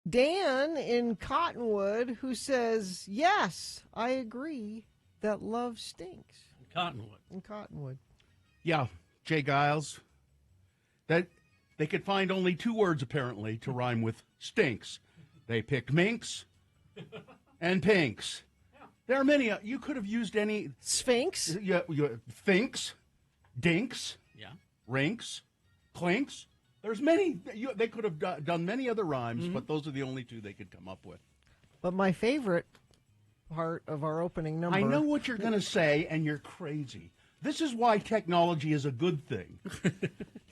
Dan in Cottonwood, who says, yes, I agree that love stinks. Cottonwood. In Cottonwood. Yeah, Jay Giles. That they could find only 2 words, apparently, to rhyme with stinks. They picked minks and pinks. There are many. You could have used any. Sphinx. Yeah, thinks, dinks, Yeah. rinks, clinks. There's many. They could have done many other rhymes, but those are the only 2 they could come up with. But my favorite part of our opening number. I know what you're going to say, and you're crazy. This is why technology is a good thing.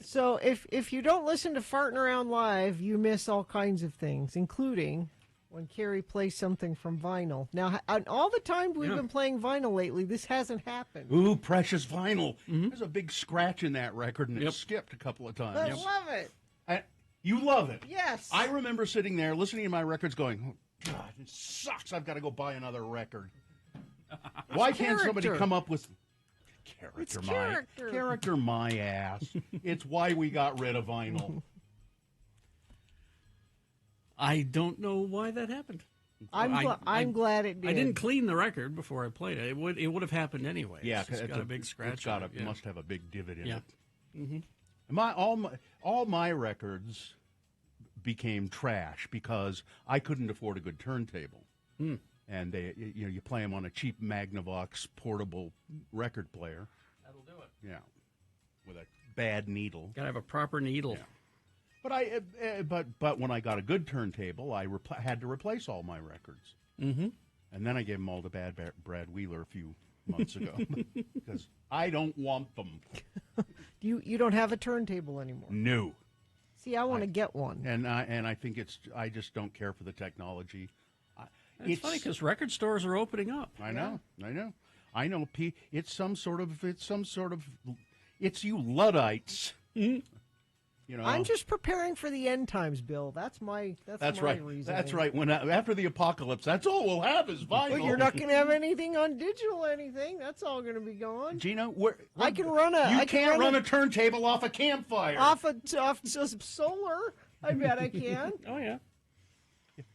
So if you don't listen to Farting Around Live, you miss all kinds of things, including when Carrie plays something from vinyl. Now, all the time we've been playing vinyl lately, this hasn't happened. Ooh, precious vinyl. There's a big scratch in that record, and it skipped a couple of times. I love it. You love it. Yes. I remember sitting there listening to my records going, oh, God, it sucks. I've got to go buy another record. Why can't somebody come up with character my ass? It's why we got rid of vinyl. I don't know why that happened. I'm glad it did. I didn't clean the record before I played it. It would have happened anyway. Yeah, it's got a big scratch. It must have a big divot in it. Mm-hmm. All my records became trash because I couldn't afford a good turntable. And you play them on a cheap Magnavox portable record player. That'll do it. Yeah, with a bad needle. Got to have a proper needle. Yeah. But when I got a good turntable, I had to replace all my records. Mm-hmm. And then I gave them all to Brad Wheeler a few months ago because I don't want them. You don't have a turntable anymore. No. See, I want to get one. And I think I just don't care for the technology. It's funny because record stores are opening up. I know. It's you Luddites. Mm-hmm. You know, I'm just preparing for the end times, Bill. That's my right. reason. That's right. When after the apocalypse, that's all we'll have is vinyl. Well, you're not going to have anything on digital, anything. That's all going to be gone. Gino, I can run a. You can't run a turntable off a campfire. Off solar. I bet I can. Oh yeah.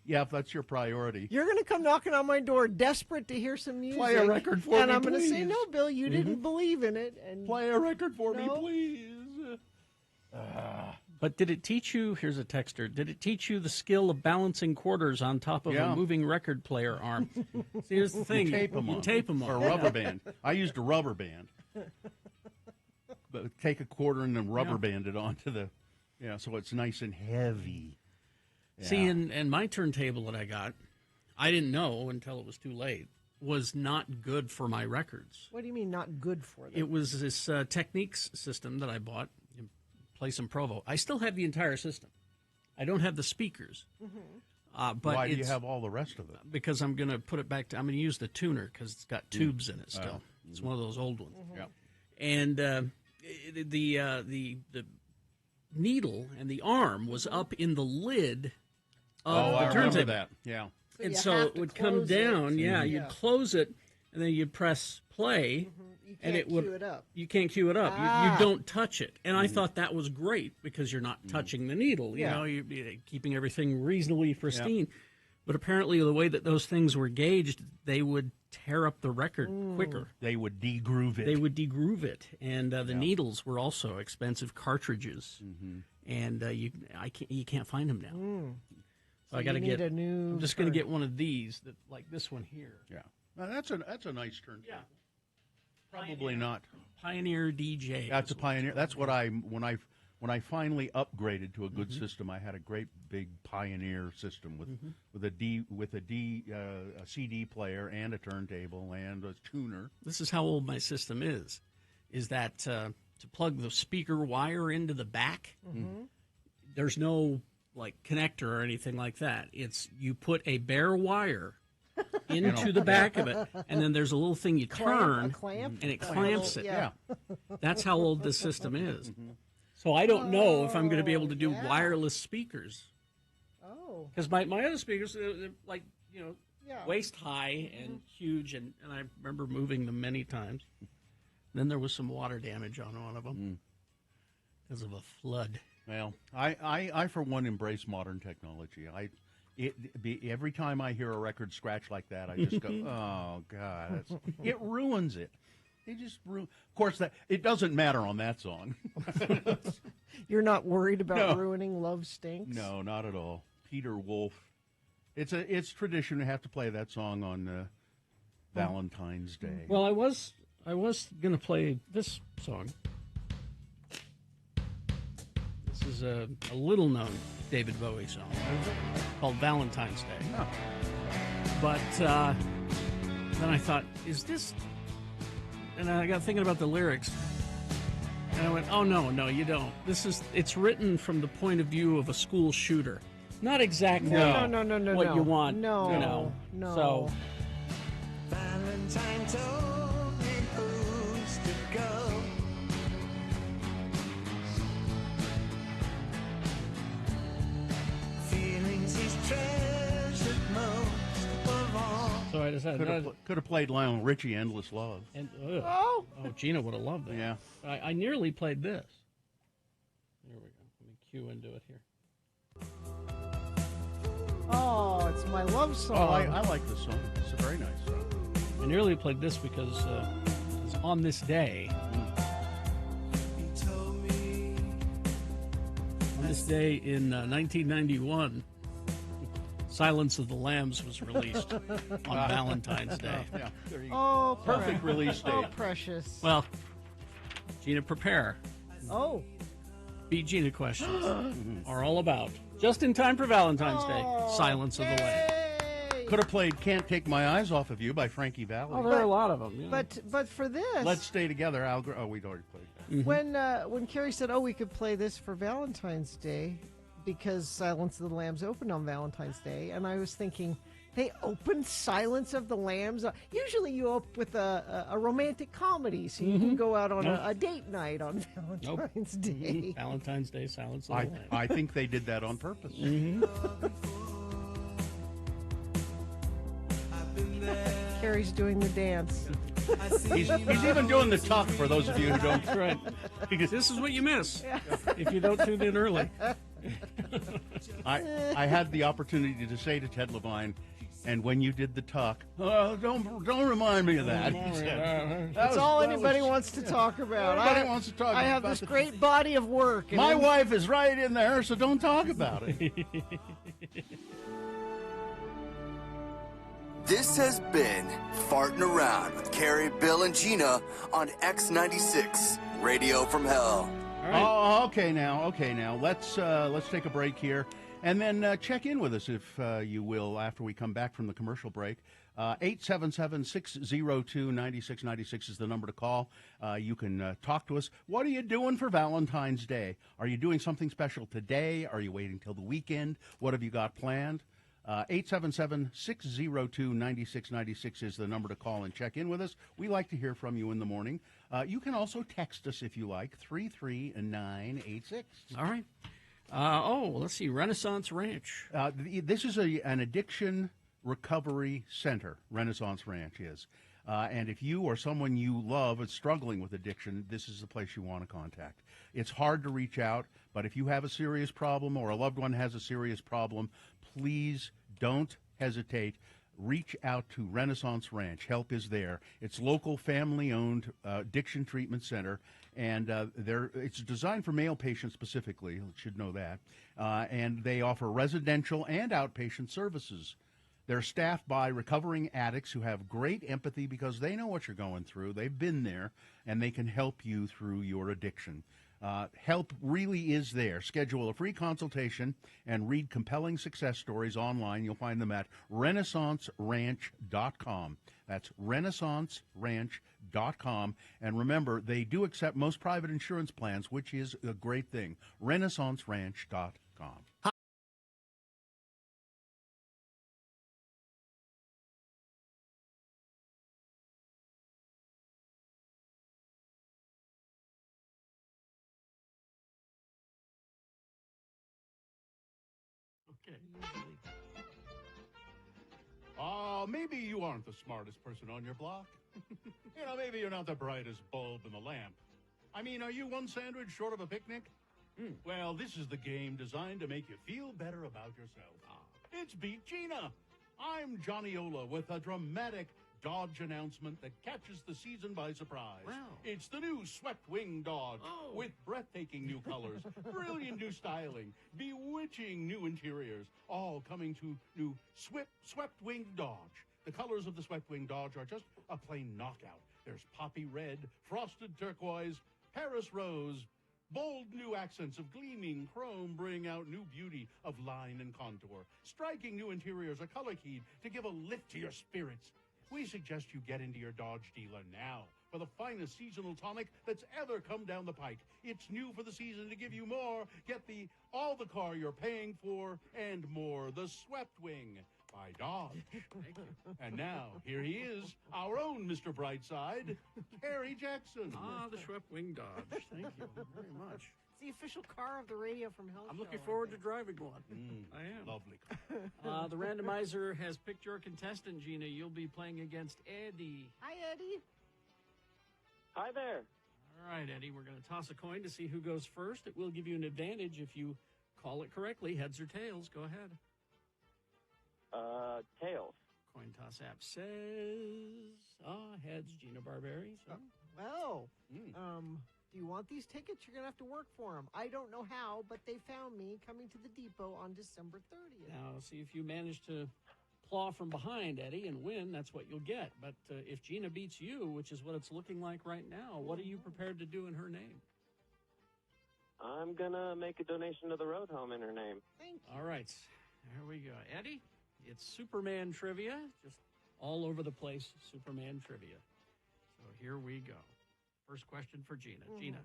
Yeah, if that's your priority. You're going to come knocking on my door, desperate to hear some music. Play a record for me, and I'm going to please. say, no, Bill, you didn't believe in it. And play a record for me, please. But did it teach you, here's a texter, did it teach you the skill of balancing quarters on top of a moving record player arm? See, here's the thing. You tape them on. Or a rubber band. I used a rubber band. But take a quarter and then rubber band it onto the, so it's nice and heavy. Yeah. See, and my turntable that I got, I didn't know until it was too late, was not good for my records. What do you mean not good for them? It was this Techniques system that I bought. Play some Provo. I still have the entire system. I don't have the speakers. Mm-hmm. But why do you have all the rest of it? Because I'm going to put it back. I'm going to use the tuner because it's got tubes in it still. It's one of those old ones. Mm-hmm. Yeah. And the needle and the arm was up in the lid of the turntable. I remember that. Yeah. And so it would come down. You'd close it, and then you'd press play. Mm-hmm. And it would. Cue it up. You can't cue it up. You don't touch it. And I thought that was great because you're not touching the needle. You know, you're keeping everything reasonably pristine. Yeah. But apparently, the way that those things were gauged, they would tear up the record quicker. They would degroove it. And the needles were also expensive cartridges. And you can't find them now. So I got to get a new. I'm just going to get one of these, like this one here. Yeah, now, that's a nice turn. Yeah. Probably not. Pioneer DJ. That's a Pioneer. That's what when I finally upgraded to a good system, I had a great big Pioneer system with a CD player and a turntable and a tuner. This is how old my system is. Is that to plug the speaker wire into the back? There's no connector or anything like that. It's you put a bare wire into the back of it, and then there's a little thing you turn, and it clamps it. Yeah. That's how old this system is. So I don't know if I'm going to be able to do wireless speakers. Oh. Because my other speakers, they're waist high and huge, and I remember moving them many times. Then there was some water damage on one of them because of a flood. Well, I for one embrace modern technology. Every time I hear a record scratch like that, I just go, "Oh God!" It ruins it. It just Of course, it doesn't matter on that song. You're not worried about ruining Love Stinks? No, not at all. Peter Wolf. It's tradition to have to play that song on Valentine's Day. Well, I was going to play this song. This is a little-known David Bowie song called Valentine's Day. Oh. But then I thought, is this... And I got thinking about the lyrics. And I went, oh, no, you don't. It's written from the point of view of a school shooter. Not exactly what you want. No. So... Valentine told me who's to go. Feelings he's treasured most of all. So I decided... Could have played Lionel Richie, Endless Love. And, Oh, Gina would have loved that. Yeah. I nearly played this. There we go. Let me cue into it here. oh, it's my love Oh, song. I like this song. It's a very nice song. I nearly played this because it's on this day. He told me On this day in 1991, Silence of the Lambs was released on Valentine's Day. Yeah, there you go. Oh, Perfect release date. Oh, precious. Well, Gina, prepare. Oh. Beat Gina questions are all about, just in time for Valentine's Day, Silence of the Lambs. Yay! Could have played "Can't Take My Eyes Off of You" by Frankie Valli. Oh, there are a lot of them. Yeah. But for this, Let's Stay Together. We'd already played that. when Carrie said, "Oh, we could play this for Valentine's Day," because Silence of the Lambs opened on Valentine's Day, and I was thinking, they opened Silence of the Lambs. Usually, you open with a romantic comedy, so you can go out on a date night on Valentine's Day. Valentine's Day, Silence of the Lambs. I think they did that on purpose. Carrie's doing the dance. He's even doing the tuck for those of you who don't. That's right. Because this is what you miss if you don't tune in early. I had the opportunity to say to Ted Levine, and when you did the tuck, don't remind me of that. He said, That's all anybody wants to talk about. Everybody wants to talk I have about this the- great body of work. and My I'm- wife is right in there, so don't talk about it. This has been Farting Around with Carrie, Bill, and Gina on X96 Radio from Hell. All right. Oh, okay now. Let's take a break here, and then check in with us if you will after we come back from the commercial break. 877-602-9696 is the number to call. You can talk to us. What are you doing for Valentine's Day? Are you doing something special today? Are you waiting till the weekend? What have you got planned? 877-602-9696 is the number to call and check in with us. We like to hear from you in the morning. You can also text us if you like, 33986. All right. Let's see. Renaissance Ranch. This is an addiction recovery center, Renaissance Ranch is. And if you or someone you love is struggling with addiction, this is the place you want to contact. It's hard to reach out, but if you have a serious problem or a loved one has a serious problem, please don't hesitate. Reach out to Renaissance Ranch. Help is there. It's local, family-owned addiction treatment center, and it's designed for male patients specifically. You should know that. And they offer residential and outpatient services. They're staffed by recovering addicts who have great empathy because they know what you're going through. They've been there, and they can help you through your addiction. Help really is there. Schedule a free consultation and read compelling success stories online. You'll find them at renaissanceranch.com. That's renaissanceranch.com. And remember, they do accept most private insurance plans, which is a great thing. renaissanceranch.com. Okay. Oh, maybe you aren't the smartest person on your block. Maybe you're not the brightest bulb in the lamp. I mean, are you one sandwich short of a picnic? Well, this is the game designed to make you feel better about yourself. It's Beat Gina. I'm Johnny Ola with a dramatic Dodge announcement that catches the season by surprise. Wow. It's the new Swept Wing Dodge with breathtaking new colors, brilliant new styling, bewitching new interiors, all coming to new Swept Wing Dodge. The colors of the Swept Wing Dodge are just a plain knockout. There's poppy red, frosted turquoise, Paris rose. Bold new accents of gleaming chrome bring out new beauty of line and contour. Striking new interiors are color keyed to give a lift to your spirits. We suggest you get into your Dodge dealer now for the finest seasonal tonic that's ever come down the pike. It's new for the season to give you more. Get all the car you're paying for and more. The Swept Wing by Dodge. Thank you. And now, here he is, our own Mr. Brightside, Harry Jackson. The Swept Wing Dodge. Thank you very much. It's the official car of the Radio from Hell I'm show, looking I forward to think. driving one. I am. Lovely. The randomizer has picked your contestant, Gina. You'll be playing against Eddie. Hi, Eddie. Hi there. All right, Eddie, we're going to toss a coin to see who goes first. It will give you an advantage if you call it correctly. Heads or tails, go ahead. Tails. Coin toss app says heads, Gina Barberi. So. Well, do you want these tickets? You're going to have to work for them. I don't know how, but they found me coming to the depot on December 30th. Now, see if you manage to claw from behind, Eddie, and win, that's what you'll get. But if Gina beats you, which is what it's looking like right now, what are you prepared to do in her name? I'm going to make a donation to the road home in her name. Thank you. All right, there we go. Eddie, it's Superman trivia, just all over the place, Superman trivia. So here we go. First question for Gina. Gina,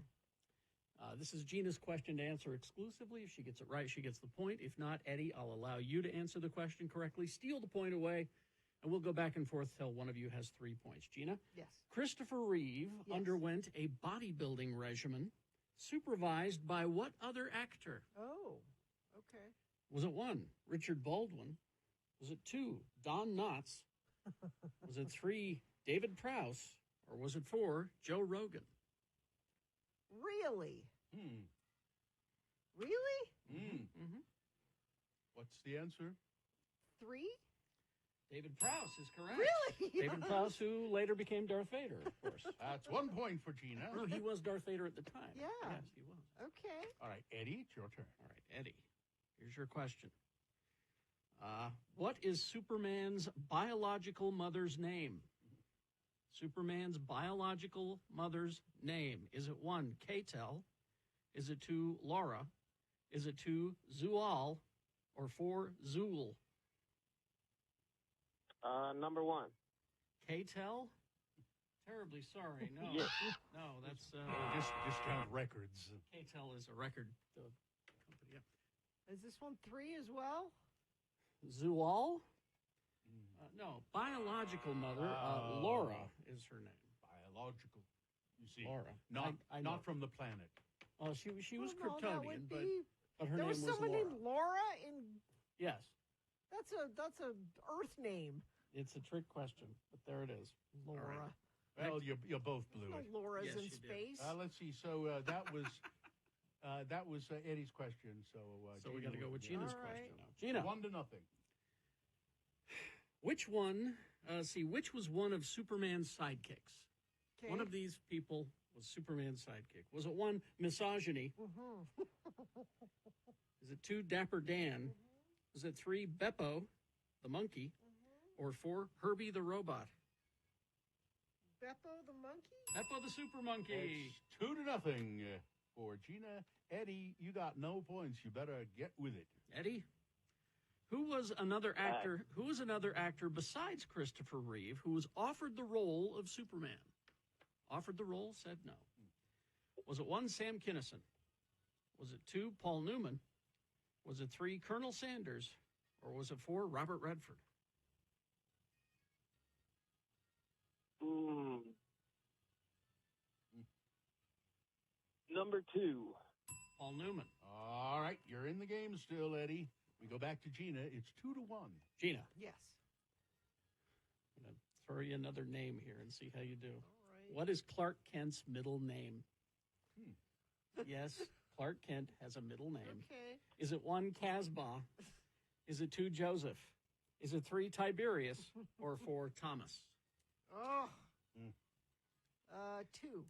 this is Gina's question to answer exclusively. If she gets it right, she gets the point. If not, Eddie, I'll allow you to answer the question correctly, steal the point away, and we'll go back and forth till one of you has 3 points. Gina? Yes. Christopher Reeve underwent a bodybuilding regimen supervised by what other actor? Oh, okay. Was it 1, Richard Baldwin? Was it 2, Don Knotts? Was it 3, David Prowse? Or was it 4, Joe Rogan? Really? Really? What's the answer? 3? David Prowse is correct. Really? David Prowse, who later became Darth Vader, of course. That's 1 point for Gina. No, he was Darth Vader at the time. Yeah. Yes, he was. Okay. All right, Eddie, it's your turn. All right, Eddie, here's your question. What is Superman's biological mother's name? Superman's biological mother's name. Is it 1, K-Tel? Is it 2, Laura? Is it 2, Zual? Or 4, Zool? Number 1. K-Tel? Terribly sorry. No. Yes. No, that's... Discount records. K-Tel is a record company. Yeah. Is this one 3 as well? Zual? No, biological mother. Laura is her name. Biological. You see, Laura. not I know. not from the planet. Oh, she was No, that Kryptonian, would but be. her There name was was someone Laura. named Laura in. Yes, That's a Earth name. it's a trick question, but there it is. Laura. Well, you both blew No it. Laura's Yes, in you did. space. Let's see. So that was Eddie's question. So So we got to go with Gina. Gina's All right. question now. Gina, 1-0. which was one of Superman's sidekicks? Okay. One of these people was Superman's sidekick. Was it 1, misogyny? Is it 2, Dapper Dan? Is it 3, Beppo, the monkey? Or 4, Herbie the robot? Beppo the monkey? Beppo the super monkey. It's 2-0 for Gina. Eddie, you got no points. You better get with it. Eddie, who was another actor? Who was another actor besides Christopher Reeve who was offered the role of Superman? Offered the role, said no. Was it 1, Sam Kinison? Was it 2, Paul Newman? Was it 3, Colonel Sanders? Or was it 4, Robert Redford? Number 2. Paul Newman. All right, you're in the game still, Eddie. We go back to Gina. It's 2-1. Gina, Yes. I'm going to throw you another name here and see how you do. All right. What is Clark Kent's middle name? Yes, Clark Kent has a middle name. Okay. Is it 1, Casbah? Is it 2, Joseph? Is it 3, Tiberius? Or 4, Thomas? Oh. 2.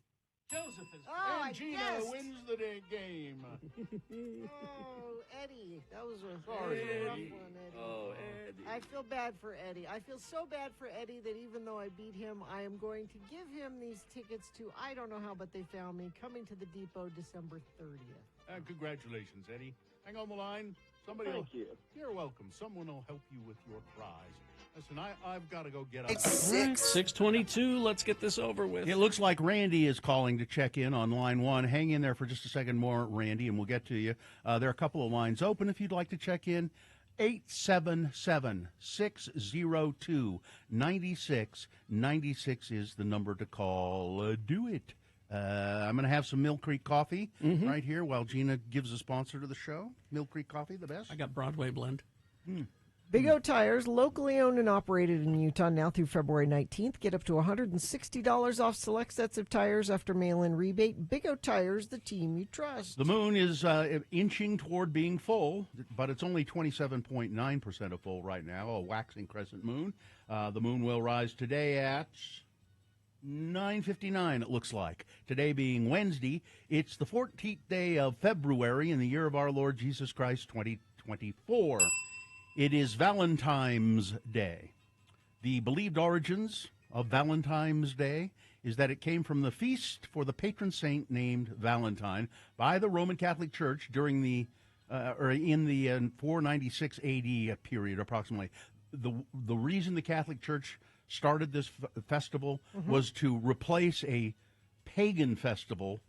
Joseph is. Oh, I And Gina guessed. wins the game. Oh, Eddie. That was a Sorry, rough Eddie. one, Eddie. Oh, Eddie. I feel bad for Eddie. I feel so bad for Eddie that even though I beat him, I am going to give him these tickets to, I don't know how, but they found me, coming to the Depot December 30th. Congratulations, Eddie. Hang on the line. Somebody Thank you. You're welcome. Someone will help you with your prize. Listen, I've got to go get up. It's 6. 6:22. Let's get this over with. It looks like Randy is calling to check in on line 1. Hang in there for just a second more, Randy, and we'll get to you. There are a couple of lines open if you'd like to check in. 877-602-9696 is the number to call. Do it. I'm going to have some Mill Creek coffee right here while Gina gives a sponsor to the show. Mill Creek coffee, the best. I got Broadway blend. Big O Tires, locally owned and operated in Utah now through February 19th. Get up to $160 off select sets of tires after mail-in rebate. Big O Tires, the team you trust. The moon is inching toward being full, but it's only 27.9% of full right now, a waxing crescent moon. The moon will rise today at 9:59, it looks like. Today being Wednesday, it's the 14th day of February in the year of our Lord Jesus Christ, 2024. It is Valentine's Day. The believed origins of Valentine's Day is that it came from the feast for the patron saint named Valentine by the Roman Catholic Church during the in the 496 AD period, approximately. The reason the Catholic Church started this festival was to replace a pagan festival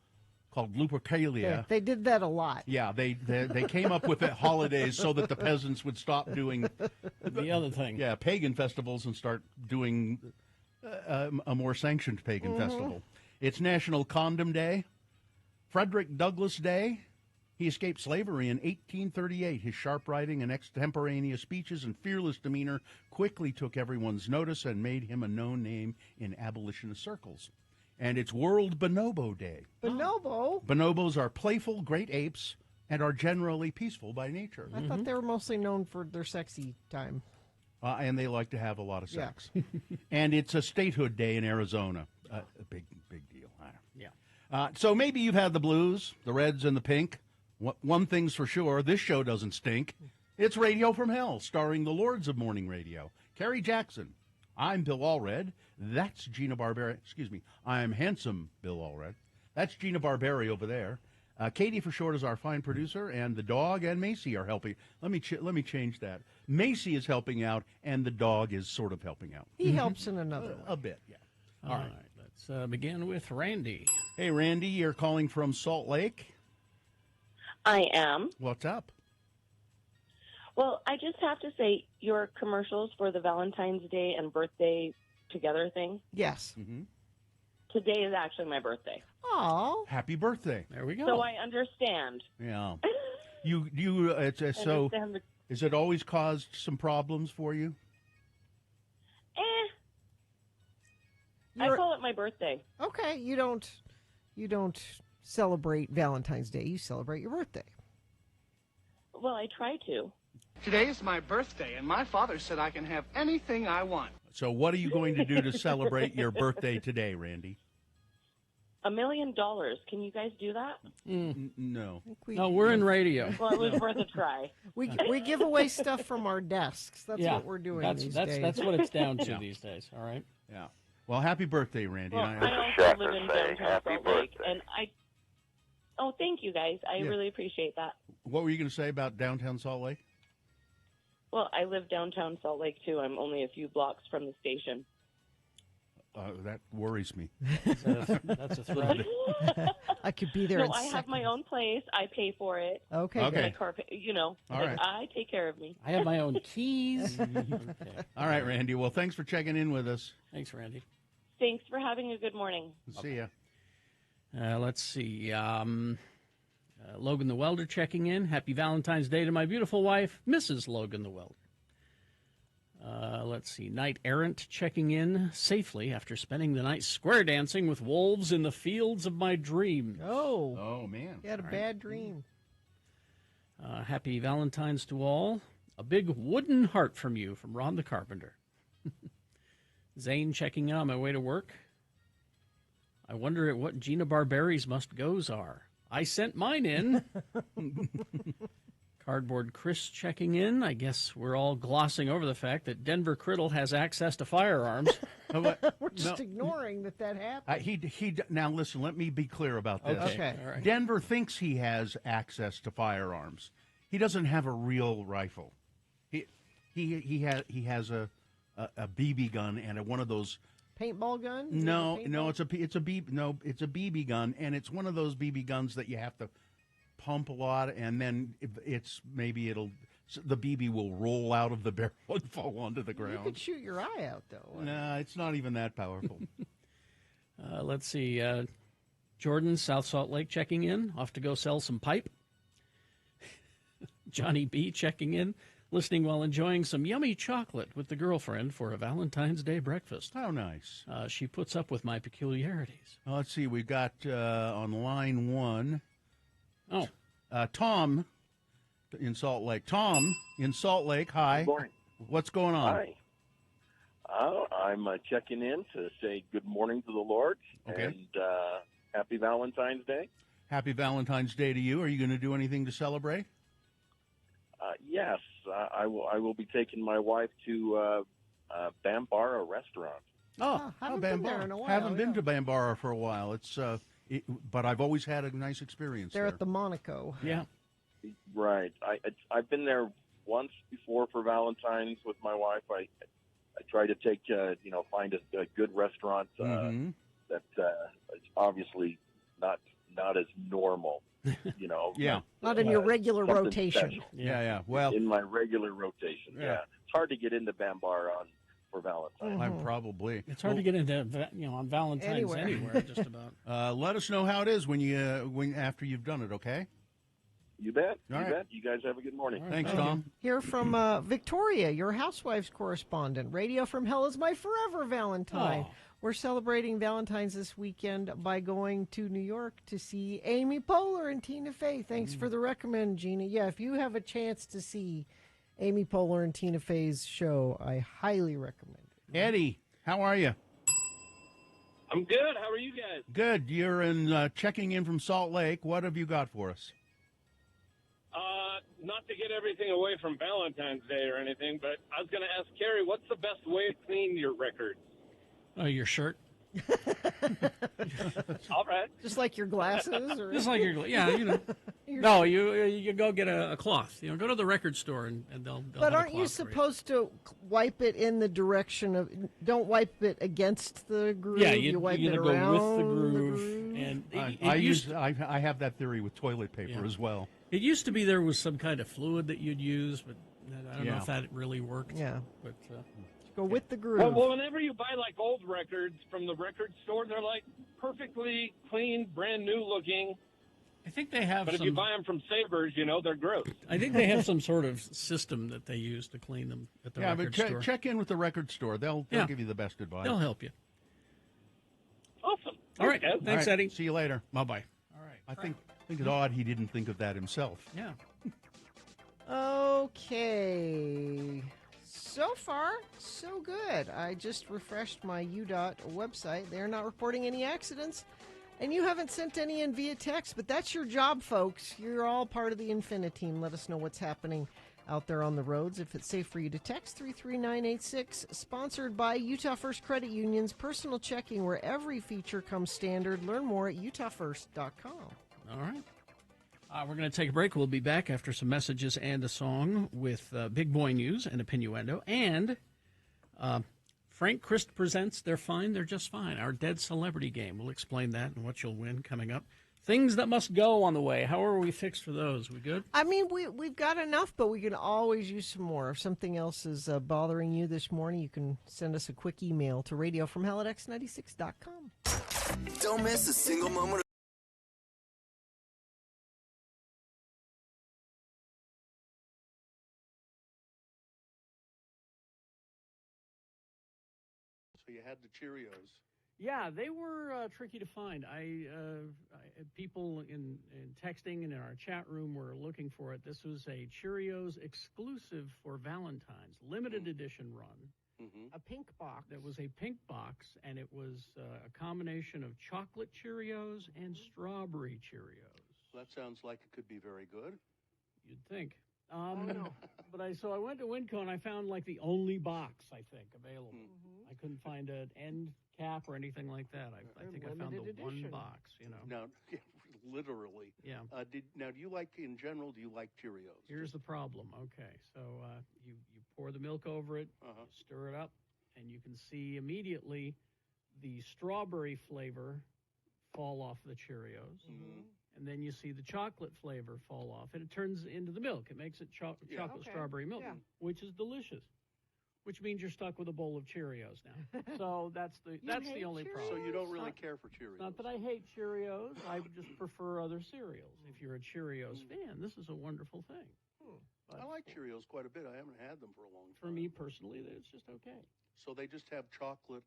called Lupercalia. They did that a lot. Yeah, they came up with the holidays so that the peasants would stop doing The other thing. yeah, pagan festivals and start doing a more sanctioned pagan festival. It's National Condom Day, Frederick Douglass Day. He escaped slavery in 1838. His sharp writing and extemporaneous speeches and fearless demeanor quickly took everyone's notice and made him a known name in abolitionist circles. And it's World Bonobo Day. Bonobo? Bonobos are playful great apes and are generally peaceful by nature. I thought they were mostly known for their sexy time. And they like to have a lot of Yeah. sex. And it's a statehood day in Arizona. A big deal. Yeah. So maybe you've had the blues, the reds and the pink. One thing's for sure, this show doesn't stink. It's Radio from Hell, starring the Lords of Morning Radio. Carrie Jackson. I'm Bill Allred. That's Gina Barberi. Excuse me. I'm handsome Bill Allred. That's Gina Barberi over there. Katie for short is our fine producer, and the dog and Macy are helping. Let me change that. Macy is helping out, and the dog is sort of helping out. He helps in another way. A bit, yeah. All right. Let's begin with Randy. Hey, Randy, you're calling from Salt Lake. I am. What's up? Well, I just have to say, your commercials for the Valentine's Day and birthday together thing, Yes. today is actually my birthday. Oh. Happy birthday. There we go. So I understand. Yeah. So Understand the, is it always caused some problems for you? I call it my birthday. Okay, you don't celebrate Valentine's Day. You celebrate your birthday. Well, I try to. Today is my birthday, and my father said I can have anything I want. So what are you going to do to celebrate your birthday today, Randy? $1 million. Can you guys do that? No. No, we're in radio. Well, it was worth a try. We give away stuff from our desks. That's Yeah, what we're doing That's these days. that's what it's down to these days. All right. Yeah. Well, happy birthday, Randy. Well, I also live in downtown Salt Lake, and Oh, thank you guys. I really appreciate that. What were you going to say about downtown Salt Lake? Well, I live downtown Salt Lake, too. I'm only a few blocks from the station. That worries me. That's a threat. I could be there No, in I have seconds. my own place. I pay for it. Okay. Okay. My car, All right. I take care of me. I have my own keys. Okay. All right, Randy. Well, thanks for checking in with us. Thanks, Randy. Thanks for having a good morning. See ya. Let's see. Logan the Welder checking in. Happy Valentine's Day to my beautiful wife, Mrs. Logan the Welder. Let's see. Knight Errant checking in safely after spending the night square dancing with wolves in the fields of my dreams. Oh. Oh, man. You had a bad dream. Happy Valentine's to all. A big wooden heart from you, from Ron the Carpenter. Zane checking in on my way to work. I wonder at what Gina Barberi's must-goes are. I sent mine in. Cardboard Chris checking in. I guess we're all glossing over the fact that Denver Criddle has access to firearms. We're just ignoring that happened. Now, listen, let me be clear about this. Okay. All right. Denver thinks he has access to firearms. He doesn't have a real rifle. He has a BB gun and one of those Paintball gun? No, it's a BB gun, and it's one of those BB guns that you have to pump a lot, and then the BB will roll out of the barrel and fall onto the ground. You could shoot your eye out, though. Nah, it's not even that powerful. Let's see. Jordan, South Salt Lake checking in. Off to go sell some pipe. Johnny B checking in. Listening while enjoying some yummy chocolate with the girlfriend for a Valentine's Day breakfast. How nice. She puts up with my peculiarities. Let's see. We've got on line one. Oh. Tom in Salt Lake. Tom in Salt Lake. Hi. Good morning. What's going on? Hi. I'm checking in to say good morning to the Lord and happy Valentine's Day. Happy Valentine's Day to you. Are you going to do anything to celebrate? Yes, I will be taking my wife to Bambara restaurant. Haven't been there in a while. Haven't been to Bambara for a while. But I've always had a nice experience They're there. at the Monaco. Yeah. Right. I've been there once before for Valentine's with my wife. I try to take find a good restaurant that is obviously not as normal. Yeah. Not in your regular rotation. Special. Yeah. Well, in my regular rotation. Yeah. It's hard to get into Bambara for Valentine's. I'm probably. It's hard to get into, on Valentine's anywhere just about. Let us know how it is when after you've done it, okay? You bet. All right. Bet. You guys have a good morning. Right, thanks, Tom. Hear from Victoria, your Housewives correspondent. Radio from Hell is my forever Valentine. Oh. We're celebrating Valentine's this weekend by going to New York to see Amy Poehler and Tina Fey. Thanks for the recommend, Gina. Yeah, if you have a chance to see Amy Poehler and Tina Fey's show, I highly recommend it. Eddie, how are you? I'm good. How are you guys? Good. You're in checking in from Salt Lake. What have you got for us? Not to get everything away from Valentine's Day or anything, but I was going to ask Carrie, what's the best way to clean your record? Oh, your shirt? All right. Just like your glasses? Or... Just like your No, you go get a cloth. Go to the record store and they'll But have a aren't you cloth supposed to wipe it in the direction of? Don't wipe it against the groove. Yeah, you wipe it go around with the groove. And I have that theory with toilet paper as well. It used to be there was some kind of fluid that you'd use, but I don't know if that really worked. Yeah. But go with the groove. Well, whenever you buy like old records from the record store, they're like perfectly clean, brand new looking. I think they have. But if you buy them from Savers, they're gross. I think they have some sort of system that they use to clean them at the record store. Check in with the record store. They'll give you the best advice. They'll help you. Awesome. All right. Okay. Thanks, Eddie. See you later. Bye-bye. All right. I think it's odd he didn't think of that himself. Yeah. Okay. So far, so good. I just refreshed my UDOT website. They're not reporting any accidents. And you haven't sent any in via text, but that's your job, folks. You're all part of the Infinity team. Let us know what's happening out there on the roads. If it's safe for you to text, 33986. Sponsored by Utah First Credit Union's personal checking, where every feature comes standard. Learn more at utahfirst.com. All right. We're going to take a break. We'll be back after some messages and a song with Big Boy News and Opinioendo. And Frank Christ presents They're Fine, They're Just Fine, our Dead Celebrity game. We'll explain that and what you'll win coming up. Things that must go on the way. How are we fixed for those? We good? I mean, we've got enough, but we can always use some more. If something else is bothering you this morning, you can send us a quick email to radiofromhell@x96.com. Don't miss a single moment. So you had the Cheerios. Yeah, they were tricky to find. People people in texting and in our chat room were looking for it. This was a Cheerios exclusive for Valentine's, limited edition run. Mm-hmm. A pink box. That was a pink box, and it was a combination of chocolate Cheerios and strawberry Cheerios. Well, that sounds like it could be very good. You'd think. No. But I went to Winco and I found like the only box I think available. Mm-hmm. I couldn't find an end cap or anything like that. I think I found the one box. Now, literally. Yeah. Do you like in general? Do you like Cheerios? Here's the problem. Okay, so you pour the milk over it, you stir it up, and you can see immediately the strawberry flavor fall off the Cheerios. Mm-hmm. And then you see the chocolate flavor fall off, and it turns into the milk. It makes it chocolate strawberry milk, which is delicious. Which means you're stuck with a bowl of Cheerios now. So that's the only problem. So you don't really care for Cheerios. Not that I hate Cheerios. I just prefer other cereals. If you're a Cheerios fan, this is a wonderful thing. But I like Cheerios quite a bit. I haven't had them for a long time. For me personally, it's just okay. So they just have chocolate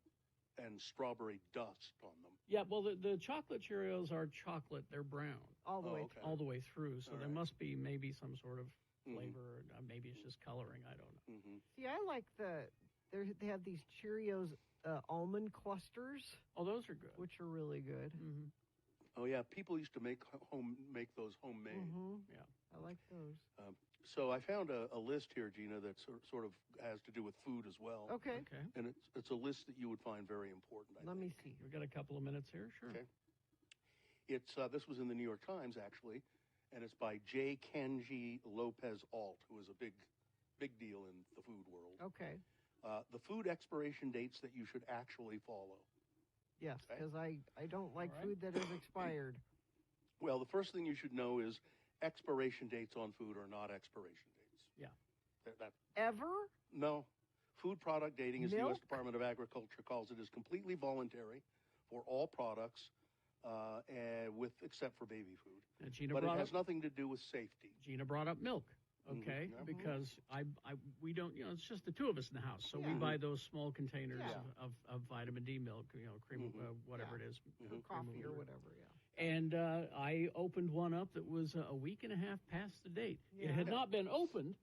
and strawberry dust on them. Yeah, well, the chocolate Cheerios are chocolate. They're brown. All the way through. All the way through. So there must be maybe some sort of flavor. Or maybe it's just coloring. I don't know. Mm-hmm. See, I like they have these Cheerios almond clusters. Oh, those are good. Which are really good. Mm-hmm. Oh, yeah. People used to make those homemade. Mm-hmm. Yeah. I like those. So I found a list here, Gina, that sort of has to do with food as well. Okay. And it's a list that you would find very important, I Let think. me see. We've got a couple of minutes here. Sure. Okay. It's this was in the New York Times, actually, and it's by J. Kenji Lopez Alt, who is a big deal in the food world. Okay. The food expiration dates that you should actually follow. Yes, Okay. because I don't like food that is expired. Well, the first thing you should know is expiration dates on food are not expiration dates. Yeah. Ever? No. Food product dating, as the Milk? U.S. Department of Agriculture calls it, is completely voluntary for all products, except for baby food. But it has nothing to do with safety. Gina brought up milk. Okay, because we don't, it's just the two of us in the house, so we buy those small containers of vitamin D milk, cream, whatever it is, Coffee or whatever. Yeah. And I opened one up that was a week and a half past the date. It had not been opened,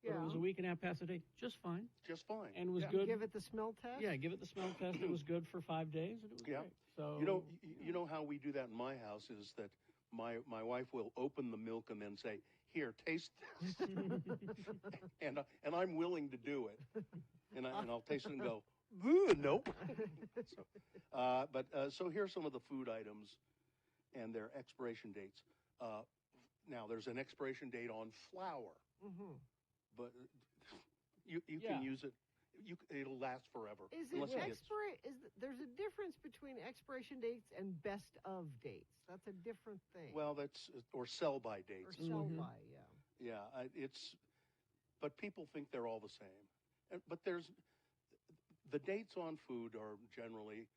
but it was a week and a half past the date, just fine. Just fine. And it was good. Give it the smell test. Yeah, give it the smell test. It was good for 5 days, and it was great. So you know how we do that in my house is that my wife will open the milk and then say, "Here, taste this," and I'm willing to do it, and I'll taste it and go, nope. So here's some of the food items and their expiration dates. Now there's an expiration date on flour, but you can use it. It'll last forever. There's a difference between expiration dates and best of dates. That's a different thing. Well, or sell by dates. Or sell by, yeah. Yeah, but people think they're all the same. But the dates on food are generally,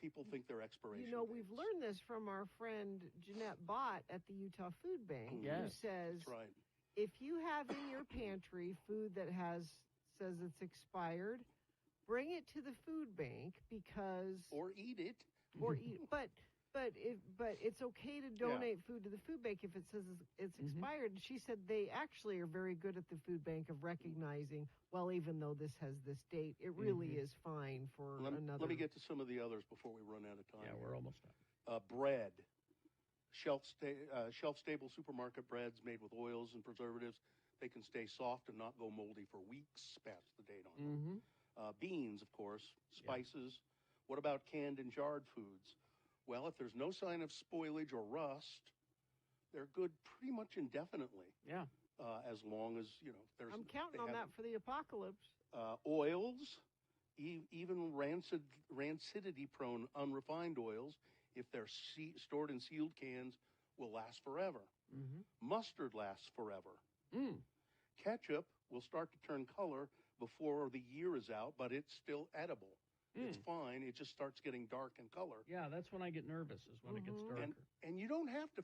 people think they're expiration dates. We've learned this from our friend Jeanette Bott at the Utah Food Bank, who says, that's right. If you have in your pantry food that says it's expired, bring it to the food bank because... Or eat it. But it's okay to donate food to the food bank if it says it's expired. She said they actually are very good at the food bank of recognizing, well, even though this has this date, it really is fine for another. Let me get to some of the others before we run out of time. Yeah, we're almost done. Bread. Shelf-stable supermarket breads made with oils and preservatives. They can stay soft and not go moldy for weeks past the date on them. Beans, of course. Spices. What about canned and jarred foods? Well, if there's no sign of spoilage or rust, they're good pretty much indefinitely. Yeah. As long as, there's... I'm counting on that for the apocalypse. Oils, even rancidity-prone unrefined oils, if they're stored in sealed cans, will last forever. Mustard lasts forever. Ketchup will start to turn color before the year is out, but it's still edible. It's fine. It just starts getting dark in color. Yeah, that's when I get nervous, is when it gets darker. And you don't have to...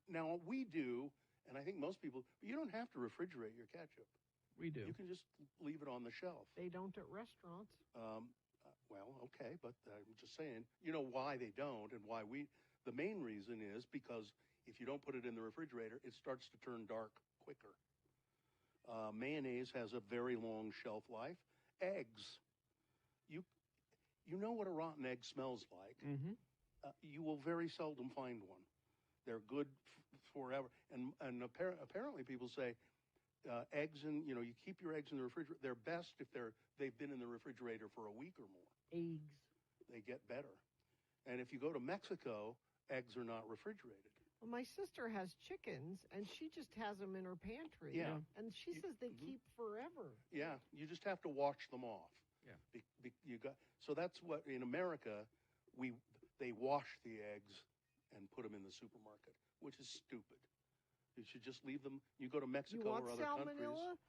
Now, we do, and I think most people, but you don't have to refrigerate your ketchup. We do. You can just leave it on the shelf. They don't at restaurants. Well, okay, but I'm just saying, you know why they don't and why The main reason is because if you don't put it in the refrigerator, it starts to turn dark quicker. Mayonnaise has a very long shelf life. Eggs, you know what a rotten egg smells like. Mm-hmm. You will very seldom find one. They're good forever. And apparently people say eggs you keep your eggs in the refrigerator. They're best if they've been in the refrigerator for a week or more. Eggs. They get better. And if you go to Mexico, eggs are not refrigerated. Well, my sister has chickens, and she just has them in her pantry. Yeah. And she says they keep forever. Yeah, you just have to wash them off. Yeah. So that's what, in America, they wash the eggs and put them in the supermarket, which is stupid. You should just leave them. You go to Mexico or other countries.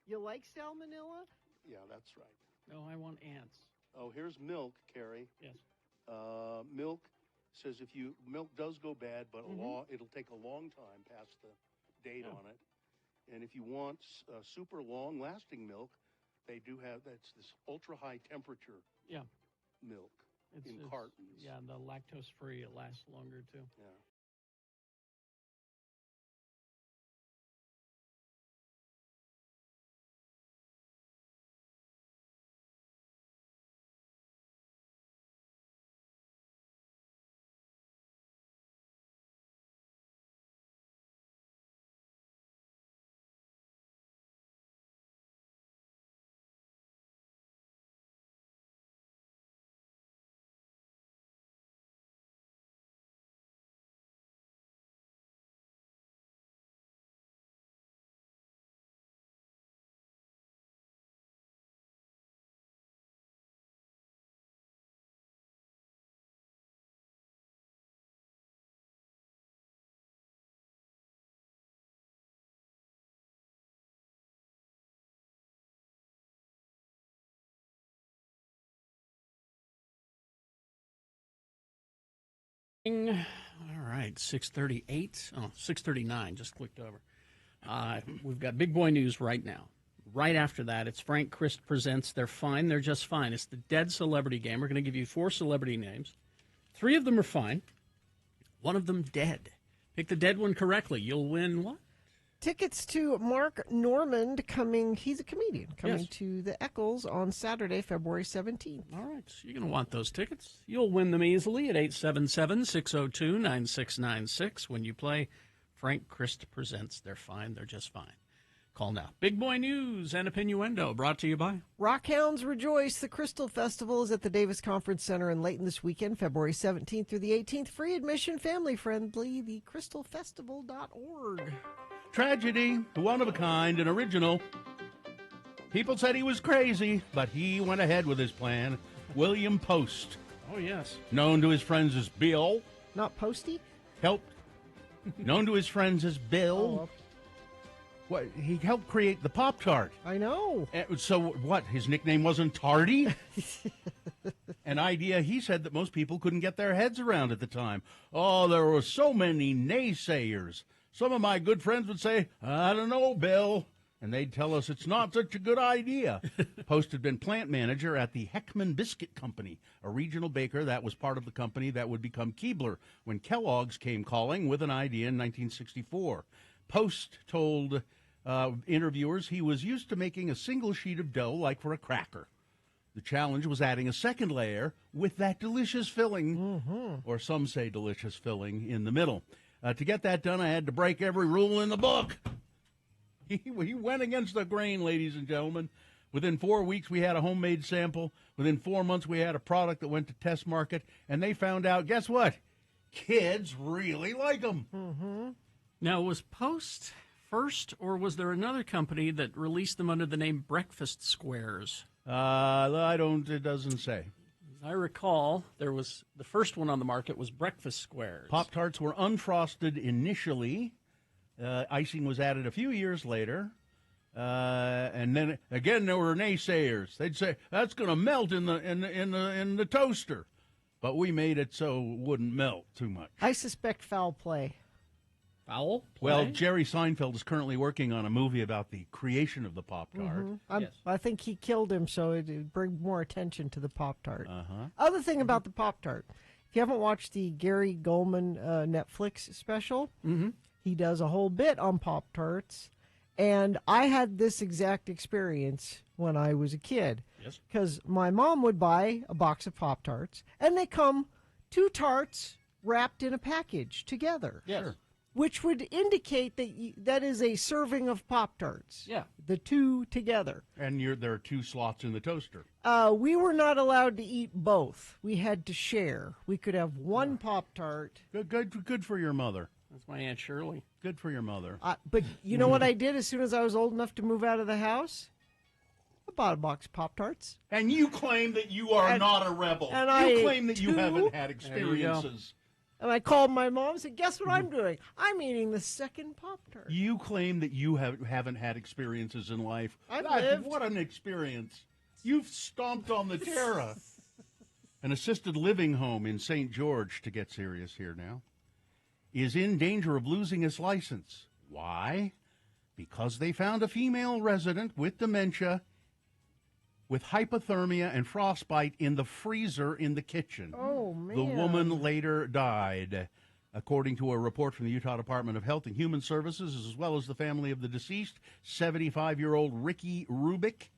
You like salmonella? Yeah, that's right. No, I want ants. Oh, here's milk, Carrie. Yes. Milk says milk does go bad, but it'll take a long time past the date on it. And if you want super long-lasting milk, they do have that's this ultra-high temperature milk in cartons. Yeah, the lactose-free, it lasts longer, too. Yeah. All right, 6:38. Oh, 6:39, just clicked over. We've got big boy news right now. Right after that, it's Frank Christ Presents They're Fine, They're Just Fine. It's the dead celebrity game. We're going to give you 4 celebrity names. 3 of them are fine. 1 of them dead. Pick the dead one correctly. You'll win what? Tickets to Mark Normand he's a comedian, coming to the Eccles on Saturday, February 17th. All right, so you're going to want those tickets. You'll win them easily at 877-602-9696 when you play Frank Christ Presents They're Fine, They're Just Fine. Call now. Big Boy News and Innuendo brought to you by Rockhounds Rejoice. The Crystal Festival is at the Davis Conference Center in Layton this weekend, February 17th through the 18th. Free admission, family friendly, thecrystalfestival.org. Tragedy, one of a kind, an original. People said he was crazy, but he went ahead with his plan. William Post. Oh, yes. Known to his friends as Bill. Not Posty? Known to his friends as Bill. What, he helped create the Pop-Tart. I know. So what, his nickname wasn't Tardy? An idea he said that most people couldn't get their heads around at the time. Oh, there were so many naysayers. Some of my good friends would say, I don't know, Bill. And they'd tell us it's not such a good idea. Post had been plant manager at the Heckman Biscuit Company, a regional baker that was part of the company that would become Keebler when Kellogg's came calling with an idea in 1964. Post told interviewers he was used to making a single sheet of dough like for a cracker. The challenge was adding a second layer with that delicious filling, or some say delicious filling, in the middle. To get that done, I had to break every rule in the book. He went against the grain, ladies and gentlemen. Within 4 weeks, we had a homemade sample. Within 4 months, we had a product that went to test market, and they found out, guess what? Kids really like them. Now, was Post first, or was there another company that released them under the name Breakfast Squares? It doesn't say. As I recall, there was the first one on the market was Breakfast Squares. Pop-Tarts were unfrosted initially. Icing was added a few years later. And then again, there were naysayers. They'd say that's going to melt in the toaster, but we made it so it wouldn't melt too much. I suspect foul play. Foul play? Well, Jerry Seinfeld is currently working on a movie about the creation of the Pop-Tart. I think he killed him so it'd bring more attention to the Pop-Tart. Uh-huh. Other thing about the Pop-Tart, if you haven't watched the Gary Goldman Netflix special, he does a whole bit on Pop-Tarts. And I had this exact experience when I was a kid. Yes. Because my mom would buy a box of Pop-Tarts, and they come 2 tarts wrapped in a package together. Yes. Sure. Which would indicate that that is a serving of Pop-Tarts. Yeah. The 2 together. And there are 2 slots in the toaster. We were not allowed to eat both. We had to share. We could have 1 Pop-Tart. Good for your mother. That's my Aunt Shirley. Good for your mother. But you know what I did as soon as I was old enough to move out of the house? I bought a box of Pop-Tarts. And you claim that you are not a rebel. And you claim that you haven't had experiences. And I called my mom and said, guess what I'm doing? I'm eating the second Pop-Tart. You claim that you haven't had experiences in life. I've lived. What an experience. You've stomped on the terra. An assisted living home in St. George, to get serious here now, is in danger of losing its license. Why? Because they found a female resident with dementia with hypothermia and frostbite in the freezer in the kitchen. Oh, man. The woman later died. According to a report from the Utah Department of Health and Human Services, as well as the family of the deceased, 75-year-old Ricky Rubik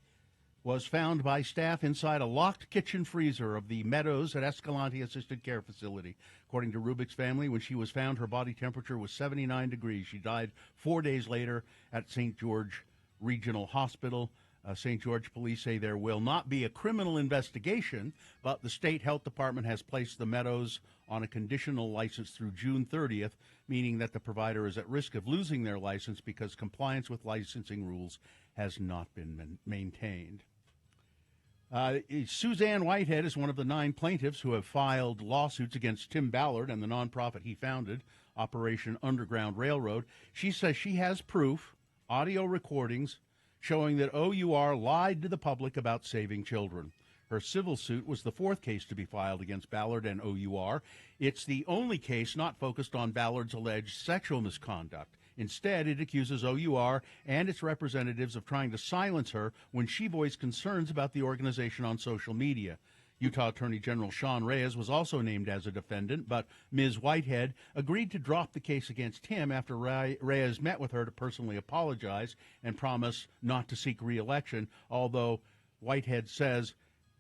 was found by staff inside a locked kitchen freezer of the Meadows at Escalante Assisted Care Facility. According to Rubik's family, when she was found, her body temperature was 79 degrees. She died 4 days later at St. George Regional Hospital. St. George police say there will not be a criminal investigation, but the state health department has placed the Meadows on a conditional license through June 30th, meaning that the provider is at risk of losing their license because compliance with licensing rules has not been maintained. Suzanne Whitehead is one of the 9 plaintiffs who have filed lawsuits against Tim Ballard and the nonprofit he founded, Operation Underground Railroad. She says she has proof, audio recordings, showing that OUR lied to the public about saving children. Her civil suit was the 4th case to be filed against Ballard and OUR. It's the only case not focused on Ballard's alleged sexual misconduct. Instead, it accuses OUR and its representatives of trying to silence her when she voiced concerns about the organization on social media. Utah Attorney General Sean Reyes was also named as a defendant, but Ms. Whitehead agreed to drop the case against him after Reyes met with her to personally apologize and promise not to seek re-election, although Whitehead says,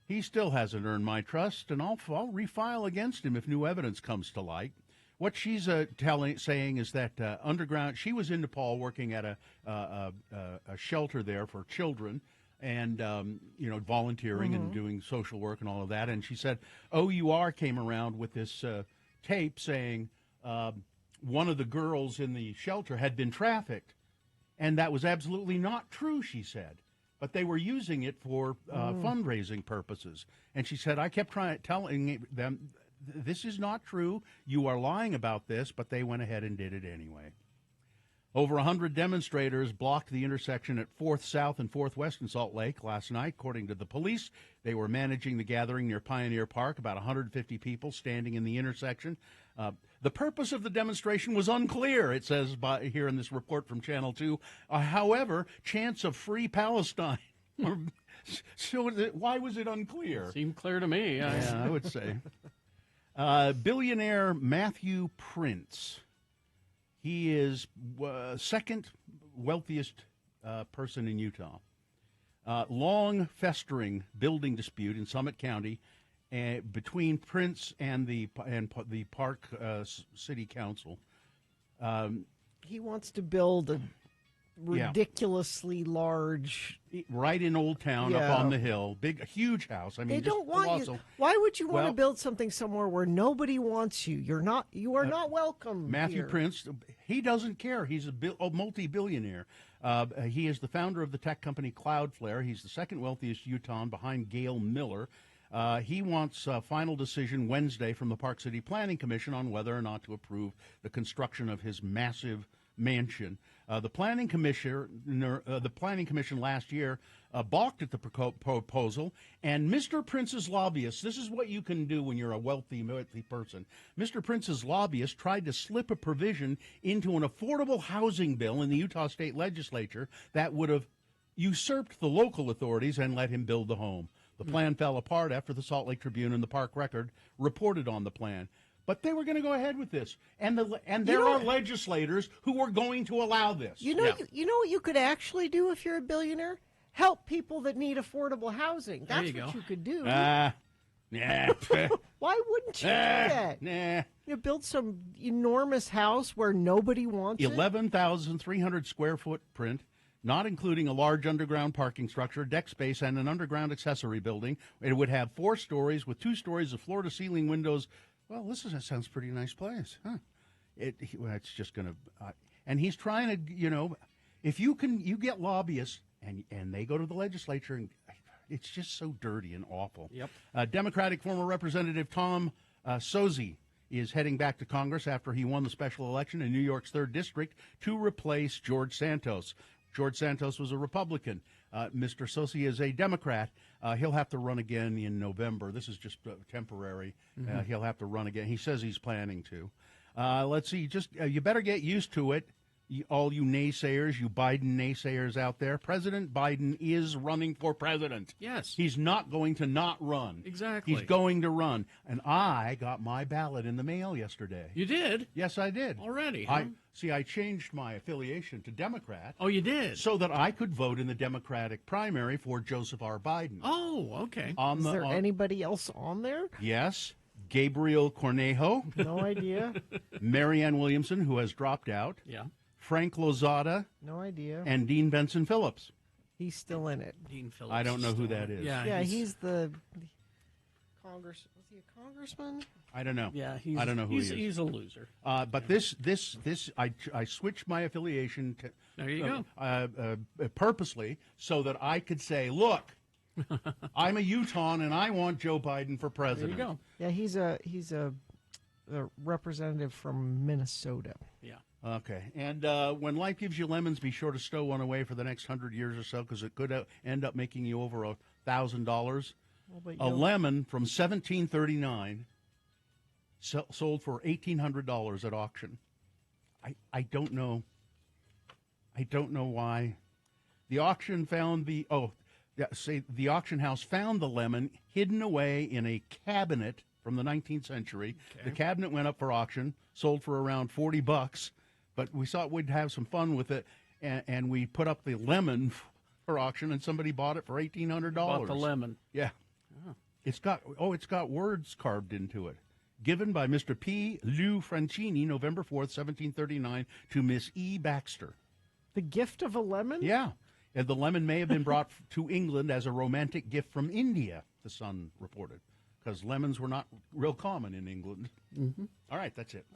he still hasn't earned my trust, and I'll refile against him if new evidence comes to light. What she's saying is that underground, she was in Nepal working at a shelter there for children, and, volunteering and doing social work and all of that. And she said OUR came around with this tape saying one of the girls in the shelter had been trafficked. And that was absolutely not true, she said. But they were using it for fundraising purposes. And she said, I kept telling them, this is not true. You are lying about this. But they went ahead and did it anyway. Over 100 demonstrators blocked the intersection at 4th South and 4th West in Salt Lake last night. According to the police, they were managing the gathering near Pioneer Park, about 150 people standing in the intersection. The purpose of the demonstration was unclear, it says here in this report from Channel 2. However, chants of free Palestine. So why was it unclear? Seemed clear to me. Yeah, I would say. Billionaire Matthew Prince. He is second wealthiest person in Utah. Long festering building dispute in Summit County between Prince and the Park City Council. He wants to build a ridiculously large, right in Old Town, up on the hill, a huge house. I mean, they don't want you. Why would you want to build something somewhere where nobody wants you? You are not welcome. Matthew here. Prince, he doesn't care. He's a multi-billionaire. He is the founder of the tech company Cloudflare. He's the second wealthiest Utahn behind Gail Miller. He wants a final decision Wednesday from the Park City Planning Commission on whether or not to approve the construction of his massive mansion. The planning commission last year balked at the proposal, and Mr. Prince's lobbyist, this is what you can do when you're a wealthy person. Mr. Prince's lobbyist tried to slip a provision into an affordable housing bill in the Utah State Legislature that would have usurped the local authorities and let him build the home. The plan fell apart after the Salt Lake Tribune and the Park Record reported on the plan. But they were going to go ahead with this, and there are legislators who are going to allow this. You know what you could actually do if you're a billionaire? Help people that need affordable housing. That's what you could do. Nah. Why wouldn't you do that? Nah. You build some enormous house where nobody wants 11,300 square footprint, not including a large underground parking structure, deck space, and an underground accessory building. It would have 4 stories with 2 stories of floor-to-ceiling windows. Well, sounds pretty nice place, huh? It's just going to, and he's trying to, if you get lobbyists and they go to the legislature, and it's just so dirty and awful. Yep. Democratic former Representative Tom Sozzi is heading back to Congress after he won the special election in New York's 3rd District to replace George Santos. George Santos was a Republican. Mr. Sozzi is a Democrat. He'll have to run again in November. This is just temporary. He'll have to run again. He says he's planning to. Let's see. You better get used to it, all you naysayers, you Biden naysayers out there. President Biden is running for president. Yes. He's not going to not run. Exactly. He's going to run. And I got my ballot in the mail yesterday. You did? Yes, I did. Already, huh? I changed my affiliation to Democrat. Oh, you did? So that I could vote in the Democratic primary for Joseph R. Biden. Oh, okay. Is there anybody else on there? Yes. Gabriel Cornejo. No idea. Marianne Williamson, who has dropped out. Yeah. Frank Lozada. No idea. And Dean Benson Phillips. He's still in it. Dean Phillips. I don't know who that is. Yeah, he's the Congress. Was he a congressman? I don't know. Yeah, I don't know who he is. He's a loser. But this, I switched my affiliation to. There you go. Purposely, so that I could say, look, I'm a Utahn and I want Joe Biden for president. There you go. Yeah, he's a representative from Minnesota. Yeah. Okay. And when life gives you lemons, be sure to stow one away for the next 100 years or so, because it could end up making you over $1,000. A lemon from 1739 sold for $1,800 at auction. I don't know. I don't know why. The auction found the auction house found the lemon hidden away in a cabinet from the 19th century. Okay. The cabinet went up for auction, sold for around $40, but we thought we'd have some fun with it, and we put up the lemon for auction, and somebody bought it for $1,800. Bought the lemon. Yeah. Oh. It's got words carved into it. Given by Mr. P. Lou Francini, November 4th, 1739, to Miss E. Baxter. The gift of a lemon? Yeah. And the lemon may have been brought to England as a romantic gift from India, the Sun reported, because lemons were not real common in England. Mm-hmm. All right, that's it.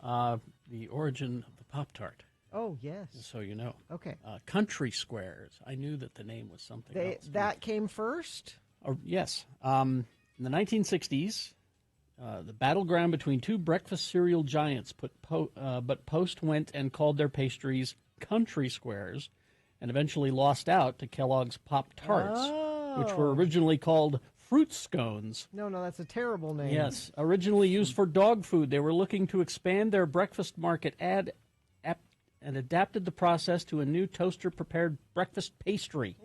The origin of the Pop-Tart. Oh, yes. So you know. Okay. Country Squares. I knew that the name was something else. That came first? Yes. In the 1960s, the battleground between two breakfast cereal giants, but Post went and called their pastries Country Squares, and eventually lost out to Kellogg's Pop-Tarts, which were originally called Fruit Scones. No, that's a terrible name. Yes, originally used for dog food. They were looking to expand their breakfast market and adapted the process to a new toaster-prepared breakfast pastry.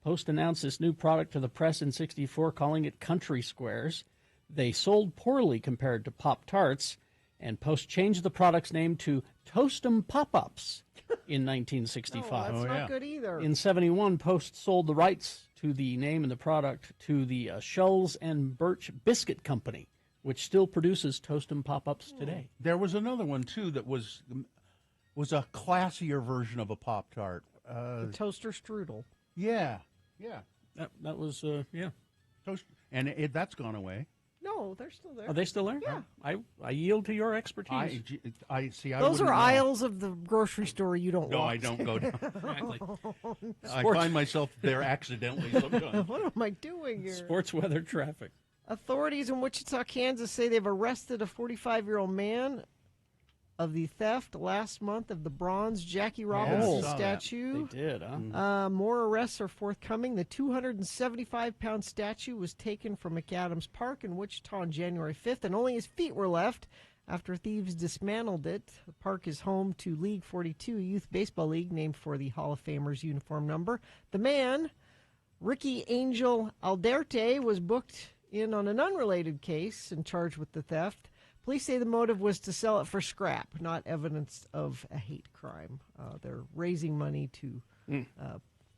Post announced this new product to the press in '64, calling it Country Squares. They sold poorly compared to Pop-Tarts, and Post changed the product's name to Toast-'em Pop-Ups in 1965. No, that's not good either. In '71, Post sold the rights to the name and the product to the Schulz and Birch Biscuit Company, which still produces Toast-'em Pop-Ups today. There was another one, too, that was a classier version of a Pop-Tart. The Toaster Strudel. Yeah. That was, yeah. Toast, and that's gone away. No, they're still there. Are they still there? Yeah. I yield to your expertise. I see. Those are aisles of the grocery store you don't No, walk I don't go down. Exactly. I find myself there accidentally sometimes. What am I doing here? Sports weather traffic. Authorities in Wichita, Kansas say they've arrested a 45-year-old man of the theft last month of the bronze Jackie Robinson statue. They did, huh? More arrests are forthcoming. The 275-pound statue was taken from McAdams Park in Wichita on January 5th, and only his feet were left after thieves dismantled it. The park is home to League 42, a youth baseball league named for the Hall of Famer's uniform number. The man Ricky Angel Alderte was booked in on an unrelated case and charged with the theft. Police say the motive was to sell it for scrap, not evidence of a hate crime. They're raising money to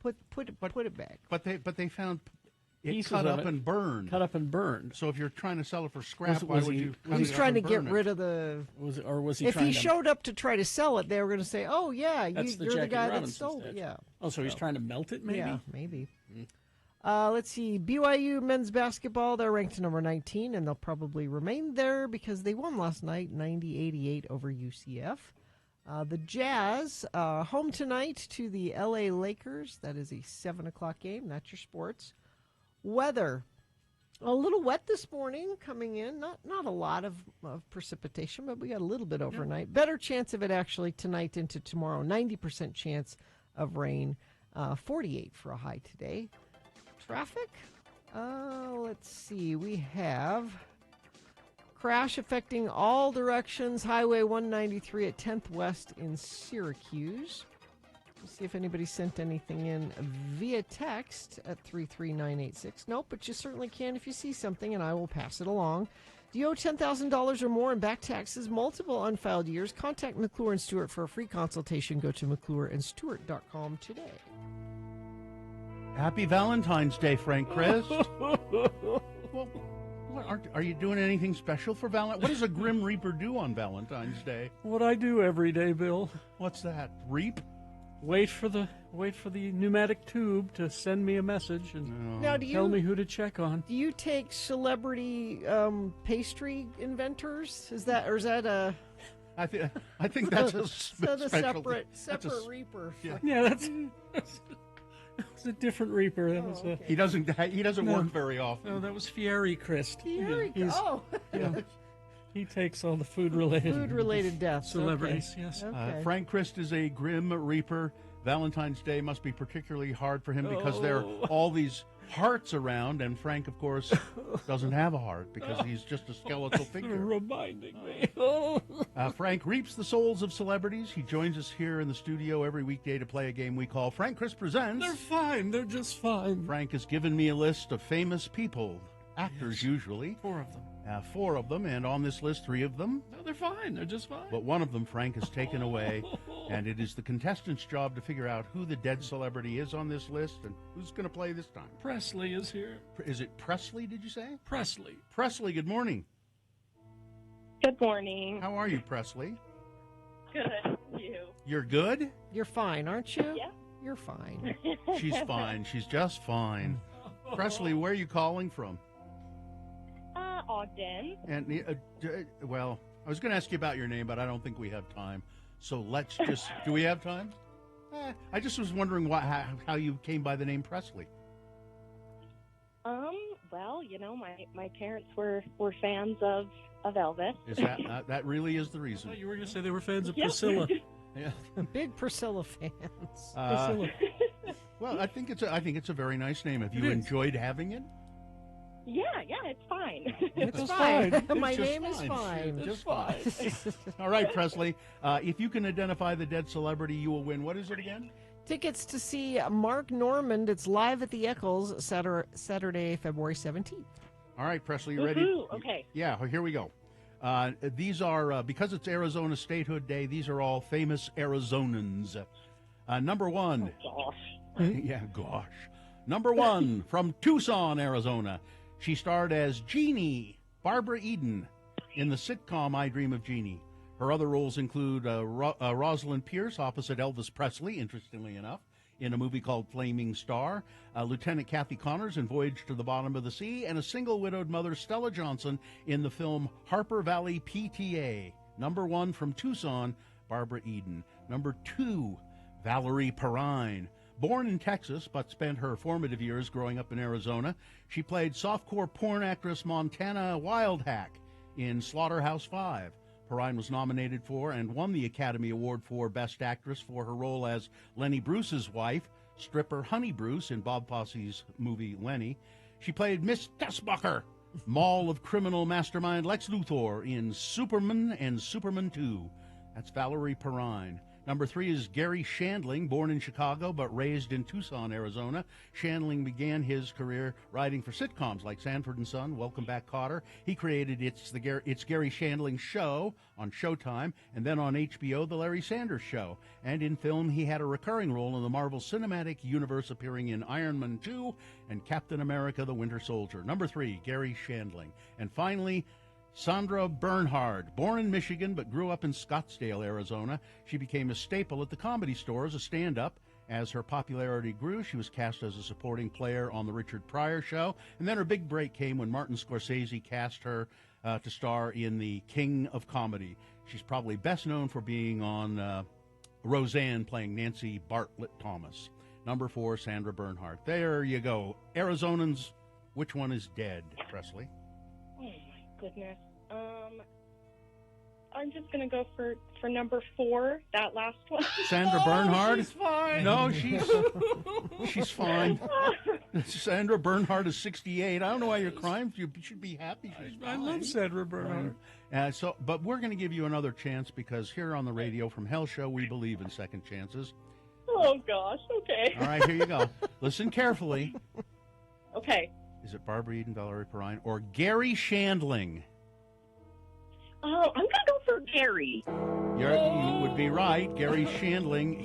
put it back. But they found it Pieces cut of up it. and burned. Cut up and burned. So if you're trying to sell it for scrap, why was would he- you? He's cut it trying up to and get burn it? rid of the. Was he? If trying he to, showed up to try to sell it, they were going to say, "Oh yeah, That's the you're the Jackie guy that Robinson stole it." statue. Yeah. Oh, so he's trying to melt it, maybe? Yeah, maybe. Let's see. BYU men's basketball, they're ranked number 19, and they'll probably remain there because they won last night, 90-88 over UCF. The Jazz, home tonight to the LA Lakers. That is a 7 o'clock game. That's your sports. Weather. A little wet this morning coming in. Not a lot of precipitation, but we got a little bit overnight. Better chance of it actually tonight into tomorrow. 90% chance of rain. 48 for a high today. Traffic? Let's see. We have crash affecting all directions. Highway 193 at 10th West in Syracuse. Let's see if anybody sent anything in via text at 33986. Nope, but you certainly can if you see something, and I will pass it along. Do you owe $10,000 or more in back taxes, multiple unfiled years? Contact McClure and Stewart for a free consultation. Go to McClureandStewart.com today. Happy Valentine's Day, Frank Christ. Well, are you doing anything special for Valentine? What does a Grim Reaper do on Valentine's Day? What I do every day, Bill. What's that? Reap? Wait for the pneumatic tube to send me a message and Now, tell me who to check on. Do you take celebrity pastry inventors? Is that a? I think that's a separate specialty. reaper. Yeah, that's a different reaper. That was okay. He doesn't work very often. No, that was Fieri Christ. Yeah. He takes all the food-related deaths. Celebrities, okay. yes. Okay. Frank Christ is a Grim Reaper. Valentine's Day must be particularly hard for him because there are all these hearts around, and Frank, of course, doesn't have a heart because he's just a skeletal figure. Reminding me. Frank reaps the souls of celebrities. He joins us here in the studio every weekday to play a game we call Frank Christ Presents. They're fine. They're just fine. Frank has given me a list of famous people, actors usually. 4 of them. 4 of them, and on this list, 3 of them. No, they're fine. They're just fine. But one of them, Frank, has taken away, and it is the contestant's job to figure out who the dead celebrity is on this list and who's going to play this time. Presley is here. Is it Presley, did you say? Presley. Presley, good morning. Good morning. How are you, Presley? Good. You? You're good? You're fine, aren't you? Yeah. You're fine. She's fine. She's just fine. Presley, where are you calling from? Ogden. And well, I was going to ask you about your name, but I don't think we have time. So let's just. Do we have time? I just was wondering how you came by the name Presley. Well, my parents were fans of Elvis. Is that really is the reason? Oh, you were going to say they were fans of Priscilla. Yeah. Big Priscilla fans. Priscilla. Well, I think it's a very nice name. Have you enjoyed having it? Yeah, it's fine. It's fine. My It's just name is fine. Just fine. All right, Presley. If you can identify the dead celebrity, you will win. What is it again? Tickets to see Mark Normand. It's live at the Eccles Saturday, February 17th. All right, Presley, you ready? Woohoo, okay. Yeah, here we go. These are, because it's Arizona Statehood Day, these are all famous Arizonans. Number 1. Oh, gosh. Yeah, gosh. Number 1, from Tucson, Arizona. She starred as Jeannie, Barbara Eden, in the sitcom I Dream of Jeannie. Her other roles include Rosalind Pierce opposite Elvis Presley, interestingly enough, in a movie called Flaming Star, Lieutenant Kathy Connors in Voyage to the Bottom of the Sea, and a single widowed mother, Stella Johnson, in the film Harper Valley PTA. Number 1, from Tucson, Barbara Eden. Number 2, Valerie Perrine. Born in Texas, but spent her formative years growing up in Arizona, she played softcore porn actress Montana Wildhack in Slaughterhouse-5. Perrine was nominated for and won the Academy Award for Best Actress for her role as Lenny Bruce's wife, stripper Honey Bruce, in Bob Fosse's movie Lenny. She played Miss Dustbucker, Mall of criminal mastermind Lex Luthor in Superman and Superman 2. That's Valerie Perrine. Number 3 is Gary Shandling, born in Chicago but raised in Tucson, Arizona. Shandling began his career writing for sitcoms like Sanford and Son, Welcome Back, Kotter. He created It's Gary Shandling Show on Showtime, and then on HBO, The Larry Sanders Show. And in film, he had a recurring role in the Marvel Cinematic Universe, appearing in Iron Man 2 and Captain America, the Winter Soldier. Number 3, Gary Shandling. And finally, Sandra Bernhard, born in Michigan but grew up in Scottsdale, Arizona. She became a staple at the Comedy Store as a stand-up. As her popularity grew, she was cast as a supporting player on The Richard Pryor Show, and then her big break came when Martin Scorsese cast her to star in The King of Comedy. She's probably best known for being on Roseanne, playing Nancy Bartlett Thomas. Number 4, Sandra Bernhard. There you go. Arizonans, which one is dead, Presley? Oh, my goodness. I'm just going to go for number 4, that last one. Sandra Bernhard? She's fine. No, she's fine. Sandra Bernhard is 68. I don't know why you're crying. You should be happy. I love Sandra Bernhard. But we're going to give you another chance because here on the Radio from Hell show, we believe in second chances. Oh, gosh. Okay. All right, here you go. Listen carefully. Okay. Is it Barbara Eden, Valerie Perrine, or Gary Shandling? Oh, I'm going to go for Gary. You would be right. Gary Shandling.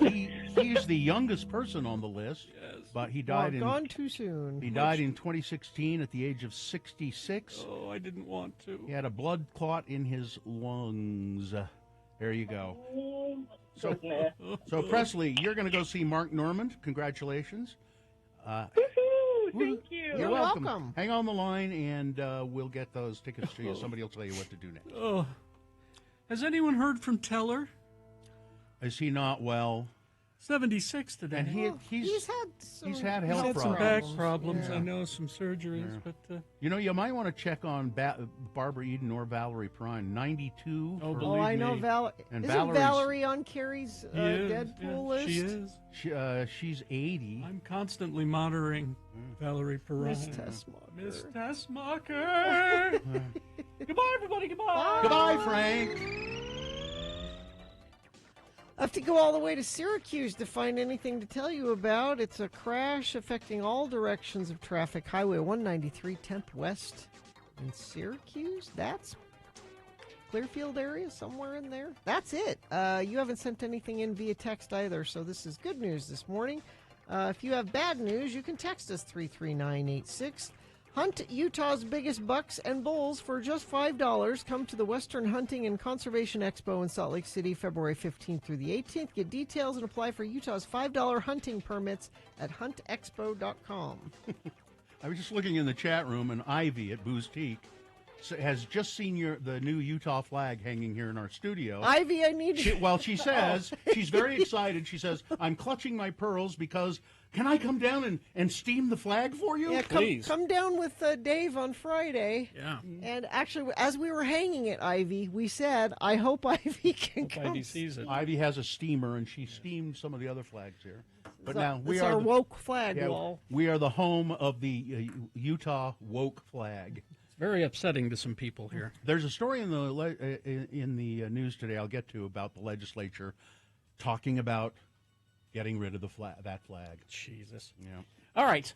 He's the youngest person on the list, but he died gone too soon. He died in 2016 at the age of 66. Oh, I didn't want to. He had a blood clot in his lungs. There you go. So Presley, you're going to go see Mark Normand. Congratulations. Thank you. You're welcome. Hang on the line, and we'll get those tickets to you. Somebody will tell you what to do next. Oh, has anyone heard from Teller? Is he not well? 76 today. And he's had health problems. Some back problems. Yeah. I know, some surgeries, but you might want to check on Barbara Eden or Valerie Perrine. 92. Oh, I know Isn't Valerie on Carrie's Deadpool list? She is. She's 80. I'm constantly monitoring Valerie Perrine. Miss Tessmacher. Goodbye, everybody. Goodbye. Bye. Goodbye, Frank. I have to go all the way to Syracuse to find anything to tell you about. It's a crash affecting all directions of traffic. Highway 193, 10th West in Syracuse. That's Clearfield area, somewhere in there. That's it. You haven't sent anything in via text either, so this is good news this morning. If you have bad news, you can text us 33986. Hunt Utah's biggest bucks and bulls for just $5. Come to the Western Hunting and Conservation Expo in Salt Lake City, February 15th through the 18th. Get details and apply for Utah's $5 hunting permits at huntexpo.com. I was just looking in the chat room, and Ivy at Boostique has just seen the new Utah flag hanging here in our studio. Ivy, I need you. She says, she's very excited. She says, I'm clutching my pearls because, can I come down and steam the flag for you? Yeah, please. Come down with Dave on Friday. Yeah. And actually, as we were hanging it, Ivy, we said, I hope Ivy can come. Ivy sees it. Ivy has a steamer, and she steamed some of the other flags here. But So, now we it's are our woke flag wall. We are the home of the Utah woke flag. Very upsetting to some people here. There's a story in the news today I'll get to about the legislature talking about getting rid of that flag. Jesus. Yeah. All right.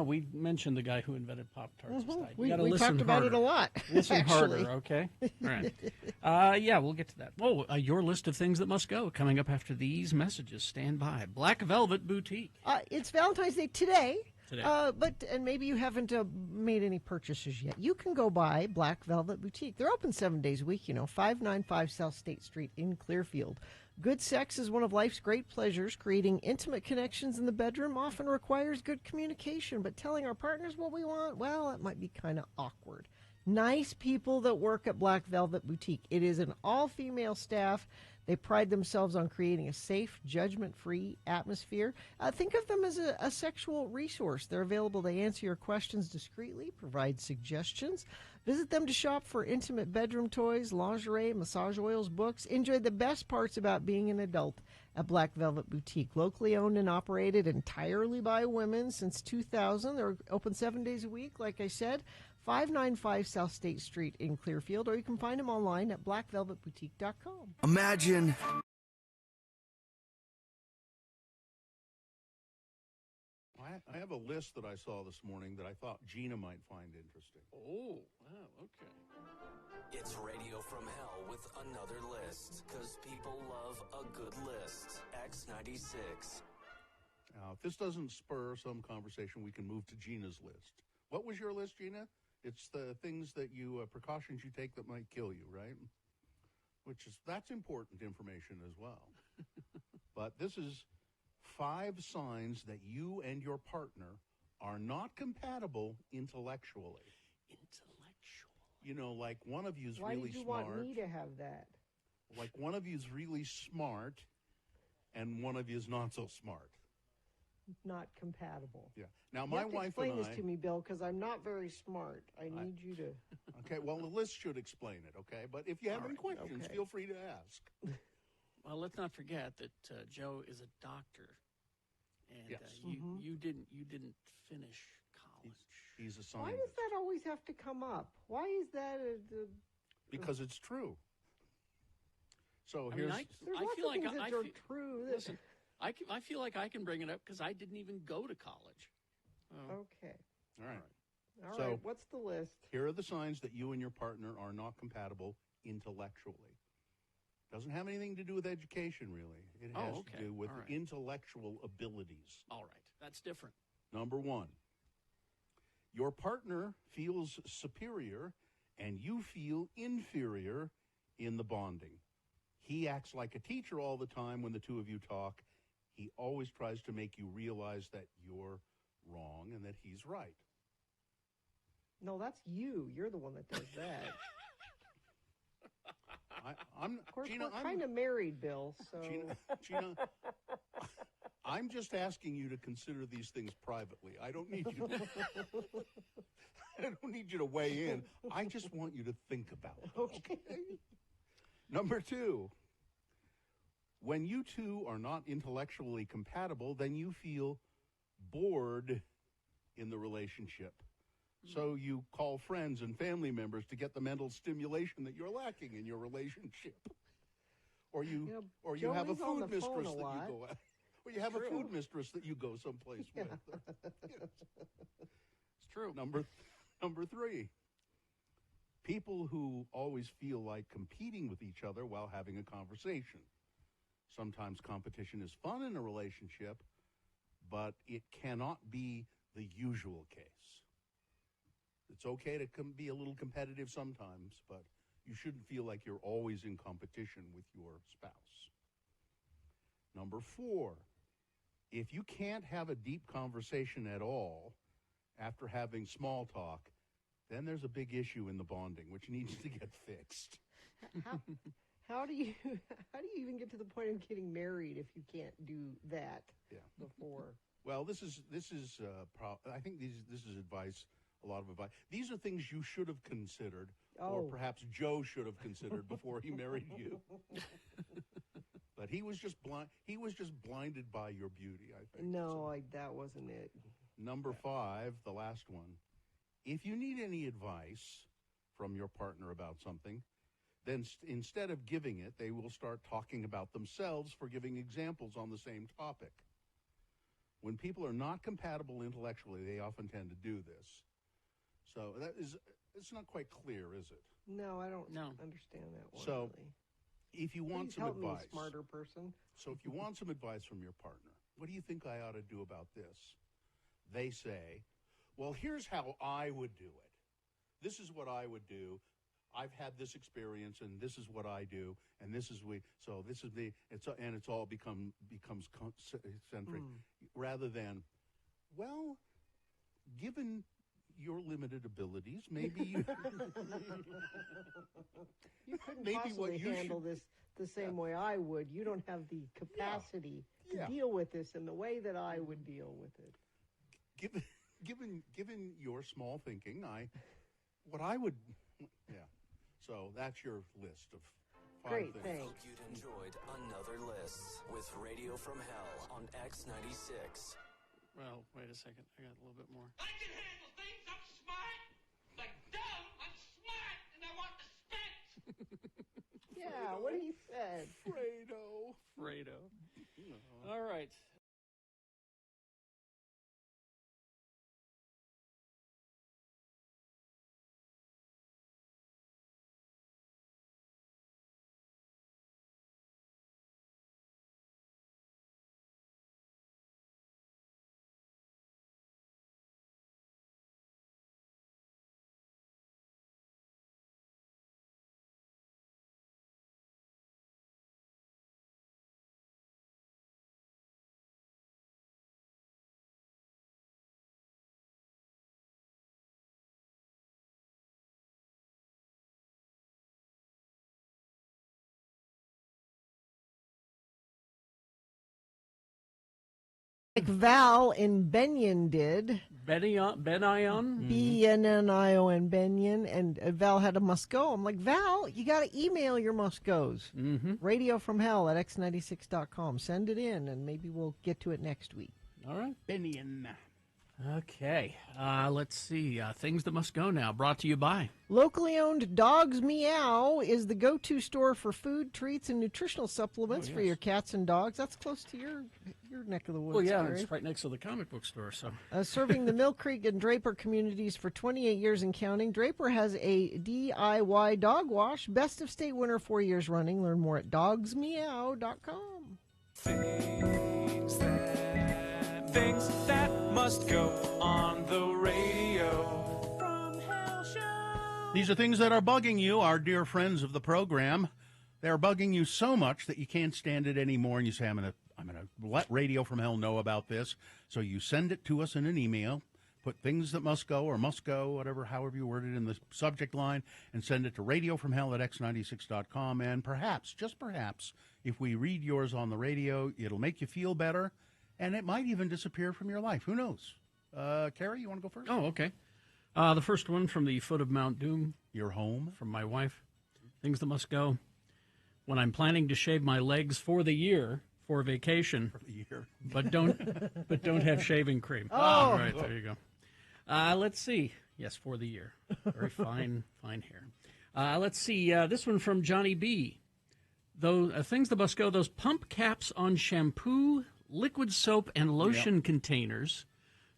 We mentioned the guy who invented Pop-Tarts. We talked about it a lot. Listen actually. harder, okay? All right. We'll get to that. Your list of things that must go coming up after these messages. Stand by. Black Velvet Boutique. It's Valentine's Day today. Today. And maybe you haven't made any purchases yet. You can go by Black Velvet Boutique. They're open 7 days a week, 595 South State Street in Clearfield. Good sex is one of life's great pleasures. Creating intimate connections in the bedroom often requires good communication, but telling our partners what we want, well, it might be kind of awkward. Nice people that work at Black Velvet Boutique. It is an all-female staff. They pride themselves on creating a safe, judgment-free atmosphere. Think of them as a sexual resource. They're available to answer your questions discreetly, provide suggestions. Visit them to shop for intimate bedroom toys, lingerie, massage oils, books. Enjoy the best parts about being an adult at Black Velvet Boutique. Locally owned and operated entirely by women since 2000. They're open 7 days a week, like I said. 595 South State Street in Clearfield, or you can find them online at blackvelvetboutique.com. Imagine I have a list that I saw this morning that I thought Gina might find interesting. Oh, wow, okay. It's Radio from Hell with another list, because people love a good list. X96. Now, if this doesn't spur some conversation, we can move to Gina's list. What was your list, Gina? It's the things that precautions you take that might kill you, right? That's important information as well. But this is 5 signs that you and your partner are not compatible intellectually. You know, like one of you's really smart. Why did you want me to have that? Like one of you's really smart and one of you's not so smart. Not compatible. Yeah. Now, my wife and I... explain this to me, Bill, because I'm not very smart. I need you to... Okay, well, the list should explain it, okay? But if you have any questions, feel free to ask. Well, let's not forget that Joe is a doctor, and yes. You didn't finish college. He's a scientist. Why does that always have to come up? Why is that Because it's true. So I here's... mean, There's I lots feel of like things that are true. Listen, I feel like I can bring it up because I didn't even go to college. Okay. All right. All So, right. What's the list? Here are the signs that you and your partner are not compatible intellectually. Doesn't have anything to do with education, really. It has to do with intellectual abilities. All right. That's different. Number 1, your partner feels superior and you feel inferior in the bonding. He acts like a teacher all the time when the two of you talk. He always tries to make you realize that you're wrong and that he's right. No, that's you. You're the one that does that. Of course, Gina, we're kind of married, Bill. So Gina, I'm just asking you to consider these things privately. I don't need you. I don't need you to weigh in. I just want you to think about it. Okay. Number 2, when you two are not intellectually compatible, then you feel bored in the relationship. So you call friends and family members to get the mental stimulation that you're lacking in your relationship. Or you have a food mistress that you go at. Or you have a food mistress that you go someplace with. It's true. Number 3. People who always feel like competing with each other while having a conversation. Sometimes competition is fun in a relationship, but it cannot be the usual case. It's okay to be a little competitive sometimes, but you shouldn't feel like you're always in competition with your spouse. Number 4, if you can't have a deep conversation at all after having small talk, then there's a big issue in the bonding, which needs to get fixed. How do you even get to the point of getting married if you can't do that before? Well, this is I think this is advice, a lot of advice. These are things you should have considered, or perhaps Joe should have considered before he married you. But he was just blinded by your beauty, I think. No, that wasn't it. Number 5, the last one. If you need any advice from your partner about something, then instead of giving it, they will start talking about themselves for giving examples on the same topic. When people are not compatible intellectually, they often tend to do this. So it's not quite clear, is it? No, I don't understand that one. So really. If you want some help advice, me, smarter person. So if you want some advice from your partner, what do you think I ought to do about this? They say, well, here's how I would do it. This is what I would do. I've had this experience, and this is what I do, and this is it's all becomes centric, rather than, well, given your limited abilities, maybe you you couldn't possibly handle this the same way I would. You don't have the capacity to deal with this in the way that I would deal with it. Given your small thinking, So that's your list of 5 Great, things. thanks. Hope you'd enjoyed another list with Radio from Hell on X96. Well, wait a second. I got a little bit more. I can handle things. I'm smart. Like dumb, I'm smart, and I want respect. Yeah, what he said. Fredo. All right. Like Val in Benyon did. Benion? B-E-N-N-I-O-N, Benyon. And Val had a must go. I'm like, Val, you got to email your must goes. Radio from Hell at x96.com. Send it in, and maybe we'll get to it next week. All right. Benyon. Okay. Let's see. Things that must go now. Brought to you by. Locally owned Dogs Meow is the go-to store for food, treats, and nutritional supplements for your cats and dogs. That's close to your neck of the woods. Well, yeah, Gary. it's right next to the comic book store. So, serving the Mill Creek and Draper communities for 28 years and counting, Draper has a DIY dog wash, best of state winner 4 years running. Learn more at dogsmeow.com. Things that must go on the radio from Hell Show. These are things that are bugging you, our dear friends of the program. They're bugging you so much that you can't stand it anymore, and you say, I'm gonna let Radio from Hell know about this. So you send it to us in an email, put things that must go or must go, whatever, however you word it in the subject line, and send it to radiofromhell at x96.com. And perhaps, just perhaps, if we read yours on the radio, it'll make you feel better. And it might even disappear from your life. Who knows? Carrie, you want to go first? Oh, okay. The first one from the foot of Mount Doom. Your home. From my wife. Things that must go. When I'm planning to shave my legs for the year, for vacation. For the year. But don't have shaving cream. Oh. All right, there you go. Let's see. Yes, for the year. Very fine hair. Let's see. This one from Johnny B. Those things that must go. Those pump caps on shampoo, liquid soap, and lotion containers,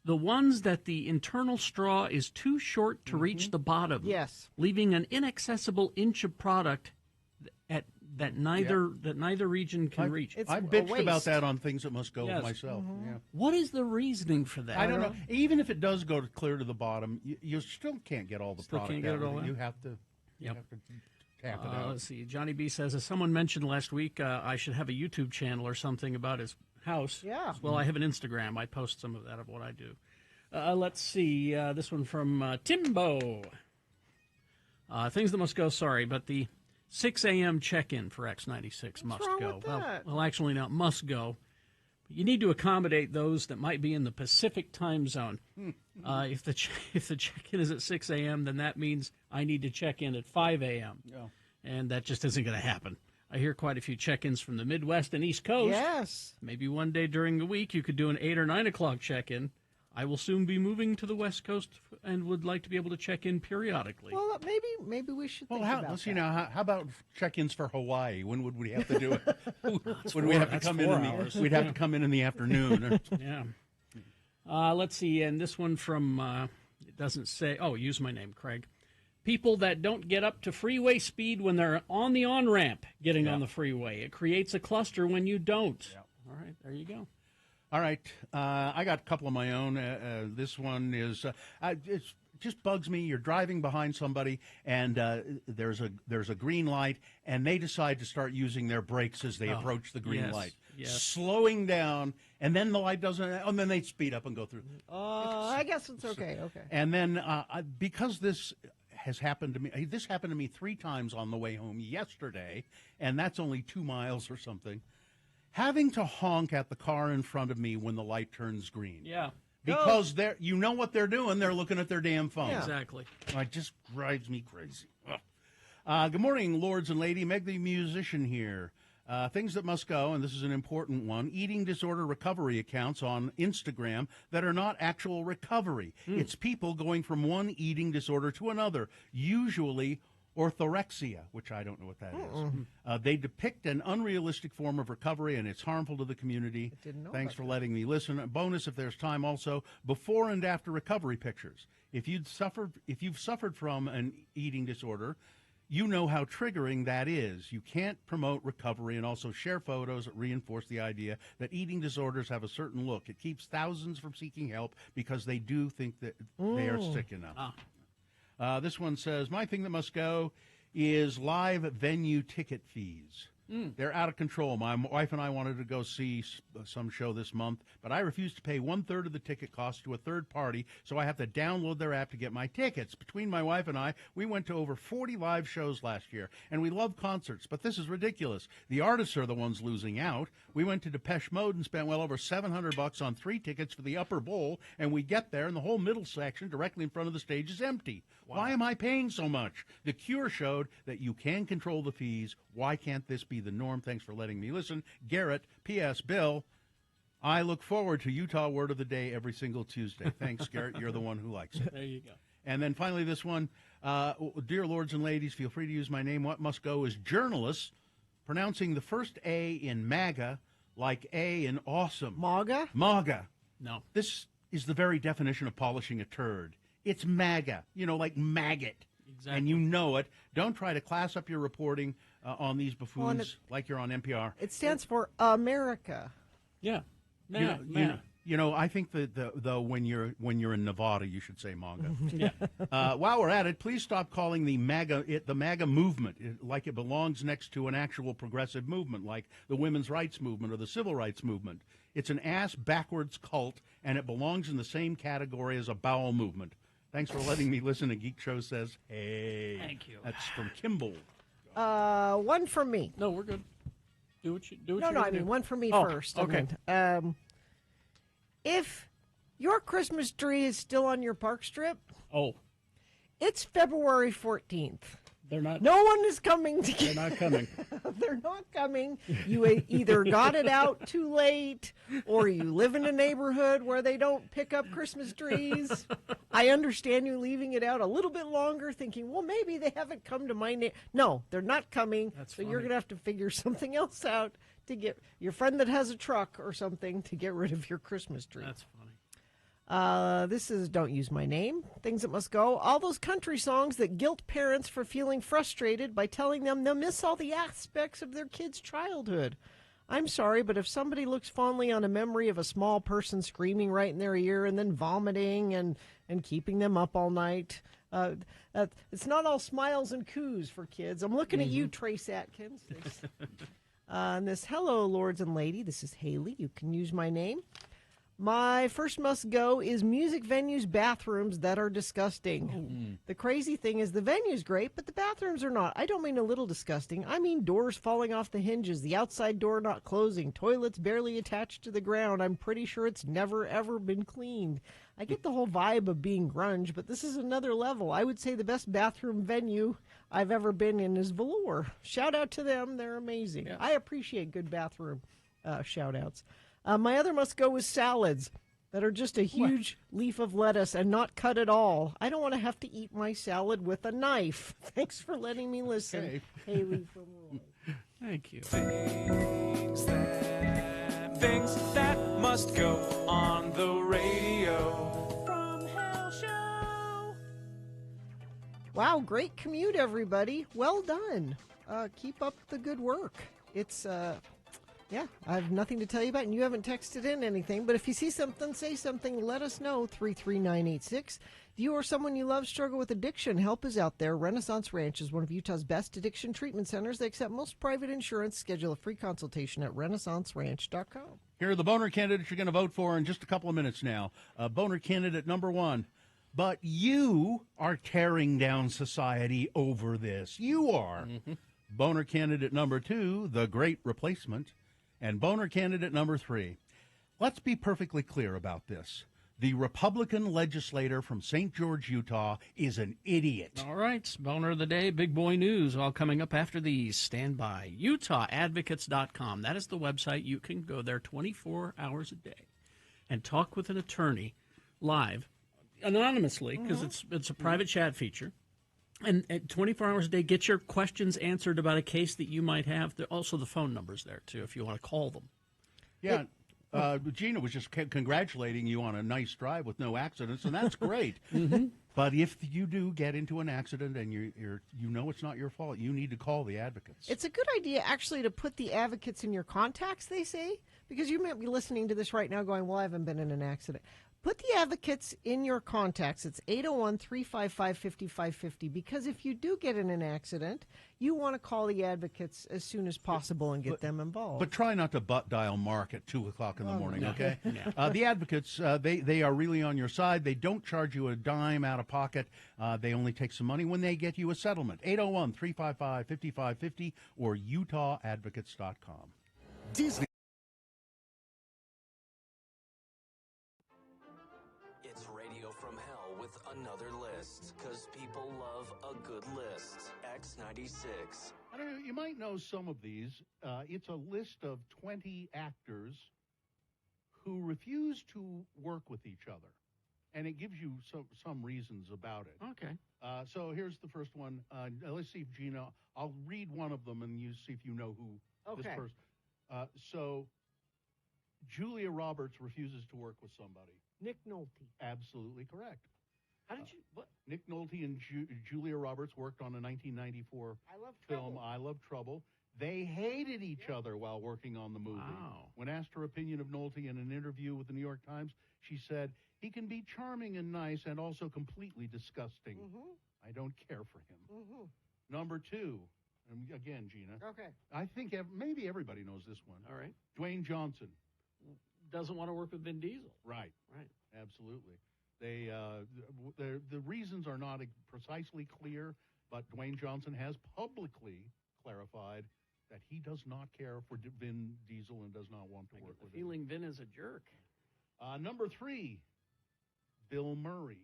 the ones that the internal straw is too short to reach the bottom, leaving an inaccessible inch of product that neither region can reach. I bitched about that on Things That Must Go myself. Yeah. What is the reasoning for that? I don't know. Even if it does go clear to the bottom, you still can't get all the product can't get out it all of it. out? You have to tap it out. Let's see. Johnny B says, as someone mentioned last week, I should have a YouTube channel or something about his house. Yeah. Well, I have an Instagram. I post some of that of what I do. Let's see. This one from Timbo. Things that must go, sorry, but the 6 a.m. check-in for X96 must go. Well, actually, not must go. You need to accommodate those that might be in the Pacific time zone. If the check-in is at 6 a.m., then that means I need to check in at 5 a.m. Yeah. And that just isn't going to happen. I hear quite a few check-ins from the Midwest and East Coast. Yes. Maybe one day during the week you could do an 8 or 9 o'clock check-in. I will soon be moving to the West Coast and would like to be able to check in periodically. Well, maybe we should think about let's that. see now. How about check-ins for Hawaii? When would we have to do it? When we have to come in? We'd have to come in the afternoon. Yeah. Let's see. And this one from it doesn't say. Oh, use my name, Craig. People that don't get up to freeway speed when they're on the on-ramp getting on the freeway. It creates a cluster when you don't. Yeah. All right, there you go. All right. I got a couple of my own. This one is, it just bugs me. You're driving behind somebody, and there's a green light, and they decide to start using their brakes as they approach the green light. Yes. Slowing down, and then the light doesn't, and then they speed up and go through. I guess it's okay. Okay. And then because this has happened to me, this happened to me 3 times on the way home yesterday, and that's only 2 miles or something. Having to honk at the car in front of me when the light turns green. Yeah. Because you know what they're doing. They're looking at their damn phone. Yeah. Exactly. It just drives me crazy. Good morning, lords and lady. Meg the musician here. Things that must go, and this is an important one, eating disorder recovery accounts on Instagram that are not actual recovery. It's people going from one eating disorder to another, usually orthorexia, which I don't know what that is. They depict an unrealistic form of recovery, and it's harmful to the community. Thanks for letting me listen. A bonus, if there's time, also before and after recovery pictures. If you've suffered from an eating disorder, you know how triggering that is. You can't promote recovery and also share photos that reinforce the idea that eating disorders have a certain look. It keeps thousands from seeking help because they do think that they are sick enough. This one says, my thing that must go is live venue ticket fees. They're out of control. My wife and I wanted to go see some show this month, but I refused to pay 1/3 of the ticket cost to a third party, so I have to download their app to get my tickets. Between my wife and I, we went to over 40 live shows last year, and we love concerts, but this is ridiculous. The artists are the ones losing out. We went to Depeche Mode and spent well over $700 on 3 tickets for the upper bowl, and we get there, and the whole middle section directly in front of the stage is empty. Wow. Why am I paying so much? The Cure showed that you can control the fees. Why can't this be the norm? Thanks for letting me listen. Garrett, P.S. Bill, I look forward to Utah Word of the Day every single Tuesday. Thanks, Garrett. You're the one who likes it. There you go. And then finally this one, dear lords and ladies, feel free to use my name. What must go is journalists pronouncing the first A in MAGA like A in awesome. MAGA? MAGA. No. This is the very definition of polishing a turd. It's MAGA, like maggot. Exactly. And you know it. Don't try to class up your reporting on these buffoons like you're on NPR. It stands for America. Yeah. I think that when you're in Nevada, you should say MAGA. While we're at it, please stop calling the MAGA movement like it belongs next to an actual progressive movement, like the women's rights movement or the civil rights movement. It's an ass-backwards cult, and it belongs in the same category as a bowel movement. Thanks for letting me listen. A Geek Show says, hey. Thank you. That's from Kimball. One from me. No, we're good. Do what you do. I mean one from me first. Okay. If your Christmas tree is still on your park strip, it's February 14th. They're not. No one is coming to They're not coming. They're not coming. You either got it out too late, or you live in a neighborhood where they don't pick up Christmas trees. I understand you leaving it out a little bit longer, thinking, well, maybe they haven't come to my No, they're not coming. That's so funny. you're going to have to figure something else out to get your friend that has a truck or something to get rid of your Christmas tree. That's funny. This is Don't Use My Name. Things that must go. All those country songs that guilt parents for feeling frustrated by telling them they'll miss all the aspects of their kids' childhood. I'm sorry, but if somebody looks fondly on a memory of a small person screaming right in their ear and then vomiting and keeping them up all night, it's not all smiles and coos for kids. I'm looking at you, Trace Atkins. And this, hello, lords and lady. This is Haley. You can use my name. My first must go is music venues' bathrooms that are disgusting. The crazy thing is the venue's great, but the bathrooms are not. I don't mean a little disgusting. I mean doors falling off the hinges, the outside door not closing, toilets barely attached to the ground. I'm pretty sure it's never, ever been cleaned. I get the whole vibe of being grunge, but this is another level. I would say the best bathroom venue I've ever been in is Velour. Shout out to them. They're amazing. Yeah. I appreciate good bathroom shout outs. My other must go is salads that are just a huge leaf of lettuce and not cut at all. I don't want to have to eat my salad with a knife. Thanks for letting me listen. Okay. Haley from Roy. Thank you. Things that must go on the radio from Hell Show. Wow, great commute, everybody. Well done. Keep up the good work. It's... Yeah, I have nothing to tell you about, and you haven't texted in anything. But if you see something, say something, let us know, 33986. If you or someone you love struggle with addiction, help is out there. Renaissance Ranch is one of Utah's best addiction treatment centers. They accept most private insurance. Schedule a free consultation at renaissanceranch.com. Here are the boner candidates you're going to vote for in just a couple of minutes now. Boner candidate number 1. But you are tearing down society over this. You are. Mm-hmm. Boner candidate number 2, the great replacement. And boner candidate number 3. Let's be perfectly clear about this. The Republican legislator from St. George, Utah, is an idiot. All right. Boner of the day, big boy news, all coming up after these. Stand by. UtahAdvocates.com. That is the website. You can go there 24 hours a day and talk with an attorney live, anonymously, because it's a private chat feature. And 24 hours a day, get your questions answered about a case that you might have. Also, the phone number's there, too, if you want to call them. Yeah. Gina was just congratulating you on a nice drive with no accidents, and that's great. But if you do get into an accident and you know it's not your fault, you need to call the advocates. It's a good idea, actually, to put the advocates in your contacts, they say, because you might be listening to this right now going, well, I haven't been in an accident. Put the advocates in your contacts. It's 801-355-5550, because if you do get in an accident, you want to call the advocates as soon as possible and get them involved. But try not to butt dial Mark at 2 o'clock in the morning, no. okay? No. The advocates, they are really on your side. They don't charge you a dime out of pocket. They only take some money when they get you a settlement. 801-355-5550 or UtahAdvocates.com. Disney. It's Radio from Hell with another list, because people love a good list. X96. I don't know, you might know some of these. It's a list of 20 actors who refuse to work with each other. And it gives you some reasons about it. Okay. So here's the first one. Let's see if Gina, I'll read one of them and you see if you know who this Okay. person. So Julia Roberts refuses to work with somebody. Nick Nolte. Absolutely correct. How did you? What? Nick Nolte and Julia Roberts worked on a 1994 I Love film, Trouble. I Love Trouble. They hated each other while working on the movie. Wow. When asked her opinion of Nolte in an interview with the New York Times, she said, "He can be charming and nice and also completely disgusting. Mm-hmm. I don't care for him." Mm-hmm. Number two, and again, Gina, Okay. I think maybe everybody knows this one. All right. Dwayne Johnson. Doesn't want to work with Vin Diesel. Right. Right. Absolutely. The reasons are not precisely clear, but Dwayne Johnson has publicly clarified that he does not care for Vin Diesel and does not want to work with him. Feeling Vin is a jerk. Number three, Bill Murray.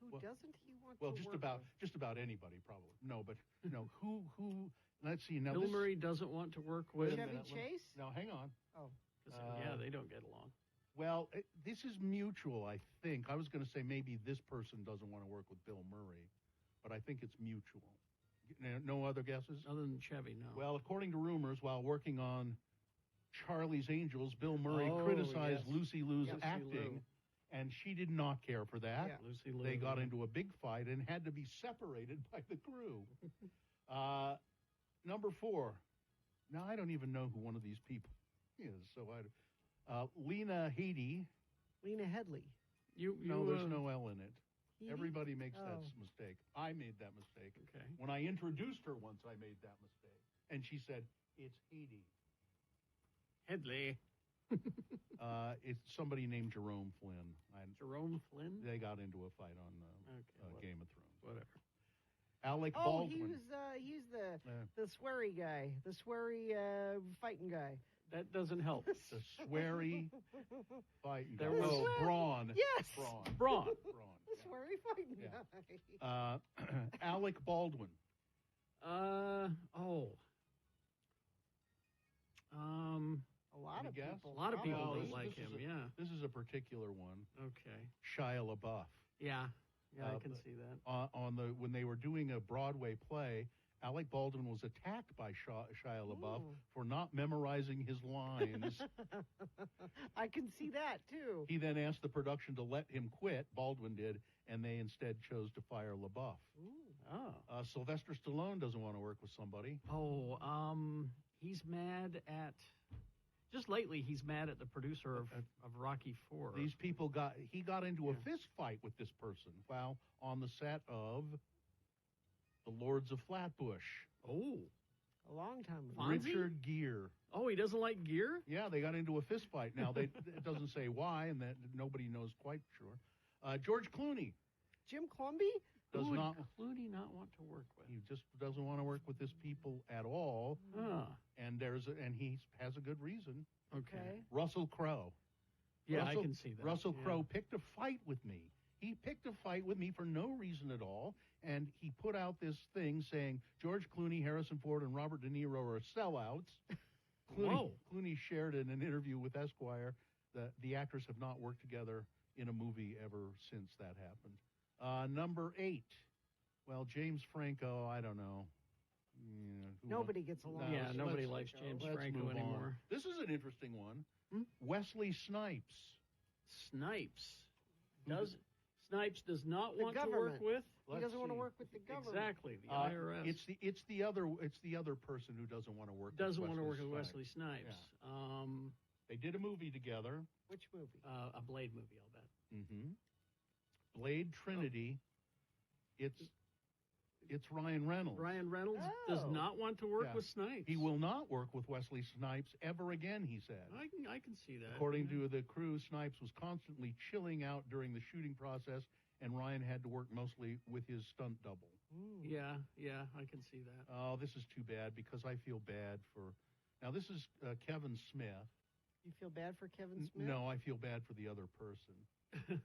Who Well- doesn't he want Well, to just work about with? just about anybody, probably. No, but who? Let's see. Now, Bill this, Murray doesn't want to work with. Wait a Chevy minute, Chase? Now, hang on. Oh. Yeah, they don't get along. Well, this is mutual, I think. I was going to say maybe this person doesn't want to work with Bill Murray, but I think it's mutual. No other guesses? Other than Chevy, no. Well, according to rumors, while working on Charlie's Angels, Bill Murray criticized yes. Lucy Liu's Lucy acting, Liu. and she did not care for that. Yeah. Lucy Liu. They got into a big fight and had to be separated by the crew. Number four. Now, I don't even know who one of these people is, so Lena Headey. Lena Headey. No, there's no L in it. Headey? Everybody makes that Oh. mistake. I made that mistake. Okay. When I introduced her once, I made that mistake. And she said, "It's Headey." Headley. It's somebody named Jerome Flynn. Jerome Flynn? They got into a fight on Game of Thrones. Whatever. Alec Oh, Baldwin. he's the sweary guy, the sweary fighting guy. That doesn't help. The sweary fighting guy. There was- Oh, Braun. Yes. Braun. Braun. Braun. The sweary fighting Yeah. guy. Alec Baldwin. A lot Any of guess? people. A lot of people probably. don't like him, yeah. This is a particular one. Okay. Shia LaBeouf. Yeah. Yeah, I Uh, can see that. When they were doing a Broadway play, Alec Baldwin was attacked by Shia LaBeouf for not memorizing his lines. I can see that too. He then asked the production to let him quit. Baldwin did, and they instead chose to fire LaBeouf. Oh. Sylvester Stallone doesn't want to work with somebody. He's mad at. Just lately, he's mad at the producer of Rocky IV. These people he got into a fist fight with this person while on the set of The Lords of Flatbush. Oh. A long time ago. Fonzie? Richard Gere. Oh, he doesn't like Gere? Yeah, they got into a fist fight. Now, it doesn't say why, and that nobody knows quite sure. George Clooney. Jim Clumby? Does Who would not. Clooney not want to work with? He just doesn't want to work with his people at all. And he has a good reason. Okay. Russell Crowe. Yeah, I can see that. Russell Yeah. Crowe picked a fight with me. He picked a fight with me for no reason at all, and he put out this thing saying George Clooney, Harrison Ford, and Robert De Niro are sellouts. Clooney shared in an interview with Esquire that the actors have not worked together in a movie ever since that happened. Number 8. Well, James Franco, I don't know. Nobody gets along. Yeah, nobody likes James Franco anymore. This is an interesting one. Wesley Snipes. Snipes does not The want to work government. with. He doesn't want to work with the government. Exactly, the IRS. It's the other person who doesn't want to work. Doesn't with want to work with Wesley Wesley Snipes. They did a movie together. Which movie? A Blade movie, I'll bet. Mm-hmm. Blade Trinity. It's Ryan Reynolds. Ryan Reynolds does not want to work with Snipes. He will not work with Wesley Snipes ever again, he said. I can see that. According to the crew, Snipes was constantly chilling out during the shooting process, and Ryan had to work mostly with his stunt double. Yeah, I can see that. Oh, this is too bad because I feel bad for... Now, this is Kevin Smith. You feel bad for Kevin Smith? No, I feel bad for the other person.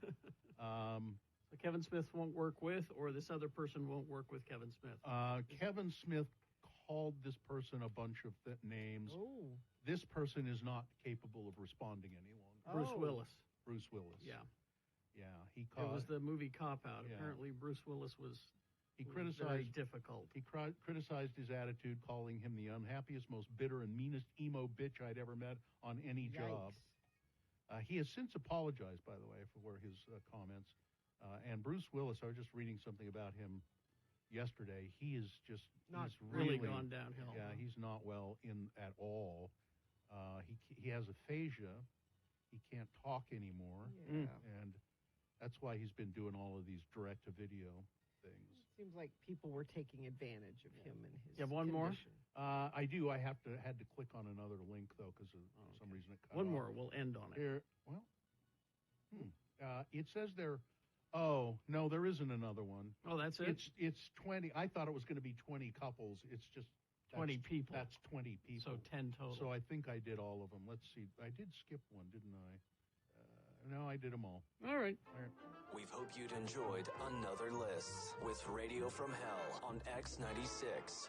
So Kevin Smith won't work with, or this other person won't work with Kevin Smith? Kevin Smith called this person a bunch of names. Oh. This person is not capable of responding any longer. Bruce Willis. Bruce Willis. Yeah. Yeah. It was the movie Cop Out. Yeah. Apparently, Bruce Willis was very difficult. He criticized his attitude, calling him the unhappiest, most bitter, and meanest emo bitch I'd ever met on any job. He has since apologized, by the way, for his comments. And Bruce Willis, I was just reading something about him yesterday. He is just he's really gone downhill. Yeah, he's not well at all. He has aphasia. He can't talk anymore. Yeah. And that's why he's been doing all of these direct-to-video things. It seems like people were taking advantage of him and his You have one condition. more? I do. I had to click on another link, though, because for some reason it cut One off. more. We'll end on it. Here, well, it says there. Oh no, there isn't another one. Oh, that's it. It's 20. I thought it was going to be 20 couples. It's just 20 people. That's 20 people. So 10 total. So I think I did all of them. Let's see. I did skip one, didn't I? No, I did them all. All right. We hope you'd enjoyed another list with Radio from Hell on X96.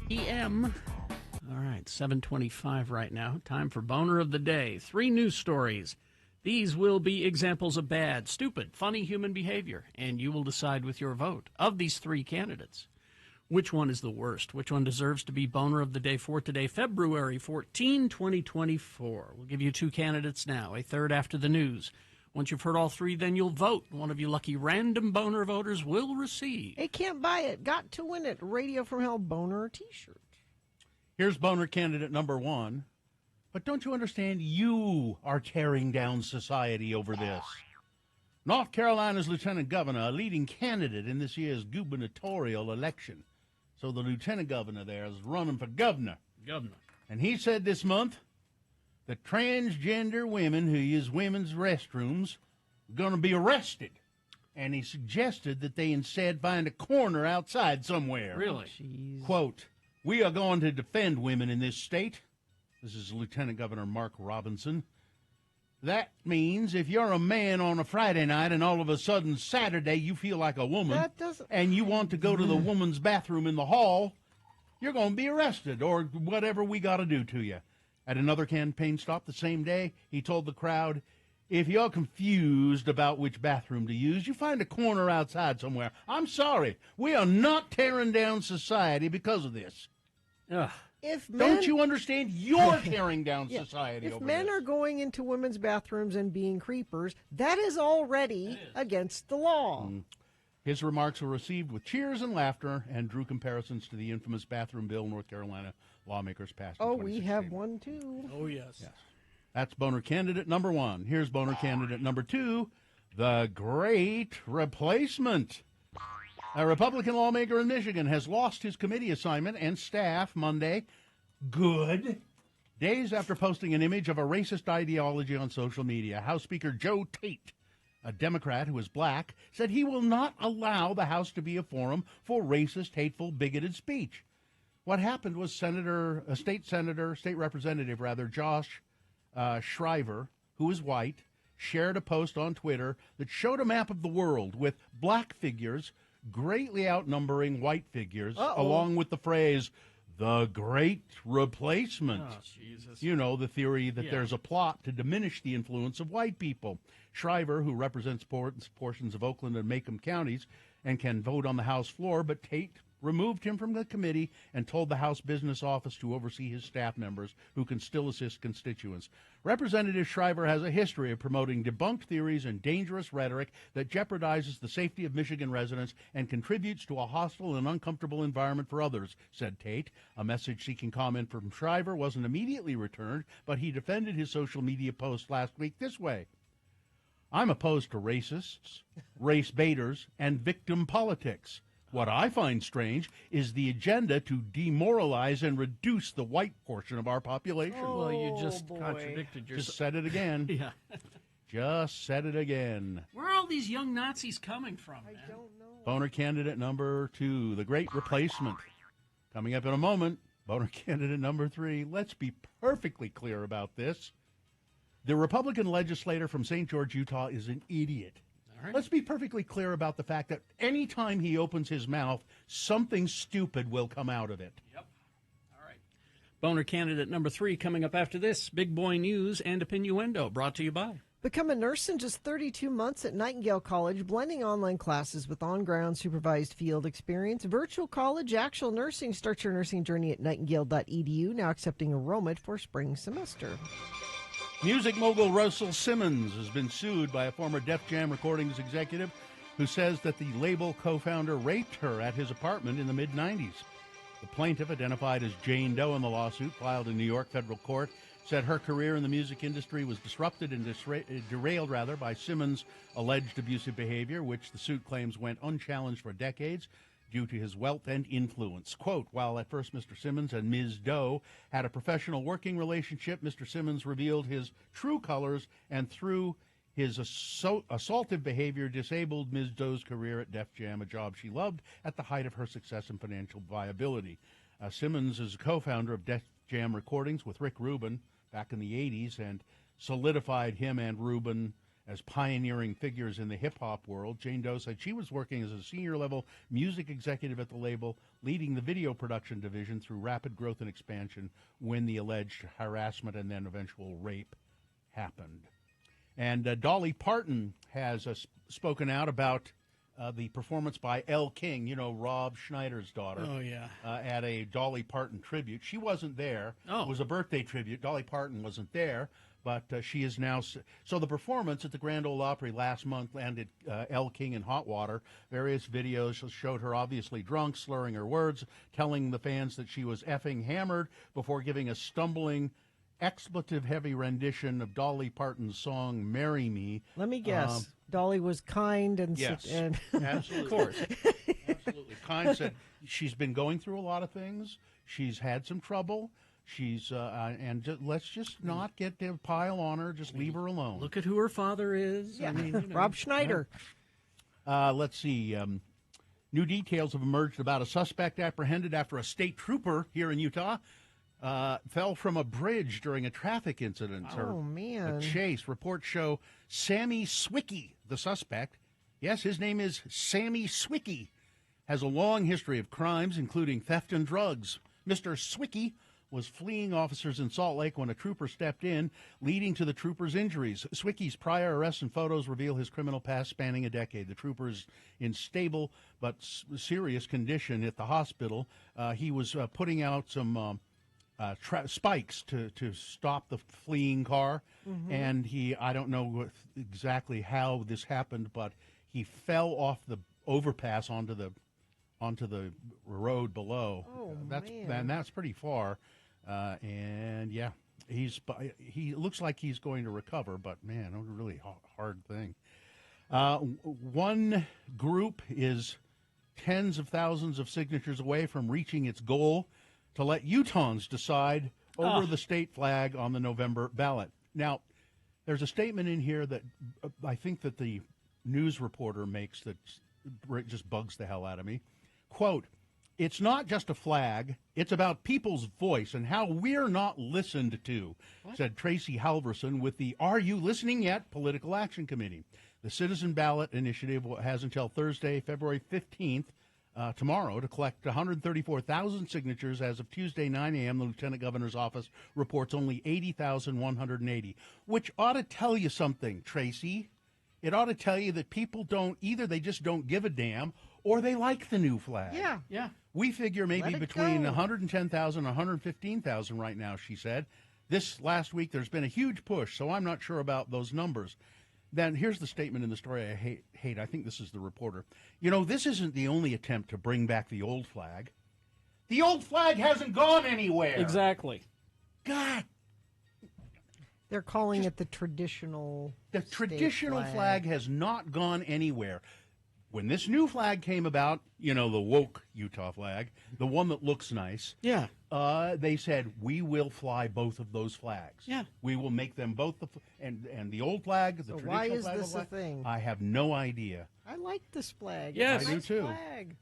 PM. All right, 7:25 right now. Time for Boner of the Day. 3 news stories. These will be examples of bad, stupid, funny human behavior, and you will decide with your vote of these 3 candidates which one is the worst, which one deserves to be Boner of the Day for today, February 14, 2024. We'll give you 2 candidates now, a third after the news. Once you've heard all 3, then you'll vote. One of you lucky random Boner voters will receive. They can't buy it. Got to win it. Radio from Hell Boner T-shirt. Here's Boner candidate number 1. But don't you understand? You are tearing down society over this. North Carolina's lieutenant governor, a leading candidate in this year's gubernatorial election. So the lieutenant governor there is running for governor. And he said this month that transgender women who use women's restrooms are going to be arrested. And he suggested that they instead find a corner outside somewhere. Really? Quote, "We are going to defend women in this state." This is Lieutenant Governor Mark Robinson. That means if you're a man on a Friday night and all of a sudden Saturday you feel like a woman That doesn't... and you want to go to the woman's bathroom in the hall, you're going to be arrested or whatever we got to do to you. At another campaign stop the same day, he told the crowd, if you're confused about which bathroom to use, you find a corner outside somewhere. I'm sorry. We are not tearing down society because of this. Ugh. Don't you understand? You're tearing down society If over men this. are going into women's bathrooms and being creepers, that is already against the law. His remarks were received with cheers and laughter and drew comparisons to the infamous bathroom bill North Carolina lawmakers passed in Oh, we 2016. have one, too. Oh, yes. That's boner candidate number 1. Here's boner candidate number 2, the Great Replacement. A Republican lawmaker in Michigan has lost his committee assignment and staff Monday. Good. Days after posting an image of a racist ideology on social media, House Speaker Joe Tate, a Democrat who is black, said he will not allow the House to be a forum for racist, hateful, bigoted speech. What happened was State Representative Josh Shriver, who is white, shared a post on Twitter that showed a map of the world with black figures greatly outnumbering white figures, along with the phrase, the Great Replacement. Oh, Jesus. You know, the theory that there's a plot to diminish the influence of white people. Shriver, who represents portions of Oakland and Macomb counties and can vote on the House floor, but Tate removed him from the committee and told the House Business Office to oversee his staff members who can still assist constituents. Representative Shriver has a history of promoting debunked theories and dangerous rhetoric that jeopardizes the safety of Michigan residents and contributes to a hostile and uncomfortable environment for others, said Tate. A message seeking comment from Shriver wasn't immediately returned, but he defended his social media post last week this way. I'm opposed to racists, race baiters, and victim politics. What I find strange is the agenda to demoralize and reduce the white portion of our population. Well, you just contradicted yourself. Just said it again. Yeah. Just said it again. Where are all these young Nazis coming from, man? I don't know. Boner candidate number 2, the Great Replacement. Coming up in a moment, boner candidate number 3. Let's be perfectly clear about this. The Republican legislator from St. George, Utah is an idiot. Right. Let's be perfectly clear about the fact that any time he opens his mouth, something stupid will come out of it. Yep. All right. Boner candidate number 3 coming up after this. Big Boy News and Opinnuendo, brought to you by. Become a nurse in just 32 months at Nightingale College, blending online classes with on-ground supervised field experience. Virtual college, actual nursing. Start your nursing journey at nightingale.edu, now accepting enrollment for spring semester. Music mogul Russell Simmons has been sued by a former Def Jam Recordings executive who says that the label co-founder raped her at his apartment in the mid-'90s. The plaintiff, identified as Jane Doe in the lawsuit filed in New York federal court, said her career in the music industry was disrupted and derailed by Simmons' alleged abusive behavior, which the suit claims went unchallenged for decades due to his wealth and influence. Quote, while at first Mr. Simmons and Ms. Doe had a professional working relationship, Mr. Simmons revealed his true colors and through his assaultive behavior disabled Ms. Doe's career at Def Jam, a job she loved at the height of her success and financial viability. Simmons is a co-founder of Def Jam Recordings with Rick Rubin back in the 80s and solidified him and Rubin as pioneering figures in the hip-hop world. Jane Doe said she was working as a senior-level music executive at the label, leading the video production division through rapid growth and expansion when the alleged harassment and then eventual rape happened. And Dolly Parton has spoken out about the performance by Elle King, you know, Rob Schneider's daughter. Oh, yeah. At a Dolly Parton tribute. She wasn't there. Oh. It was a birthday tribute. Dolly Parton wasn't there. But she is now. So the performance at the Grand Ole Opry last month landed Elle King in hot water. Various videos showed her obviously drunk, slurring her words, telling the fans that she was effing hammered before giving a stumbling, expletive-heavy rendition of Dolly Parton's song "Marry Me." Let me guess. Dolly was kind and yes, and absolutely, of course, absolutely kind. Said she's been going through a lot of things. She's had some trouble. She's let's just not get to pile on her. Just leave her alone. Look at who her father is. Yeah. I mean, you know. Rob Schneider. Yeah. Let's see. New details have emerged about a suspect apprehended after a state trooper here in Utah fell from a bridge during a traffic incident. Oh, man. A chase. Reports show Sammy Swicky, the suspect. Yes, his name is Sammy Swicky. Has a long history of crimes, including theft and drugs. Mr. Swicky was fleeing officers in Salt Lake when a trooper stepped in, leading to the trooper's injuries. Swicky's prior arrests and photos reveal his criminal past spanning a decade. The trooper is in stable but serious condition at the hospital. He was putting out some spikes to stop the fleeing car, and I don't know exactly how this happened, but he fell off the overpass onto the road below. Oh, that's pretty far. And yeah, he looks like he's going to recover, but man, a really hard thing. One group is tens of thousands of signatures away from reaching its goal to let Utahns decide over the state flag on the November ballot. Now, there's a statement in here that I think that the news reporter makes that just bugs the hell out of me. Quote, "It's not just a flag, it's about people's voice and how we're not listened to," said Tracy Halverson with the Are You Listening Yet? Political Action Committee. The Citizen Ballot Initiative has until Thursday, February 15th, tomorrow, to collect 134,000 signatures. As of Tuesday, 9 a.m., the Lieutenant Governor's office reports only 80,180, which ought to tell you something, Tracy. It ought to tell you that people they just don't give a damn, or they like the new flag. Yeah. We figure maybe between 110,000 and 115,000 right now, she said. This last week, there's been a huge push, so I'm not sure about those numbers. Then here's the statement in the story I hate. I think this is the reporter. This isn't the only attempt to bring back the old flag. The old flag hasn't gone anywhere. Exactly. God. They're calling it the traditional. The traditional flag has not gone anywhere. When this new flag came about, the woke Utah flag, the one that looks nice. Yeah. They said, we will fly both of those flags. Yeah. We will make them both, and the old flag, the traditional why is flag. this a thing? I have no idea. I like this flag. Yes. It's a I do nice too. Flag.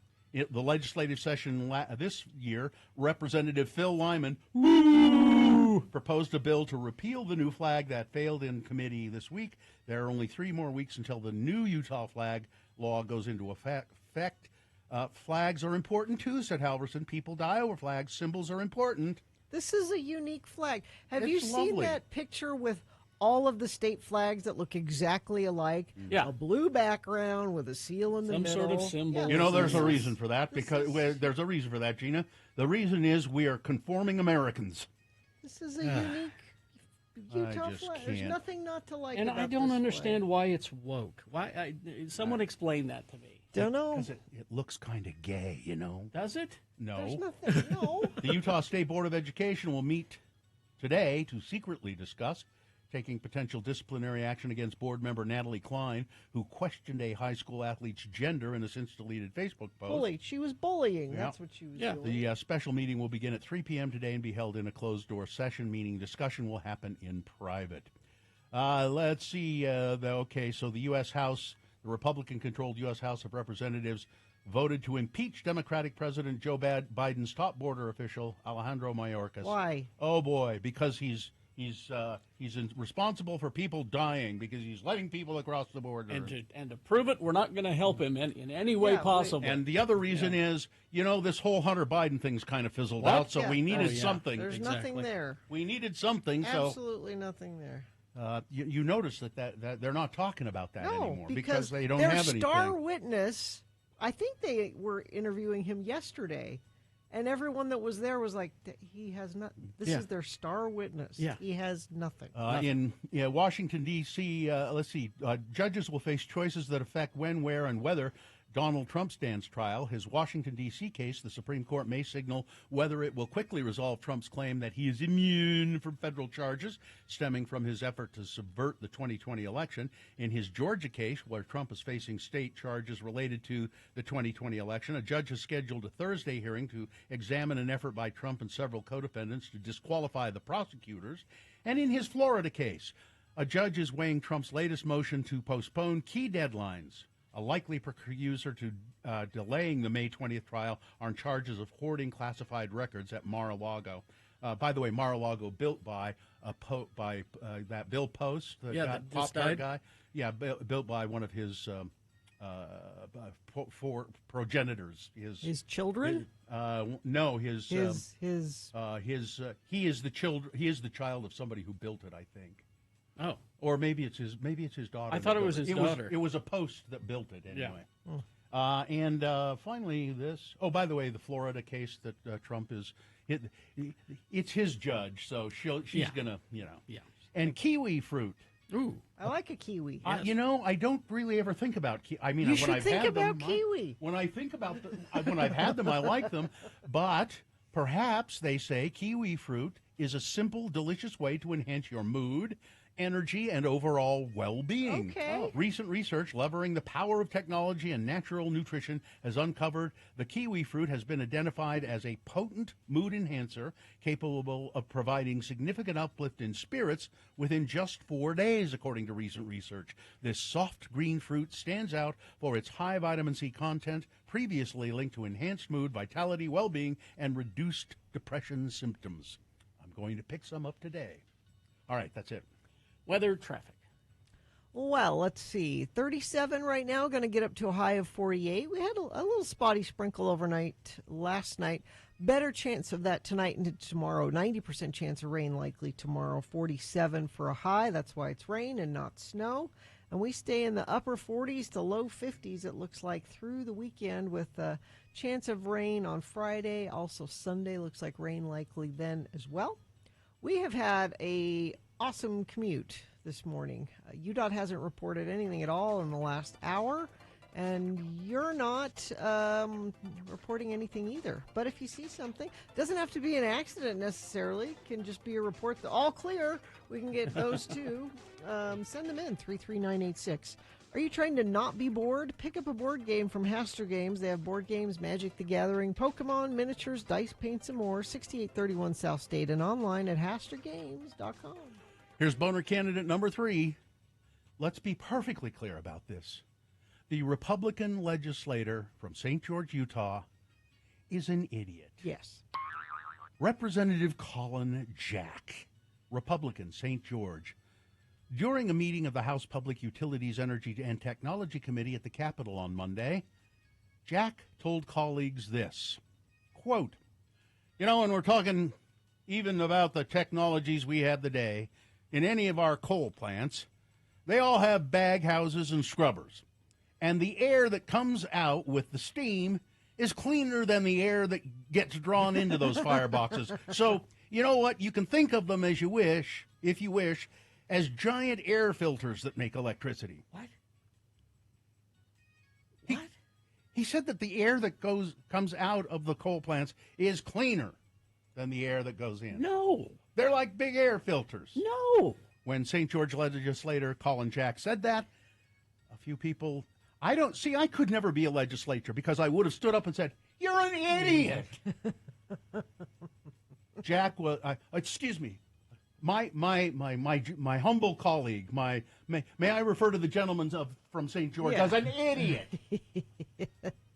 The legislative session this year, Representative Phil Lyman proposed a bill to repeal the new flag that failed in committee this week. There are only 3 more weeks until the new Utah flag law goes into effect. Flags are important too, said Halverson. People die over flags. Symbols are important. This is a unique flag. Have you It's seen lovely. that picture with all of the state flags that look exactly alike? Yeah. A blue background with a seal in the Some middle. sort of symbol. Yeah, There's a reason for that, because there's a reason for that, Gina. The reason is we are conforming Americans. This is a unique Utah just flag. There's can't. nothing not to like And about I don't this understand flag. why it's woke. Why? Someone explain that to me. Don't know. Because it looks kind of gay, Does it? No. There's nothing. No. The Utah State Board of Education will meet today to secretly discuss taking potential disciplinary action against board member Natalie Klein, who questioned a high school athlete's gender in a since-deleted Facebook post. Bullied. She was bullying. Yeah. That's what she was doing. The special meeting will begin at 3 p.m. today and be held in a closed-door session, meaning discussion will happen in private. Let's see. So the U.S. House, the Republican-controlled U.S. House of Representatives, voted to impeach Democratic President Joe Biden's top border official, Alejandro Mayorkas. Why? Oh, boy, because he's responsible for people dying because he's letting people across the border. And to prove it, we're not going to help him in any way possible. And the other reason is, this whole Hunter Biden thing's kind of fizzled out, so we needed something. There's nothing there. We needed something. Absolutely nothing there. You notice that they're not talking about that anymore because they don't their have anything. star witness, I think they were interviewing him yesterday, and everyone that was there was like, he has not. This is their star witness. Yeah. He has nothing. In Washington, D.C., let's see, judges will face choices that affect when, where, and whether Donald Trump stands trial. His Washington, D.C. case, the Supreme Court may signal whether it will quickly resolve Trump's claim that he is immune from federal charges stemming from his effort to subvert the 2020 election. In his Georgia case, where Trump is facing state charges related to the 2020 election, a judge has scheduled a Thursday hearing to examine an effort by Trump and several co-defendants to disqualify the prosecutors. And in his Florida case, a judge is weighing Trump's latest motion to postpone key deadlines. A likely producer to delaying the May 20th trial on charges of hoarding classified records at Mar-a-Lago. By the way, Mar-a-Lago built by that Bill Post, that just Pop-Tart died? guy. Yeah, built by one of his for progenitors. His children? No, his He is the child of somebody who built it, I think. Oh, or maybe it's his daughter. I thought it was his daughter. It was a post that built it anyway. Yeah. And finally, this. Oh, by the way, the Florida case that Trump is. It's his judge, so she's gonna, Yeah. And kiwi fruit. Ooh, I like a kiwi. I don't really ever think about kiwi. I mean, You when should I've think had about them, kiwi. when I think about them, when I've had them, I like them. But perhaps they say kiwi fruit is a simple, delicious way to enhance your mood, energy, and overall well-being. Okay. Recent research leveraging the power of technology and natural nutrition has uncovered the kiwi fruit has been identified as a potent mood enhancer capable of providing significant uplift in spirits within just 4 days, according to recent research. This soft green fruit stands out for its high vitamin C content, previously linked to enhanced mood, vitality, well-being, and reduced depression symptoms. I'm going to pick some up today. All right, that's it. Weather, traffic. Well, let's see. 37 right now, going to get up to a high of 48. We had a little spotty sprinkle overnight last night. Better chance of that tonight and tomorrow. 90% chance of rain likely tomorrow. 47 for a high. That's why it's rain and not snow. And we stay in the upper 40s to low 50s, it looks like, through the weekend with a chance of rain on Friday. Also Sunday looks like rain likely then as well. We have had a awesome commute this morning. UDOT hasn't reported anything at all in the last hour, and you're not reporting anything either. But if you see something, doesn't have to be an accident necessarily, can just be a report that all clear. We can get those too. Send them in, 33986. Are you trying to not be bored? Pick up a board game from Haster Games. They have board games, Magic the Gathering, Pokemon, miniatures, dice, paints, and more. 6831 South State and online at hastergames.com. Here's boner candidate number 3. Let's be perfectly clear about this. The Republican legislator from St. George, Utah, is an idiot. Yes. Representative Colin Jack, Republican, St. George, during a meeting of the House Public Utilities, Energy, and Technology Committee at the Capitol on Monday, Jack told colleagues this, quote, when we're talking even about the technologies we have today, in any of our coal plants, they all have bag houses and scrubbers. And the air that comes out with the steam is cleaner than the air that gets drawn into those fireboxes. So, you know what? You can think of them as you wish, if you wish, as giant air filters that make electricity. What? He said that the air that comes out of the coal plants is cleaner than the air that goes in. No. They're like big air filters. No. When St. George legislator Colin Jack said that, a few people, I could never be a legislator because I would have stood up and said, "You're an idiot." Jack was, excuse me, my humble colleague, may I refer to the gentleman from St. George as an idiot.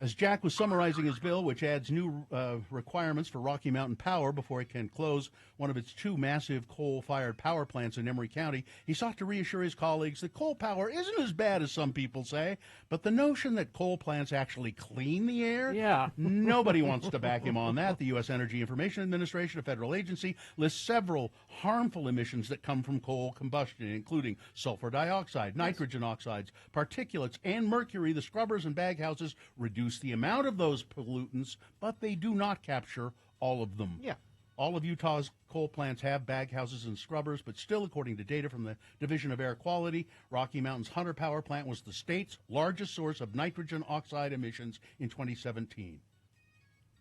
As Jack was summarizing his bill, which adds new requirements for Rocky Mountain Power before it can close one of its 2 massive coal-fired power plants in Emery County, he sought to reassure his colleagues that coal power isn't as bad as some people say, but the notion that coal plants actually clean the air, nobody wants to back him on that. The U.S. Energy Information Administration, a federal agency, lists several harmful emissions that come from coal combustion, including sulfur dioxide, nitrogen oxides, particulates, and mercury. The scrubbers and bag houses reduce the amount of those pollutants, but they do not capture all of them. Yeah. All of Utah's coal plants have bag houses and scrubbers, but still, according to data from the Division of Air Quality, Rocky Mountain's Hunter Power Plant was the state's largest source of nitrogen oxide emissions in 2017.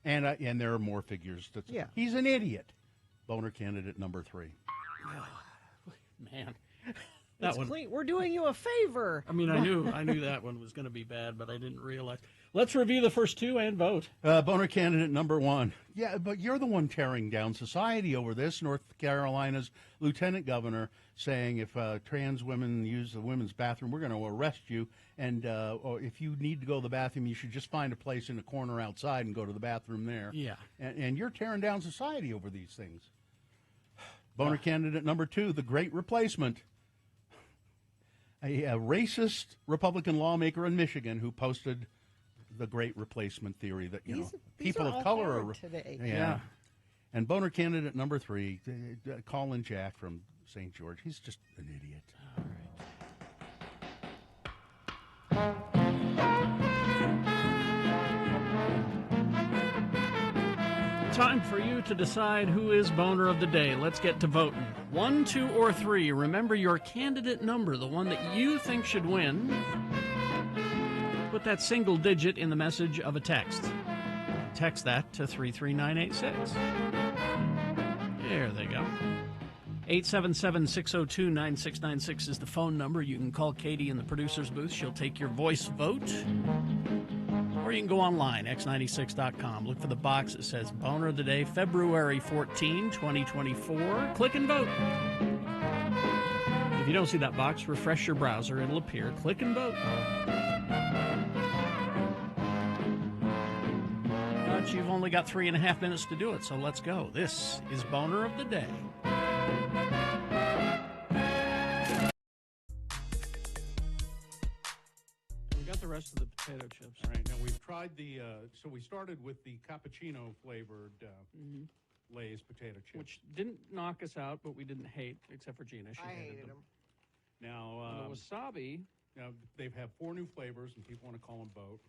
And there are more figures. He's an idiot. Boner candidate number 3. Man. It's clean. We're doing you a favor. I mean, I knew that one was going to be bad, but I didn't realize. Let's review the first 2 and vote. Boner candidate number 1. Yeah, but you're the one tearing down society over this. North Carolina's lieutenant governor saying if trans women use the women's bathroom, we're going to arrest you. And or if you need to go to the bathroom, you should just find a place in a corner outside and go to the bathroom there. Yeah. And you're tearing down society over these things. Boner candidate number 2, the Great Replacement. a racist Republican lawmaker in Michigan who posted the great replacement theory that, These people are of all color hard are... today. Yeah. And boner candidate number 3, Colin Jack from St. George. He's just an idiot. Time for you to decide who is boner of the day. Let's get to voting. 1, 2, or 3. Remember your candidate number, the one that you think should win. Put that single digit in the message of a text. Text that to 33986. There they go. 877-602-9696 is the phone number. You can call Katie in the producer's booth. She'll take your voice vote. Or you can go online, x96.com. Look for the box that says Boner of the Day, February 14, 2024. Click and vote. If you don't see that box, refresh your browser. It'll appear. Click and vote. But you've only got 3.5 minutes to do it, so let's go. This is Boner of the Day. We got the rest of the potato chips. All right, now we've tried so we started with the cappuccino flavored Lay's potato chips. Which didn't knock us out, but we didn't hate, except for Gina. She I hated them. Now, the wasabi. Now, they've had 4 new flavors, and people want to call them both.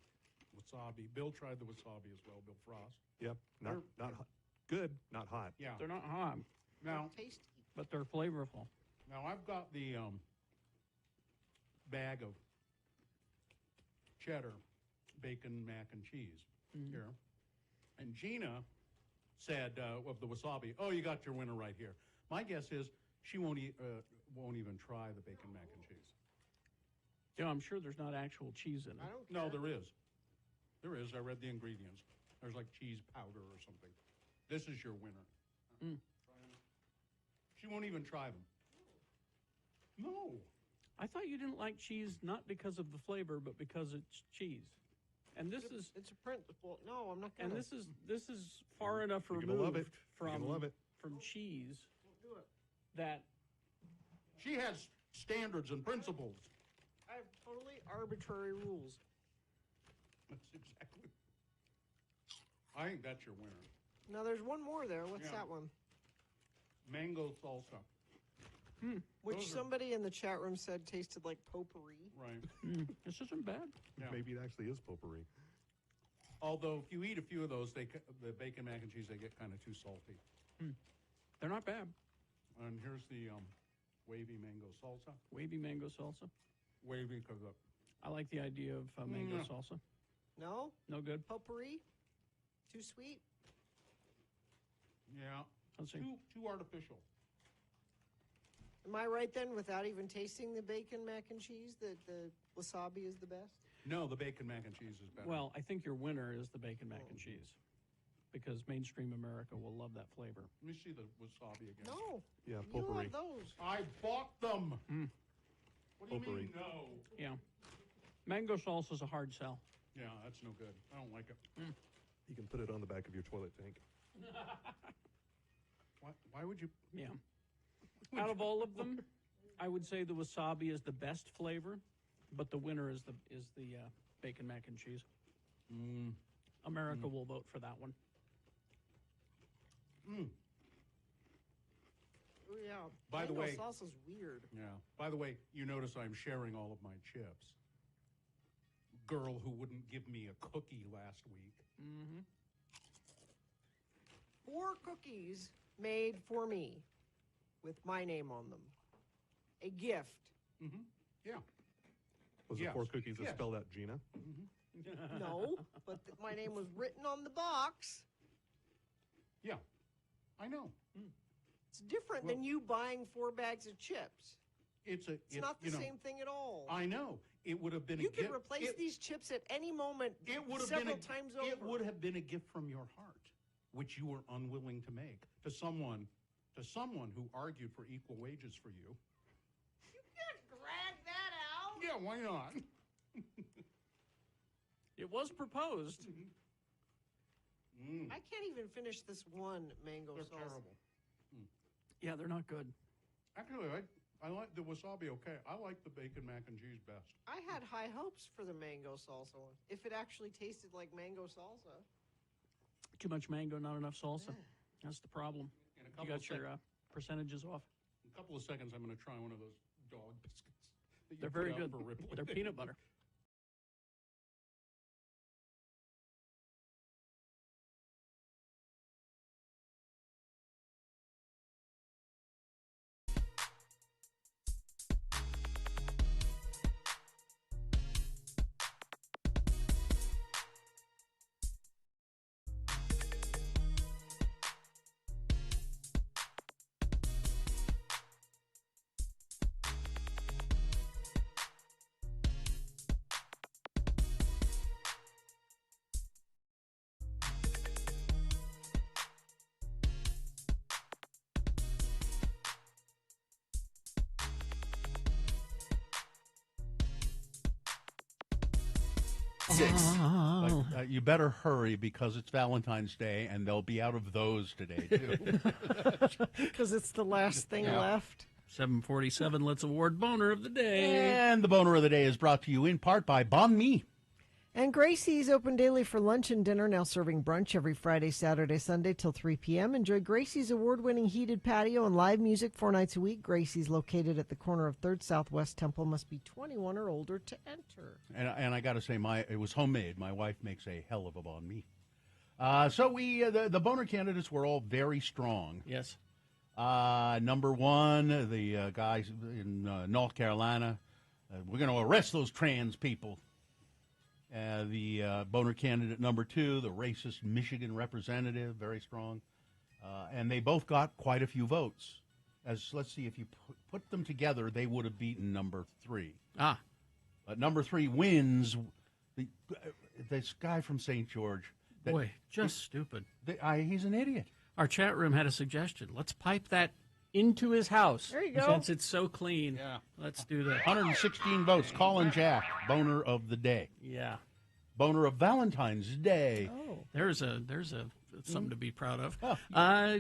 Wasabi. Bill tried the wasabi as well, Bill Frost. Yep, not hot. Good, not hot. Yeah. They're not hot. Now, tasty. But they're flavorful. Now, I've got the bag of cheddar, bacon, mac, and cheese here. And Gina said of the wasabi, "Oh, you got your winner right here." My guess is she won't even try the bacon, mac, and cheese. Yeah, I'm sure there's not actual cheese in it. No, there is. There is. I read the ingredients. There's like cheese powder or something. This is your winner. She won't even try them. No. I thought you didn't like cheese not because of the flavor, but because it's cheese. And this is it's a principle. No, I'm not gonna. And this is far enough You're removed gonna love it. You're from gonna love it. from cheese do it. that She has standards and principles. I have totally arbitrary rules. That's exactly. I think that's your winner. Now there's one more there. What's that one? Mango salsa. Which Those are- somebody in the chat room said tasted like potpourri. Right. this isn't bad. Yeah. Maybe it actually is potpourri. Although if you eat a few of those, the bacon mac and cheese, they get kind of too salty. They're not bad. And here's the wavy mango salsa. Wavy mango salsa. Wavy because I like the idea of mango salsa. No? No good. Potpourri? Too sweet? yeah, Let's see. too artificial. Am I right then, without even tasting the bacon mac and cheese, that the wasabi is the best? No, the bacon mac and cheese is better. Well, I think your winner is the bacon mac and cheese because mainstream America will love that flavor. Let me see the wasabi again. No. Yeah, You potpourri. love those. I bought them. What do you Potpourri. mean no? Yeah. Mango salsa is a hard sell. Yeah, that's no good. I don't like it. You can put it on the back of your toilet tank. Why would you? Yeah. Out of all of them, I would say the wasabi is the best flavor, but the winner is the bacon mac and cheese. America will vote for that one. Oh, yeah. By the Mango way- salsa's weird. Yeah. By the way, you notice I'm sharing all of my chips. Girl who wouldn't give me a cookie last week. 4 cookies made for me with my name on them. A gift. Yeah. Was Yes. it 4 cookies that Yes. spelled out Gina? No, but my name was written on the box. Yeah. I know. It's different than you buying 4 bags of chips. It's not the same thing at all. I know. It would have been You a gift. can replace these chips at any moment It would have several been times It over. would have been a gift from your heart, which you were unwilling to make to someone who argued for equal wages for you. You can't drag that out. Yeah, why not? It was proposed. I can't even finish this one mango They're salsa. terrible. Yeah, they're not good. Actually, I like the wasabi. Okay, I like the bacon mac and cheese best. I had high hopes for the mango salsa one. If it actually tasted like mango salsa. Too much mango, not enough salsa. That's the problem. You got your percentages off. In a couple of seconds, I'm going to try one of those dog biscuits. that you They're put very out good. for Ripley. They're peanut butter. You better hurry because it's Valentine's Day, and they'll be out of those today, too. Because it's the last thing left. 7:47, let's award Boner of the Day. And the Boner of the Day is brought to you in part by Bon Mi. And Gracie's open daily for lunch and dinner, now serving brunch every Friday, Saturday, Sunday till 3 p.m. Enjoy Gracie's award-winning heated patio and live music 4 nights a week. Gracie's, located at the corner of 3rd Southwest Temple, must be 21 or older to enter. And I got to say, it was homemade. My wife makes a hell of a Bon Mi. So the Boner candidates were all very strong. Yes. Number one, the guys in North Carolina. We're going to arrest those trans people. The Boner candidate number 2, the racist Michigan representative, very strong. And they both got quite a few votes. Let's see, if you put them together, they would have beaten number 3. But number 3 wins. This guy from St. George. Boy, just stupid. He's an idiot. Our chat room had a suggestion. Let's pipe that into his house. There you go. Since it's so clean. Yeah. Let's do that. 116 votes. Colin Jack, Boner of the Day. Yeah. Boner of Valentine's Day. Oh. There's something to be proud of.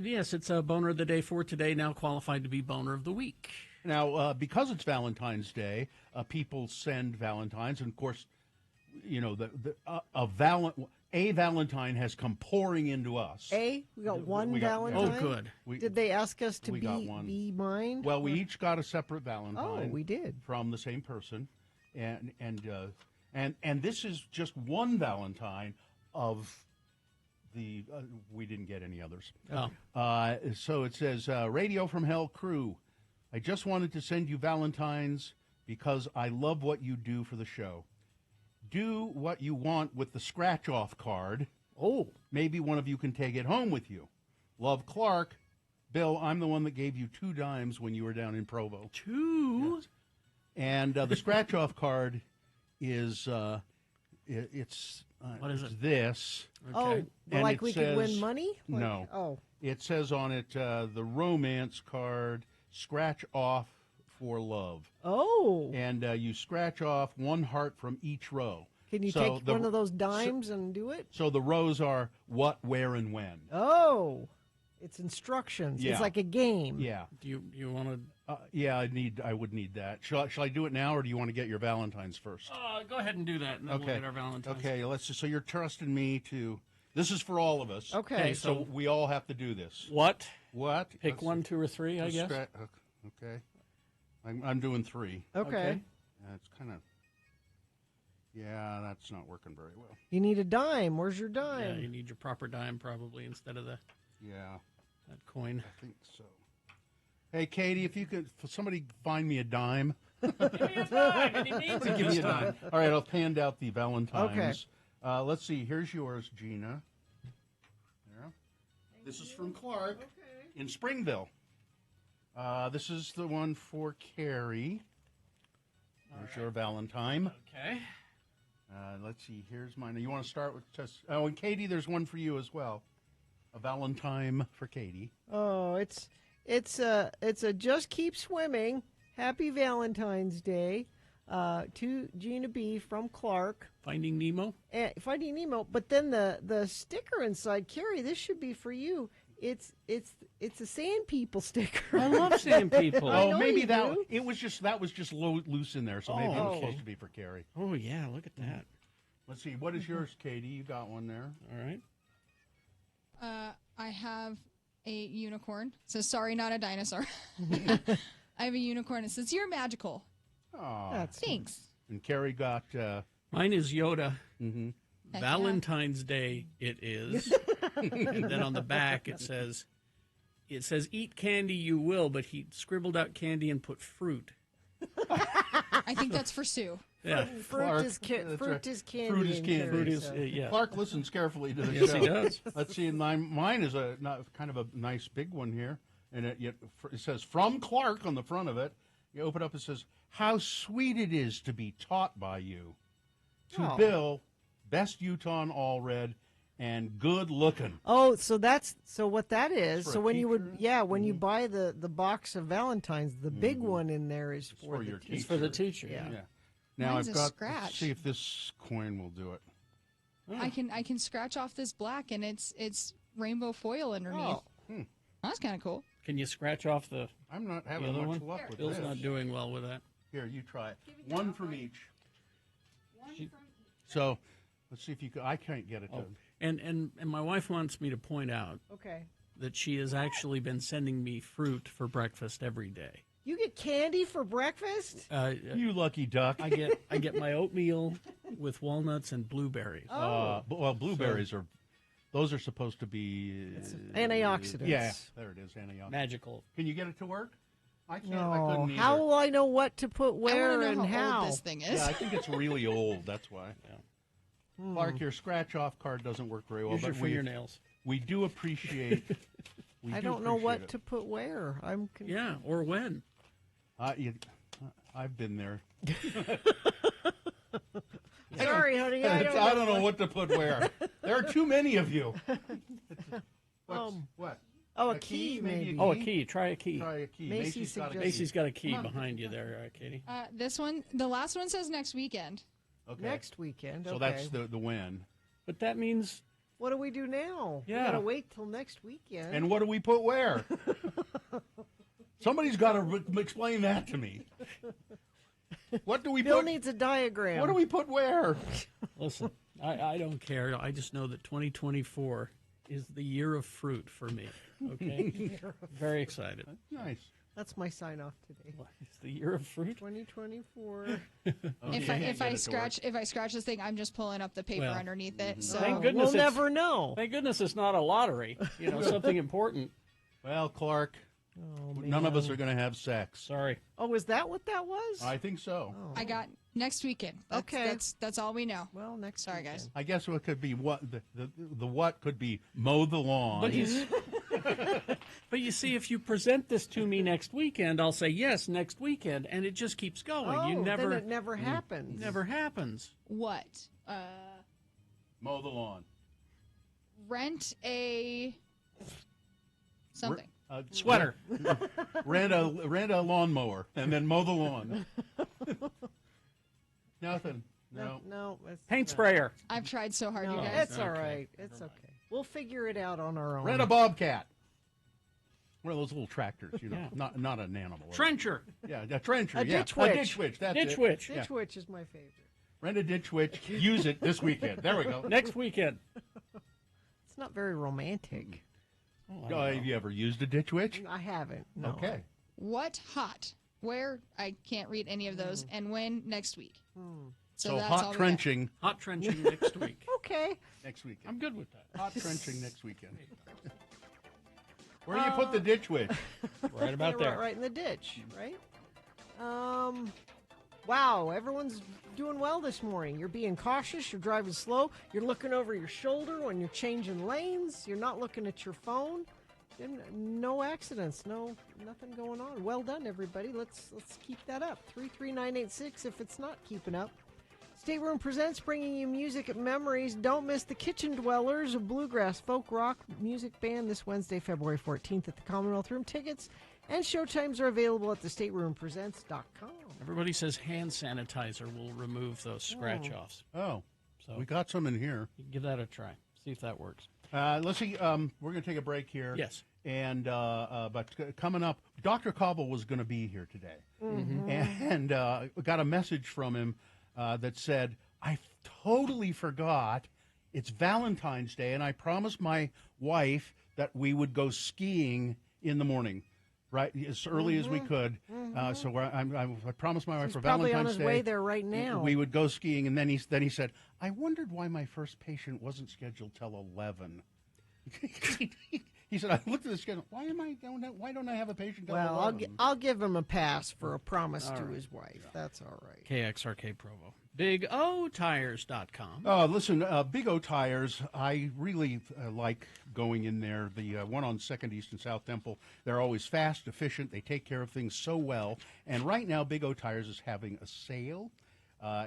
Yes, it's a Boner of the Day for today, now qualified to be Boner of the Week. Now, because it's Valentine's Day, people send Valentines, and of course, you know, a Valentine has come pouring into us. We got one Valentine? Oh, good. Did they ask us to got one. be mine? Well, we each got a separate Valentine. Oh, we did. From the same person. And this is just one Valentine of the, we didn't get any others. Oh. So it says, Radio from Hell crew, I just wanted to send you Valentines because I love what you do for the show. Do what you want with the scratch-off card. Oh. Maybe one of you can take it home with you. Love, Clark. Bill, I'm the one that gave you 2 dimes when you were down in Provo. 2? Yes. And the scratch-off card is, it's what is it? This. Okay. Oh, like we could win money? Like, no. Oh. It says on it, the romance card, scratch off for love. Oh. And you scratch off 1 heart from each row. Can you take one of those dimes and do it? So the rows are what, where, and when. Oh. It's instructions. Yeah. It's like a game. Yeah. Do you want to? Yeah, I would need that. Shall I do it now, or do you want to get your Valentines first? Go ahead and do that, and then we'll get our Valentines. Okay, so you're trusting me to. This is for all of us. Okay. So we all have to do this. What? Pick 1, 2, or 3, I guess. Okay. I'm doing 3. Okay. That's kind of. Yeah, that's not working very well. You need a dime. Where's your dime? Yeah, you need your proper dime probably instead of that coin. I think so. Hey, Katie, if you could, somebody find me a dime. Give me a dime, and he needs it. Give me a dime. All right, I'll hand out the Valentines. Okay. Let's see. Here's yours, Gina. There. This is from Clark in Springville. This is the one for Carrie. There's your Valentine. Okay. Let's see. Here's mine. You want to start with just? Oh, and Katie, there's one for you as well. A Valentine for Katie. Oh, it's a just keep swimming. Happy Valentine's Day to Gina B from Clark. Finding Nemo. Finding Nemo. But then the sticker inside, Carrie. This should be for you. It's It's a sand people sticker. I love sand people. I Oh, know maybe you that do. it was just loose in there, so maybe it was supposed to be for Carrie. Oh yeah, look at that. Let's see. What is yours, Katie? You got one there. All right. I have a unicorn. So sorry, not a dinosaur. I have a unicorn. It says, "You're magical." Oh, Thanks. And Carrie got. Mine is Yoda. Mm-hmm. Heck Valentine's Day it is. And then on the back it says eat candy you will, but he scribbled out candy and put fruit. I think that's for Sue. Yeah. Fruit is candy. Fruit is in candy. Carrie, so. Yeah. Clark listens carefully to the Yes, show. he does. Let's see. Mine is kind of a nice big one here, and it says "From Clark" on the front of it. You open it up, it says, "How sweet it is to be taught by you." To Oh. Bill, best Utah all red, and good looking. Oh, so what that is. For So a when you teacher? would, when you buy the box of Valentines, the big one in there is for your teacher. It's for the teacher. Yeah. Now Mine's I've a got. scratch. Let's see if this coin will do it. I can scratch off this black, and it's rainbow foil underneath. Oh. That's kind of cool. Can you scratch off the I'm not the having other much one? luck with Bill's this. not doing well with that. Here, you try it. One from each. So, let's see if you can. I can't get it to. And my wife wants me to point out Okay. that she has actually been sending me fruit for breakfast every day. You get candy for breakfast? You lucky duck. I get my oatmeal with walnuts and blueberries. Well, blueberries are. Those are supposed to be antioxidants. Yeah, there it is, antioxidants. Magical. Can you get it to work? I can't. No. I couldn't either. How will I know what to put where I and know how? old this thing is. Yeah, I think it's really old. That's why. Clark, your scratch-off card doesn't work very well. Use your but fingernails. We do appreciate. I don't know what to put where. I'm confused. Yeah, or when. I've been there. Sorry, honey. I don't know what to put where. There are too many of you. What? Oh, a key, maybe. Oh, a key. Try a key. Try a key. Macy's got a key. Macy's got a key behind you there, Katie. This one, the last one says next weekend. Okay. Next weekend. So okay. that's the win. But that means. What do we do now? Yeah. We gotta wait till next weekend. And what do we put where? Somebody's got to explain that to me. What do we Bill put? needs a diagram. What do we put where? Listen, I don't care. I just know that 2024 is the year of fruit for me. Okay? Very excited. Nice. That's my sign off today. It's the year of fruit. 2024. If I scratch this thing, I'm just pulling up the paper underneath it. So Thank goodness we'll never know. Thank goodness it's not a lottery. You know, something important. Well, Clark, none of us are going to have sex. Sorry. Oh, is that what that was? I think so. Oh. I got next weekend. That's all we know. Well, next. Sorry, weekend. guys. I guess what could be what the what could be mow the lawn. But you see, if you present this to me next weekend, I'll say yes next weekend, and it just keeps going. Oh, you never. then it never happens. Never happens. What? Mow the lawn. Rent a something. Sweater. Rent a lawnmower and then mow the lawn. Nothing. No. Paint sprayer. I've tried so hard, No, you guys. it's all right. It's okay. We'll figure it out on our own. Rent a bobcat. One of those little tractors, you know, Yeah. not an animal. Trencher. Yeah, a trencher. A yeah. ditch witch. A ditch witch. That's Ditch it. witch. Yeah. Ditch witch is my favorite. Rent a ditch witch. Use it this weekend. There we go. Next weekend. It's not very romantic. Have you ever used a ditch witch? I haven't. No. Okay. What hot? Where? I can't read any of those. And when? Next week. So that's all hot we trenching. Hot trenching next week. Okay. Next weekend. I'm good with that. Hot trenching next weekend. Where do you put the ditch witch? Right about there. Right in the ditch, right? Wow, everyone's doing well this morning. You're being cautious. You're driving slow. You're looking over your shoulder when you're changing lanes. You're not looking at your phone. And no accidents. Nothing going on. Well done, everybody. Let's keep that up. 33986 if it's not keeping up. Stateroom Presents, bringing you music at memories. Don't miss the Kitchen Dwellers, a bluegrass folk rock music band, this Wednesday, February 14th at the Commonwealth Room. Tickets and showtimes are available at thestateroompresents.com. Everybody says hand sanitizer will remove those scratch-offs. Oh, So we got some in here. you can give that a try. See if that works. Let's see. We're going to take a break here. Yes. And but coming up, Dr. Cobble was going to be here today, and got a message from him that said, "I totally forgot. It's Valentine's Day, and I promised my wife that we would go skiing in the morning, right, as early as we could. So I promised my wife for probably Valentine's on his Day way there right now. we would go skiing, and then he said, I wondered why my first patient wasn't scheduled till 11. He said, I looked at the schedule. Why don't I have a patient till 11? I'll give him a pass for a promise All to right. his wife. That's all right. KXRK Provo. BigOTires.com. Listen, Big O Tires, I really like going in there. The one on 2nd East and South Temple, they're always fast, efficient. They take care of things so well. And right now, Big O Tires is having a sale.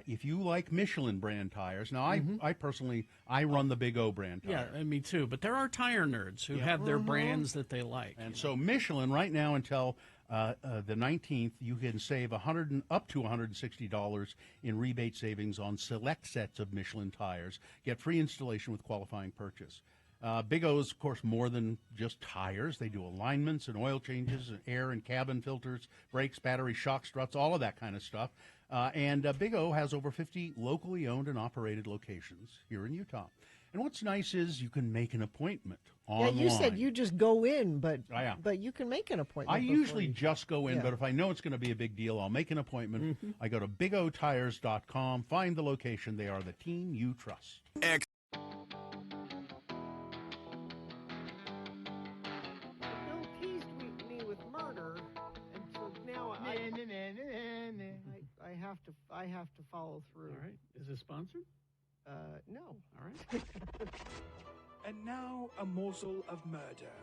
If you like Michelin brand tires, now I personally, I run the Big O brand tire. Yeah, and me too. But there are tire nerds who have their brands that they like. And so Michelin, right now until the 19th, you can save up to $160 in rebate savings on select sets of Michelin tires. Get free installation with qualifying purchase. Big O is, of course, more than just tires. They do alignments and oil changes, and air and cabin filters, brakes, battery, shock struts, all of that kind of stuff. And Big O has over 50 locally owned and operated locations here in Utah. And what's nice is you can make an appointment online. Yeah, you said you just go in, but Yeah. but you can make an appointment. I before usually you- just go in, Yeah. but if I know it's going to be a big deal, I'll make an appointment. I go to bigotires.com, find the location. They are the team you trust. Bill teased me with murder, and so now I have to follow through. All right. Is it sponsored? No. All right. And now a morsel of murder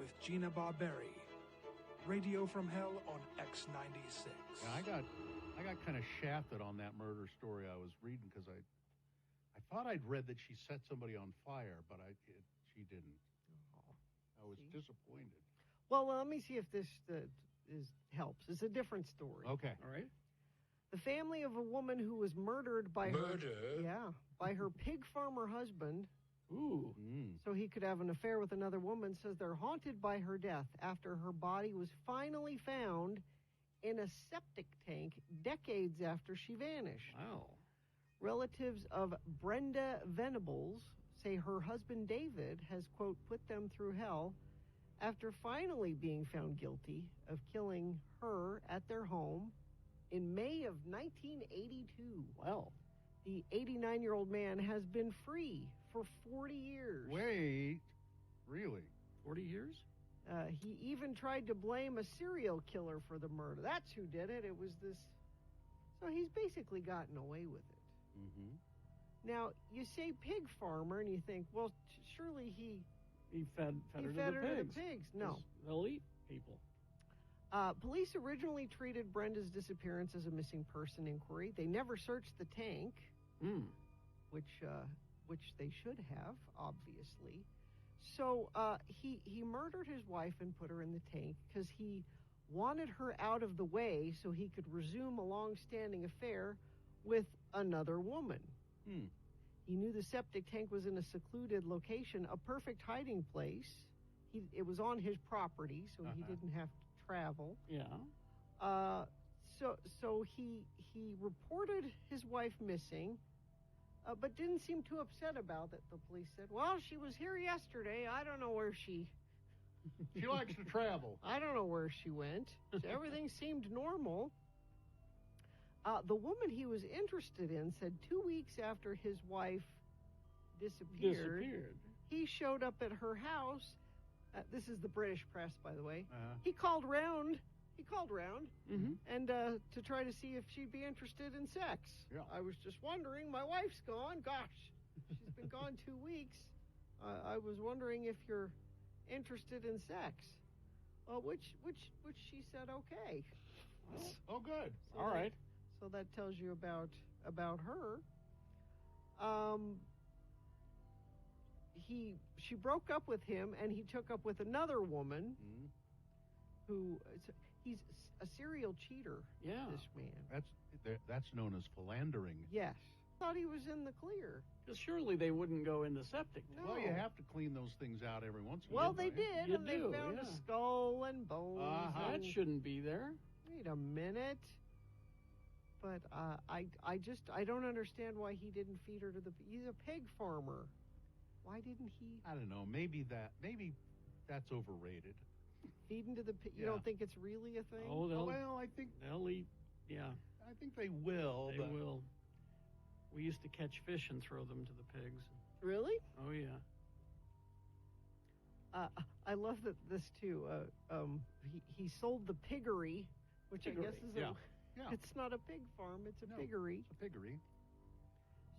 with Gina Barberi. Radio from Hell on X96. I got kind of shafted on that murder story I was reading because I thought I'd read that she set somebody on fire, but she didn't. I was disappointed. Well, let me see if this helps. It's a different story. Okay. All right. The family of a woman who was murdered by by her pig farmer husband. Ooh. So he could have an affair with another woman, says they're haunted by her death after her body was finally found in a septic tank decades after she vanished. Wow. Relatives of Brenda Venables say her husband David has, quote, put them through hell after finally being found guilty of killing her at their home in May of 1982. Wow. The 89-year-old man has been free for 40 years. Wait, really? 40 years? He even tried to blame a serial killer for the murder. That's who did it. It was this. So he's basically gotten away with it. Mm-hmm. Now, you say pig farmer, and you think, well, surely he fed her to the pigs. No. They'll eat people. Police originally treated Brenda's disappearance as a missing person inquiry. They never searched the tank, which they should have, obviously. So he murdered his wife and put her in the tank because he wanted her out of the way so he could resume a long-standing affair with another woman. He knew the septic tank was in a secluded location, a perfect hiding place. It was on his property, so he didn't have to travel. Yeah. So he reported his wife missing, but didn't seem too upset about it. The police said, well, she was here yesterday. I don't know where she likes to travel. I don't know where she went. So everything seemed normal. The woman he was interested in said 2 weeks after his wife disappeared. He showed up at her house. This is the British press, by the way. He called round. And to try to see if she'd be interested in sex. Yeah. I was just wondering. My wife's gone. Gosh, she's been gone 2 weeks. I was wondering if you're interested in sex. Which she said okay. Oh, good. So all right. So that tells you about her. She broke up with him, and he took up with another woman. He's a serial cheater. Yeah. This man. That's known as philandering. Yes. thought he was in the clear. Because surely they wouldn't go in the septic. No. Well, you have to clean those things out every once in a Well, while. they did, You and they do, found a yeah. skull and bones. That and- shouldn't be there. Wait a minute. But I don't understand why he didn't feed her to the. He's a pig farmer. Why didn't he I don't know. Maybe that's overrated. feed into the pig? You Yeah. don't think it's really a thing? Oh, Well, I think they'll eat. Yeah, I think they will. they but will. We used to catch fish and throw them to the pigs. Really? Oh, yeah. I love that this too. He sold the piggery, which I guess is Yeah. It's not a pig farm; it's a No, piggery. It's a piggery.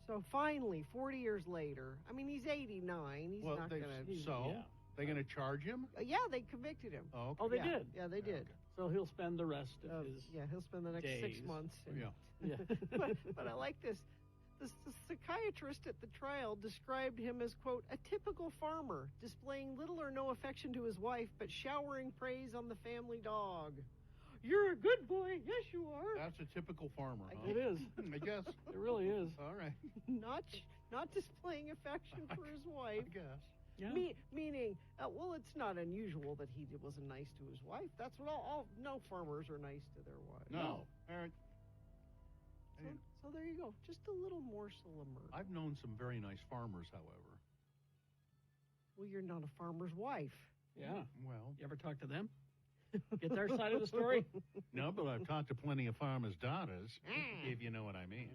So finally, 40 years later, I mean, he's 89. He's Well, not they, gonna. so they're going to charge him? Yeah, they convicted him. Oh, okay. Oh, they yeah. did? Yeah, they did. So he'll spend the rest of his Yeah, he'll spend the next 6 days. months. Yeah. but I like this. The psychiatrist at the trial described him as, quote, a typical farmer, displaying little or no affection to his wife, but showering praise on the family dog. You're a good boy. Yes, you are. That's a typical farmer, huh? It is. I guess. It really is. All right. Not displaying affection for his wife. I guess. Yeah. Meaning, well, it's not unusual that he wasn't nice to his wife. That's what no farmers are nice to their wives. No. All right. So there you go. Just a little morsel of murder. I've known some very nice farmers, however. Well, you're not a farmer's wife. Yeah. Well, You ever talk to them? Get their side of the story? no, but I've talked to plenty of farmers' daughters, if you know what I mean.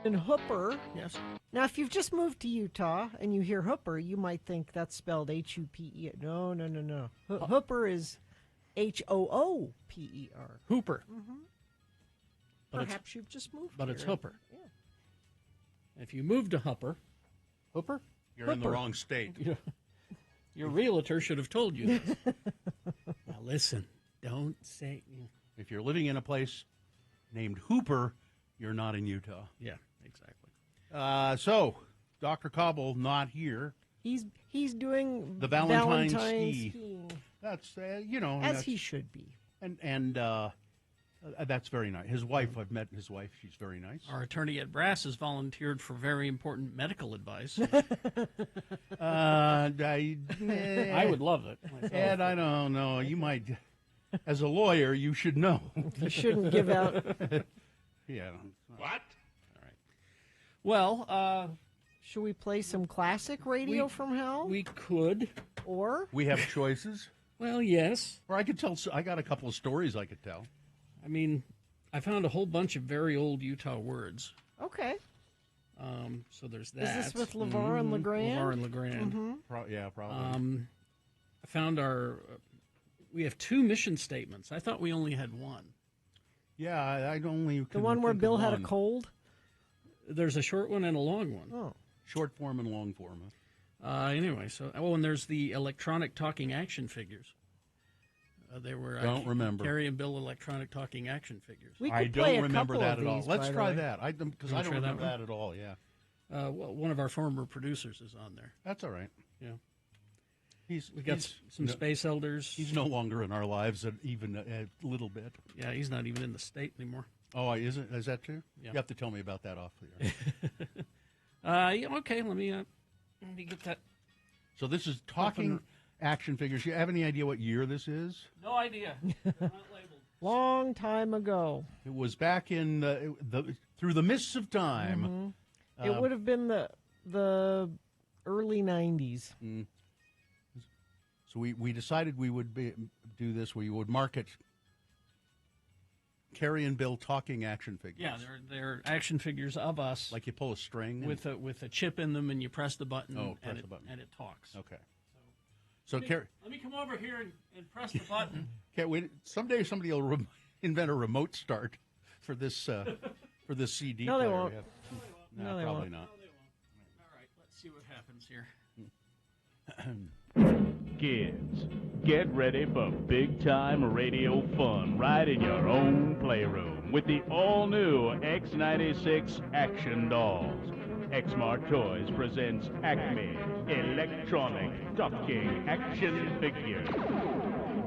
And Hooper. Yes. Now, if you've just moved to Utah and you hear Hooper, you might think that's spelled H-U-P-E. No. Hooper is H-O-O-P-E-R. Hooper. Mm-hmm. But Perhaps you've just moved But here. it's Hooper. Yeah. If you move to Hooper, You're in the wrong state. Your realtor should have told you this. Now listen, don't say. If you're living in a place named Hooper, you're not in Utah. Yeah, exactly. So, Dr. Cobble not here. He's doing The Valentine Valentine ski. skiing. That's as he should be. And that's very nice. His wife, I've met his wife. She's very nice. Our attorney at Brass has volunteered for very important medical advice. I would love it. myself. Ed, I don't know. You might, as a lawyer, you should know. You shouldn't give out. Yeah. What? Well, should we play some classic radio from hell? We could. Or? We have choices. Well, yes. Or I could tell. I got a couple of stories I could tell. I mean, I found a whole bunch of very old Utah words. Okay. So there's that. Is this with LeVar and LeGrand? LeVar and LeGrand. Mm-hmm. Yeah, probably. I found we have 2 mission statements. I thought we only had one. Yeah, I only. The one where Bill had a cold? There's a short one and a long one. Oh. Short form and long form. Anyway, and there's the electronic talking action figures. They were Don't remember. Carrie and Bill electronic talking action figures. We I could play don't a remember couple that of at all. these, Let's by the try way. that. Because I Wanna don't try that remember one? that at all. Yeah, Well, one of our former producers is on there. that's all right. Yeah. We got some Space Elders. He's no longer in our lives even a little bit. Yeah, he's not even in the state anymore. Oh, isn't? Is that true? Yeah. You have to tell me about that off the Yeah, okay, let me get that. So this is talking action figures. You have any idea what year this is? No idea. They're not labeled. Long time ago. It was back in through the mists of time. Mm-hmm. It would have been the early 90s. So we decided we would do this. We would market Carrie and Bill talking action figures. Yeah, they're action figures of us. Like you pull a string with a chip in them, and you press the button. Press the button, and it talks. Okay. So Carrie, let me come over here and press the button. Can't wait. Someday somebody will invent a remote start for this CD No, they player. won't. No, No, they probably won't. not. All right, let's see what happens here. Kids, get ready for big-time radio fun right in your own playroom with the all-new X96 Action Dolls. Xmart Toys presents Acme Electronic Talking Action Figures.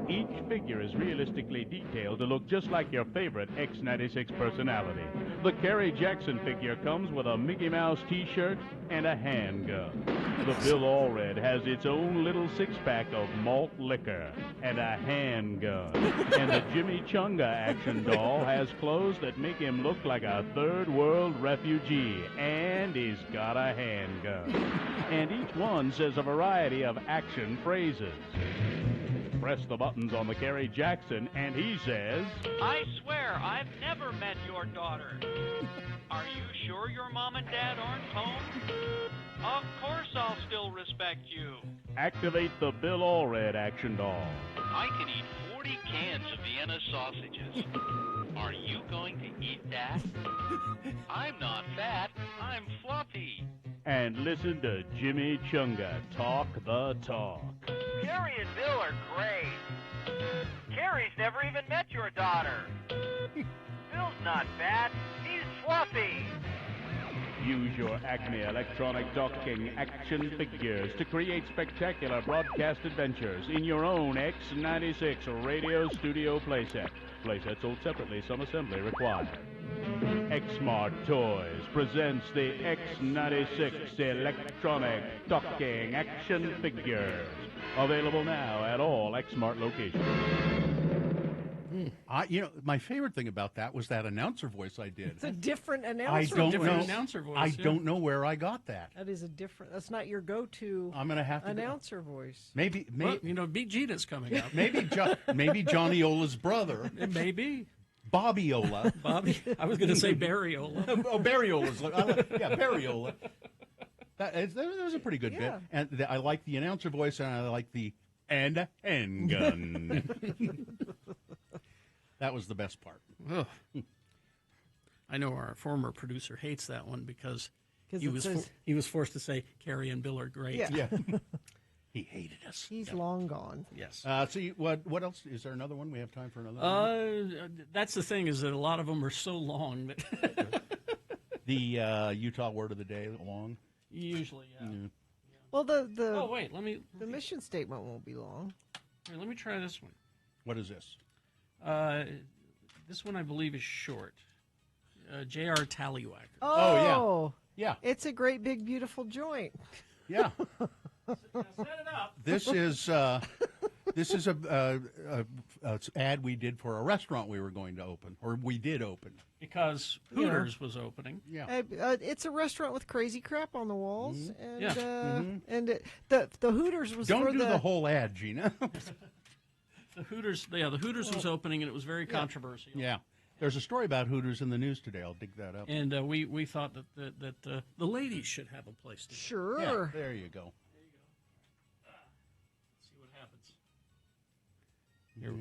Each figure is realistically detailed to look just like your favorite X96 personality. The Carrie Jackson figure comes with a Mickey Mouse t-shirt and a handgun. The Bill Allred has its own little six-pack of malt liquor and a handgun. And the Jimmy Chunga action doll has clothes that make him look like a third world refugee, and he's got a handgun. And each one says a variety of action phrases. Press the buttons on the Carrie Jackson, and he says, I swear I've never met your daughter. Are you sure your mom and dad aren't home? Of course I'll still respect you. activate the Bill Allred action doll. I can eat 40 cans of Vienna sausages. Are you going to eat that? I'm not fat, I'm fluffy. And listen to Jimmy Chunga talk the talk. Carrie and Bill are great. Carrie's never even met your daughter. Bill's not fat, he's fluffy. Use your Acme electronic talking action figures to create spectacular broadcast adventures in your own X96 radio studio playset. Playset sold separately, some assembly required. Xmart Toys presents the X96 electronic talking action figures. Available now at all Xmart locations. My favorite thing about that was that announcer voice I did. It's a different announcer I don't voice. know. Announcer voice, I don't know where I got that. That is a different. That's not your go-to. I'm gonna have to announcer voice. Maybe Well, Beat Gina's coming up. maybe Johnny Ola's brother. It may be. Bobby Ola. I was going to say Barry Ola. Barry Ola's. Barry Ola. That was a pretty good bit. And I like the announcer voice, and I like the and handgun. That was the best part. Ugh. I know our former producer hates that one because he was forced to say Carrie and Bill are great. Yeah. He hated us. He's long gone. Yes. See what else? Is there another one? We have time for another one? That's the thing, is that a lot of them are so long that the Utah word of the day long. Usually, yeah. Well, the oh wait, the mission statement won't be long. Here, let me try this one. What is this? This one I believe is short. J.R. Tallywhacker. Oh, yeah. It's a great big beautiful joint. Yeah. Set it up. This is a ad we did for a restaurant we were going to open, or we did open. Because Hooters was opening. Yeah. It's a restaurant with crazy crap on the walls, and Yeah. the Hooters was Don't for do the whole ad, Gina. The Hooters was opening, and it was very controversial. Yeah. There's a story about Hooters in the news today. I'll dig that up. And we thought that the ladies should have a place to go. Sure. Yeah, there you go. Let's see what happens. Here,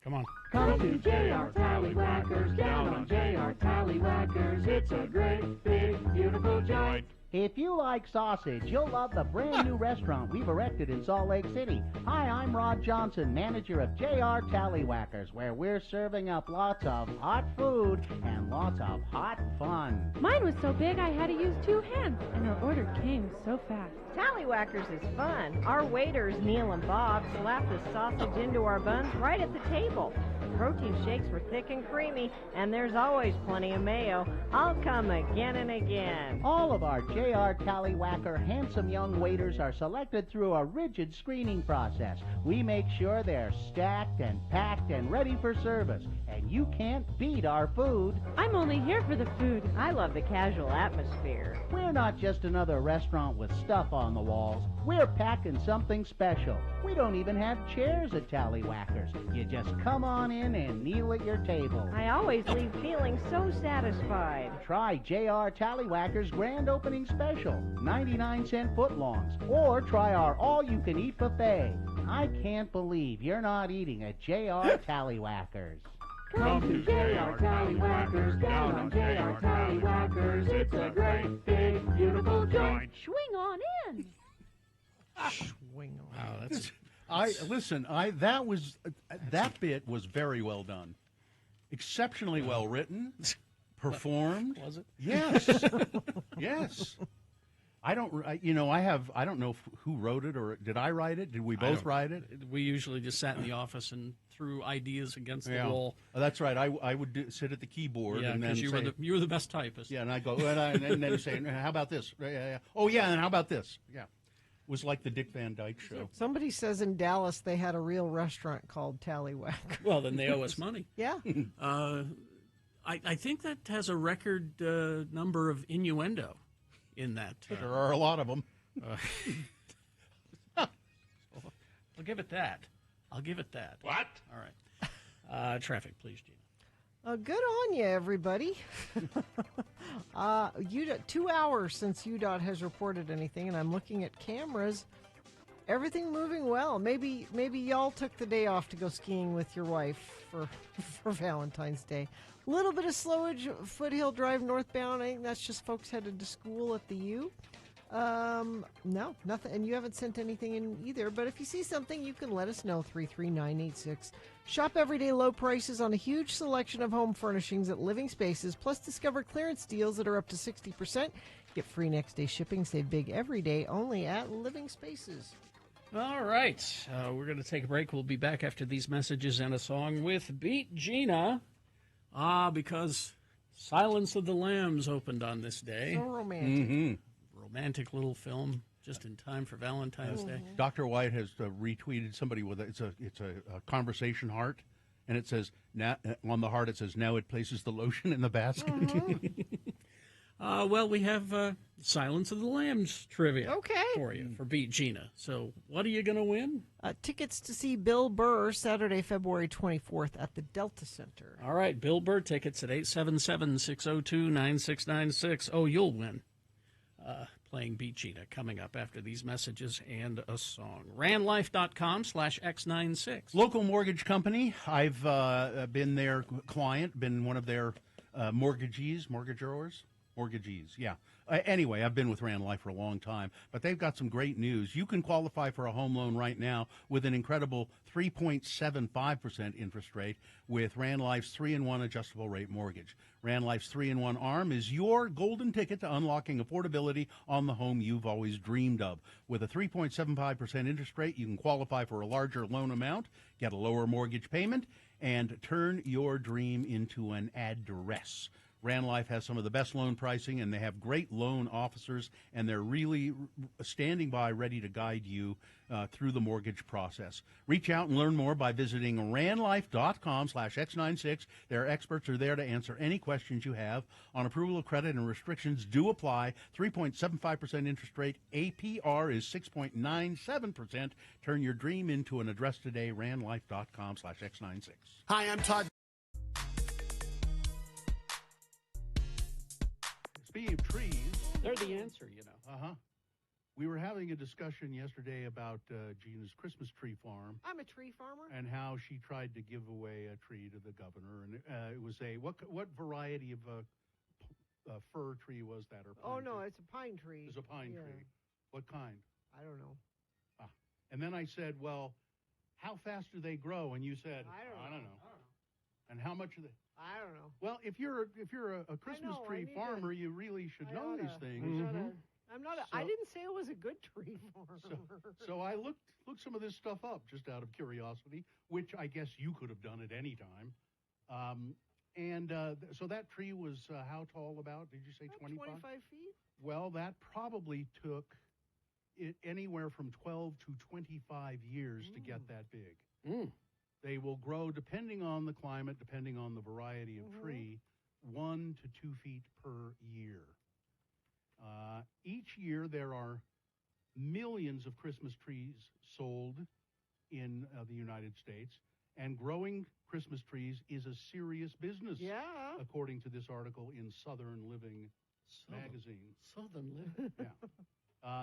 come on. Come to J.R. Tallywhackers, down on J.R. Tallywhackers. It's a great, big, beautiful joint. If you like sausage, you'll love the brand new restaurant we've erected in Salt Lake City. Hi, I'm Rod Johnson, manager of JR Tallywhackers, where we're serving up lots of hot food and lots of hot fun. Mine was so big I had to use 2 hands, and our order came so fast. Tallywhackers is fun. Our waiters, Neil and Bob, slap the sausage into our buns right at the table. Protein shakes were thick and creamy, and there's always plenty of mayo. I'll come again and again. All of our JR Tallywhacker handsome young waiters are selected through a rigid screening process. We make sure they're stacked and packed and ready for service, and you can't beat our food. I'm only here for the food. I love the casual atmosphere. We're not just another restaurant with stuff on the walls. We're packing something special. We don't even have chairs at Tallywhackers. You just come on in and kneel at your table. I always leave feeling so satisfied. Try JR Tallywhackers Grand Opening Special, 99-cent footlongs, or try our all-you-can-eat buffet. I can't believe you're not eating at JR Tallywhackers. Come to JR Tallywhackers, down on JR Tallywhackers. It's a great, big, beautiful joint. Swing on in. Swing on. Wow, that's... That bit was very well done. Exceptionally well written, performed. Was it? Yes. Yes. I don't know who wrote it, or did I write it? Did we both write it? We usually just sat in the office and threw ideas against the wall. Oh, that's right. I would sit at the keyboard and then you were the best typist. Yeah, and I go, and then say, how about this? Yeah. Oh, yeah, and how about this? Yeah. It was like the Dick Van Dyke Show. Somebody says in Dallas they had a real restaurant called Tallywhack. Well, then they owe us money. Yeah. I think that has a record number of innuendo in that. There are a lot of them. I'll give it that. What? All right. Traffic, please, Gina. Good on you, everybody. 2 hours since UDOT has reported anything, and I'm looking at cameras. Everything moving well. Maybe y'all took the day off to go skiing with your wife for Valentine's Day. A little bit of slowage, Foothill Drive northbound. I think that's just folks headed to school at the U. No, nothing. And you haven't sent anything in either. But if you see something, you can let us know. 33986. Shop everyday low prices on a huge selection of home furnishings at Living Spaces. Plus, discover clearance deals that are up to 60%. Get free next day shipping. Save big every day only at Living Spaces. All right. We're going to take a break. We'll be back after these messages and a song with Beat Gina. Because Silence of the Lambs opened on this day. So romantic. Mm-hmm. Romantic little film, just in time for Valentine's Day. Dr. White has retweeted somebody with it's a conversation heart, and it says now on the heart it says now it places the lotion in the basket. Well, we have Silence of the Lambs trivia for you for Beat Gina. So, what are you going to win? Tickets to see Bill Burr Saturday, February 24th at the Delta Center. All right, Bill Burr tickets at 877-602-9696. Oh, you'll win. Playing Beat Gina coming up after these messages and a song. Ranlife.com/X96. Local mortgage company. I've been their client, been one of their mortgagees, yeah. Anyway, I've been with Rand Life for a long time, but they've got some great news. You can qualify for a home loan right now with an incredible 3.75% interest rate with Rand Life's 3-in-1 adjustable rate mortgage. Rand Life's 3-in-1 ARM is your golden ticket to unlocking affordability on the home you've always dreamed of. With a 3.75% interest rate, you can qualify for a larger loan amount, get a lower mortgage payment, and turn your dream into an address. Rand Life has some of the best loan pricing, and they have great loan officers, and they're really standing by ready to guide you through the mortgage process. Reach out and learn more by visiting randlife.com/X96. Their experts are there to answer any questions you have on approval of credit, and restrictions do apply. 3.75% interest rate. APR is 6.97%. Turn your dream into an address today, randlife.com/X96. Hi, I'm Todd. Speaking of trees, they're the answer, you know. We were having a discussion yesterday about Gina's Christmas tree farm. I'm a tree farmer. And how she tried to give away a tree to the governor, and it was a what variety of fir tree was that, or Oh pine no, tree? it's a pine tree. It's a pine Yeah. tree. What kind? I don't know. And then I said, well, how fast do they grow? And you said, I don't know. And how much are they? I don't know. Well, if you're a Christmas tree farmer, you really should know these things. I'm not. I didn't say it was a good tree farmer. So I looked some of this stuff up just out of curiosity, which I guess you could have done at any time. So that tree was how tall about? Did you say 25? 25 feet? Well, that probably took it anywhere from 12 to 25 years to get that big. They will grow, depending on the climate, depending on the variety of tree, 1 to 2 feet per year. Each year there are millions of Christmas trees sold in the United States, and growing Christmas trees is a serious business, according to this article in Southern Living magazine. Southern Living? Yeah.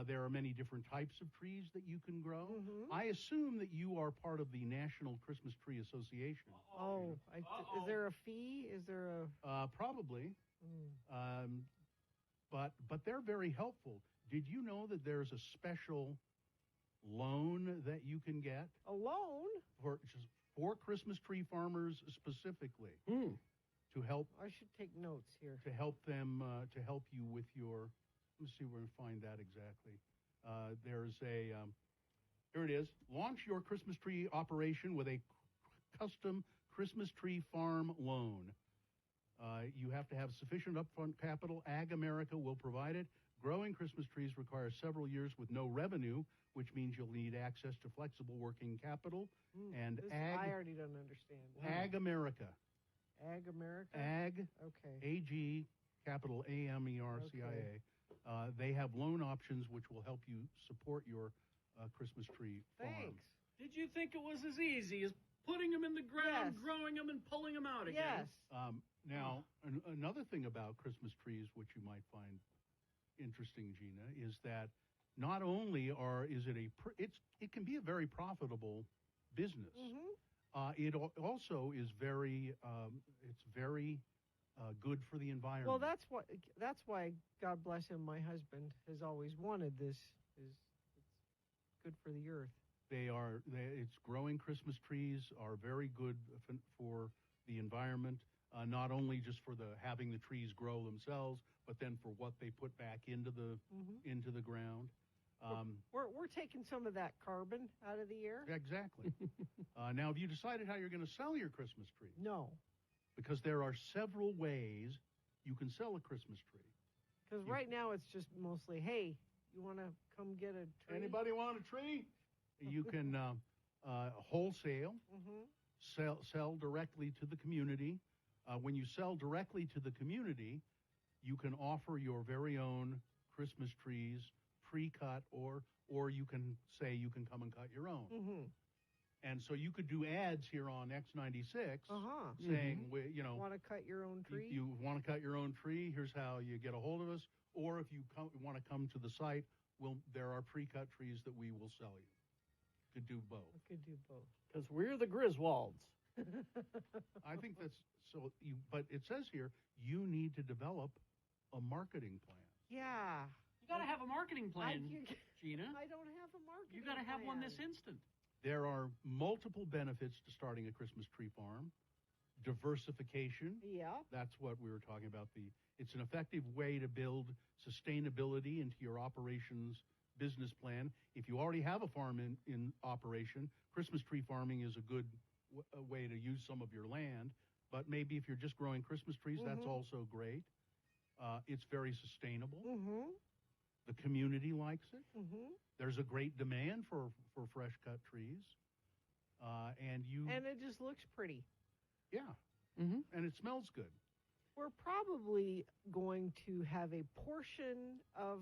There are many different types of trees that you can grow. I assume that you are part of the National Christmas Tree Association. Is there a fee? Is there a... Probably. But they're very helpful. Did you know that there's a special loan that you can get? A loan? For Christmas tree farmers specifically. To help... I should take notes here. To help them, to help you with your... Let me see where we find that exactly. There's a... here it is. Launch your Christmas tree operation with a custom Christmas tree farm loan. You have to have sufficient upfront capital. Ag America will provide it. Growing Christmas trees requires several years with no revenue, which means you'll need access to flexible working capital. And I already don't understand. Ag America. Ag America? Ag. Okay. AG, capital AMERCIA. Okay. They have loan options which will help you support your Christmas tree farm. Thanks. Did you think it was as easy as putting them in the ground, growing them, and pulling them out again? Yes. Now, another thing about Christmas trees, which you might find interesting, Gina, is that not only is it it can be a very profitable business. It also is very good for the environment. Well, that's why God bless him, my husband has always wanted this. It's good for the earth. It's growing Christmas trees are very good for the environment. Not only just for having the trees grow themselves, but then for what they put back into the ground. We're taking some of that carbon out of the air. Exactly. Now, have you decided how you're going to sell your Christmas tree? No. Because there are several ways you can sell a Christmas tree. Because right now it's just mostly, hey, you want to come get a tree? Anybody want a tree? You can wholesale, sell directly to the community. When you sell directly to the community, you can offer your very own Christmas trees pre-cut, or you can say you can come and cut your own. And so you could do ads here on X96 saying, want to cut your own tree? You want to cut your own tree, here's how you get a hold of us. Or if you want to come to the site, there are pre-cut trees that we will sell you. Could do both. Could do both. Because we're the Griswolds. I think that's so. But it says here you need to develop a marketing plan. Yeah. You got to have a marketing plan, Gina. I don't have a marketing You got to have one this instant. There are multiple benefits to starting a Christmas tree farm. Diversification. Yeah. That's what we were talking about. It's an effective way to build sustainability into your operations business plan. If you already have a farm in operation, Christmas tree farming is a good way to use some of your land. But maybe if you're just growing Christmas trees, that's also great. It's very sustainable. The community likes it. There's a great demand for fresh cut trees. And it just looks pretty. Yeah. And it smells good. We're probably going to have a portion of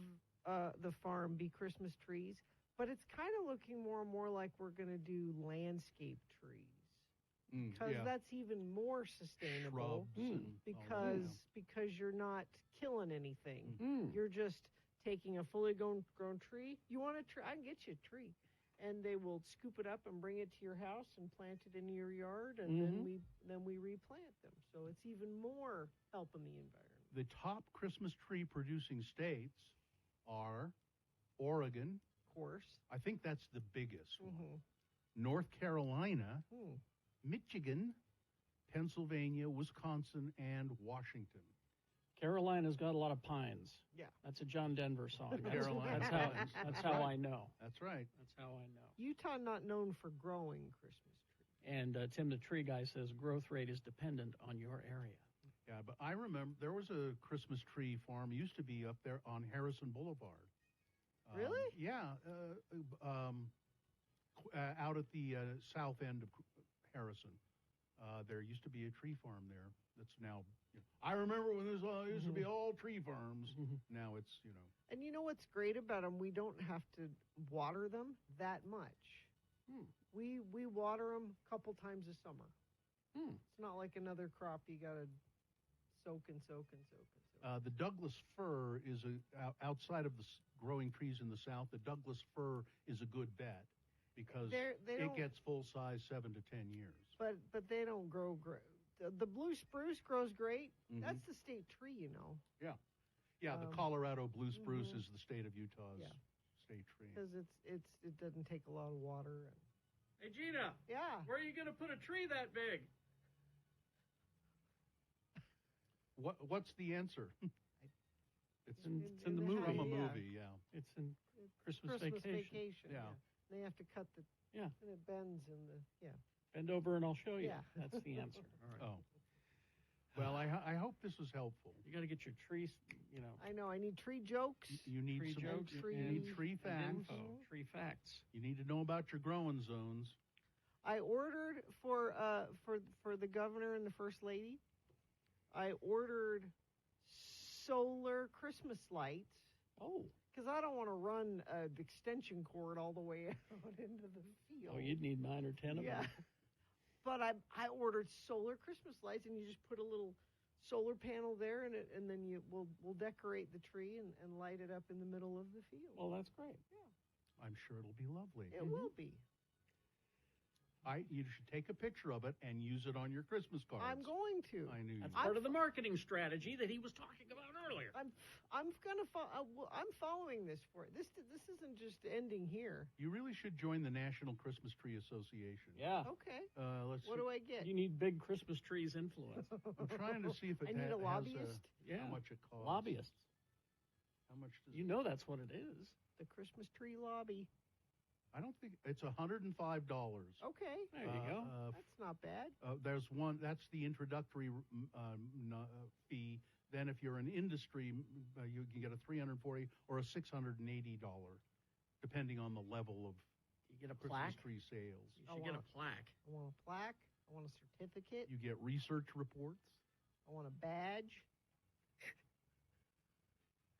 the farm be Christmas trees, but it's kind of looking more and more like we're going to do landscape trees. Because that's even more sustainable. Because you're not killing anything. You're just taking a fully grown tree. You want a tree? I can get you a tree. And they will scoop it up and bring it to your house and plant it in your yard, and then we replant them. So it's even more helping the environment. the top Christmas tree producing states are Oregon. Of course. I think that's the biggest one. Mm-hmm. North Carolina, Michigan, Pennsylvania, Wisconsin, and Washington. Carolina's got a lot of pines. Yeah. That's a John Denver song. Carolina. That's how I know. That's right. That's how I know. Utah not known for growing Christmas trees. And Tim the Tree Guy says growth rate is dependent on your area. Yeah, but I remember there was a Christmas tree farm, used to be up there on Harrison Boulevard. Really? Yeah. Out at the south end of Harrison. There used to be a tree farm there that's now, I remember when this used to be all tree farms. Now it's, And you know what's great about them? We don't have to water them that much. We water them a couple times a summer. It's not like another crop you got to soak and soak and soak and soak. The Douglas fir is outside of the growing trees in the south. The Douglas fir is a good bet because it gets full size 7 to 10 years. But they don't grow great. The blue spruce grows great. That's the state tree, Yeah, the Colorado blue spruce is the state of Utah's state tree because it doesn't take a lot of water. Hey Gina. Yeah. Where are you going to put a tree that big? What's the answer? It's in the movie. From a movie, yeah. It's in Christmas Vacation. Yeah. They have to cut the. Yeah. And it bends in the. Yeah. Bend over and I'll show you. Yeah. That's the answer. All right. Oh. Well, I hope this was helpful. You got to get your trees, I know. I need tree jokes. You need tree some jokes. You need tree facts. Tree facts. You need to know about your growing zones. I ordered for the governor and the first lady. I ordered solar Christmas lights. Oh. Because I don't want to run an extension cord all the way out into the field. Oh, you'd need 9 or 10 of them. But I ordered solar Christmas lights, and you just put a little solar panel there, and then we'll decorate the tree and light it up in the middle of the field. Well, that's great. Yeah. I'm sure it'll be lovely. It will be. You should take a picture of it and use it on your Christmas cards. I'm going to. I knew That's part of the marketing strategy that he was talking about earlier. I'm following this for it. This isn't just ending here. You really should join the National Christmas Tree Association. Yeah. Okay. What do I get? You need big Christmas trees influence. I'm trying to see if it I need a lobbyist. How much it costs. Lobbyists. How much does that's what it is. The Christmas tree lobby. I don't think it's $105. Okay. There you go. That's not bad. There's one. That's the introductory fee. Then, if you're in industry, you can get a $340 or a $680, depending on the level of you get a Christmas plaque? tree sales. You should get a plaque. I want a plaque. I want a certificate. You get research reports. I want a badge.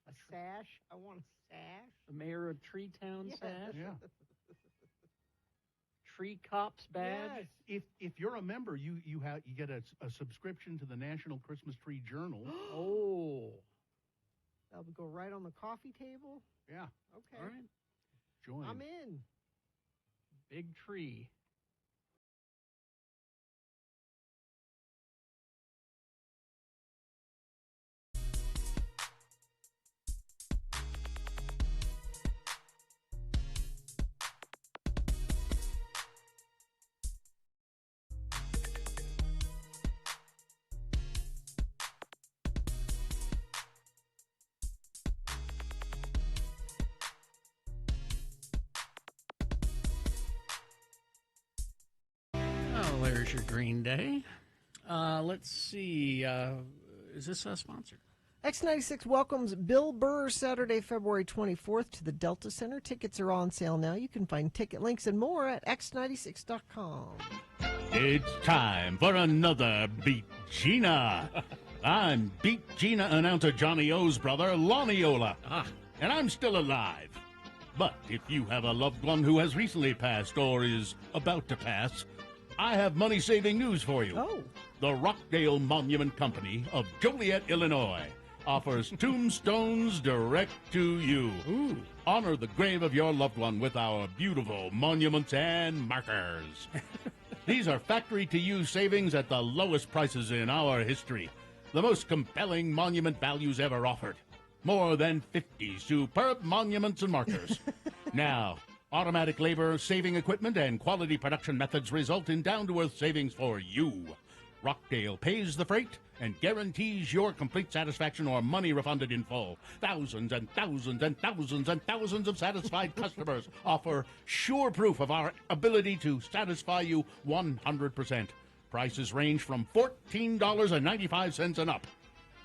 A sash. I want a sash. The mayor of Tree Town sash. Yeah. Tree Cops badge. Yes. If you're a member, you get a subscription to the National Christmas Tree Journal. Oh. That would go right on the coffee table. Yeah. Okay. All right. Join. I'm in. Big tree. There's your Green Day. Let's see. Is this sponsored? X96 welcomes Bill Burr Saturday, February 24th to the Delta Center. Tickets are on sale now. You can find ticket links and more at x96.com. It's time for another Beat Gina. I'm Beat Gina announcer Johnny O's brother, Lonnie Ola. And I'm still alive. But if you have a loved one who has recently passed or is about to pass, I have money-saving news for you. Oh. The Rockdale Monument Company of Joliet, Illinois, offers tombstones direct to you. Ooh. Honor the grave of your loved one with our beautiful monuments and markers. These are factory-to-you savings at the lowest prices in our history. the most compelling monument values ever offered. More than 50 superb monuments and markers. Now, automatic labor-saving equipment and quality production methods result in down-to-earth savings for you. Rockdale pays the freight and guarantees your complete satisfaction or money refunded in full. Thousands and thousands and thousands and thousands of satisfied customers offer sure proof of our ability to satisfy you 100%. Prices range from $14.95 and up.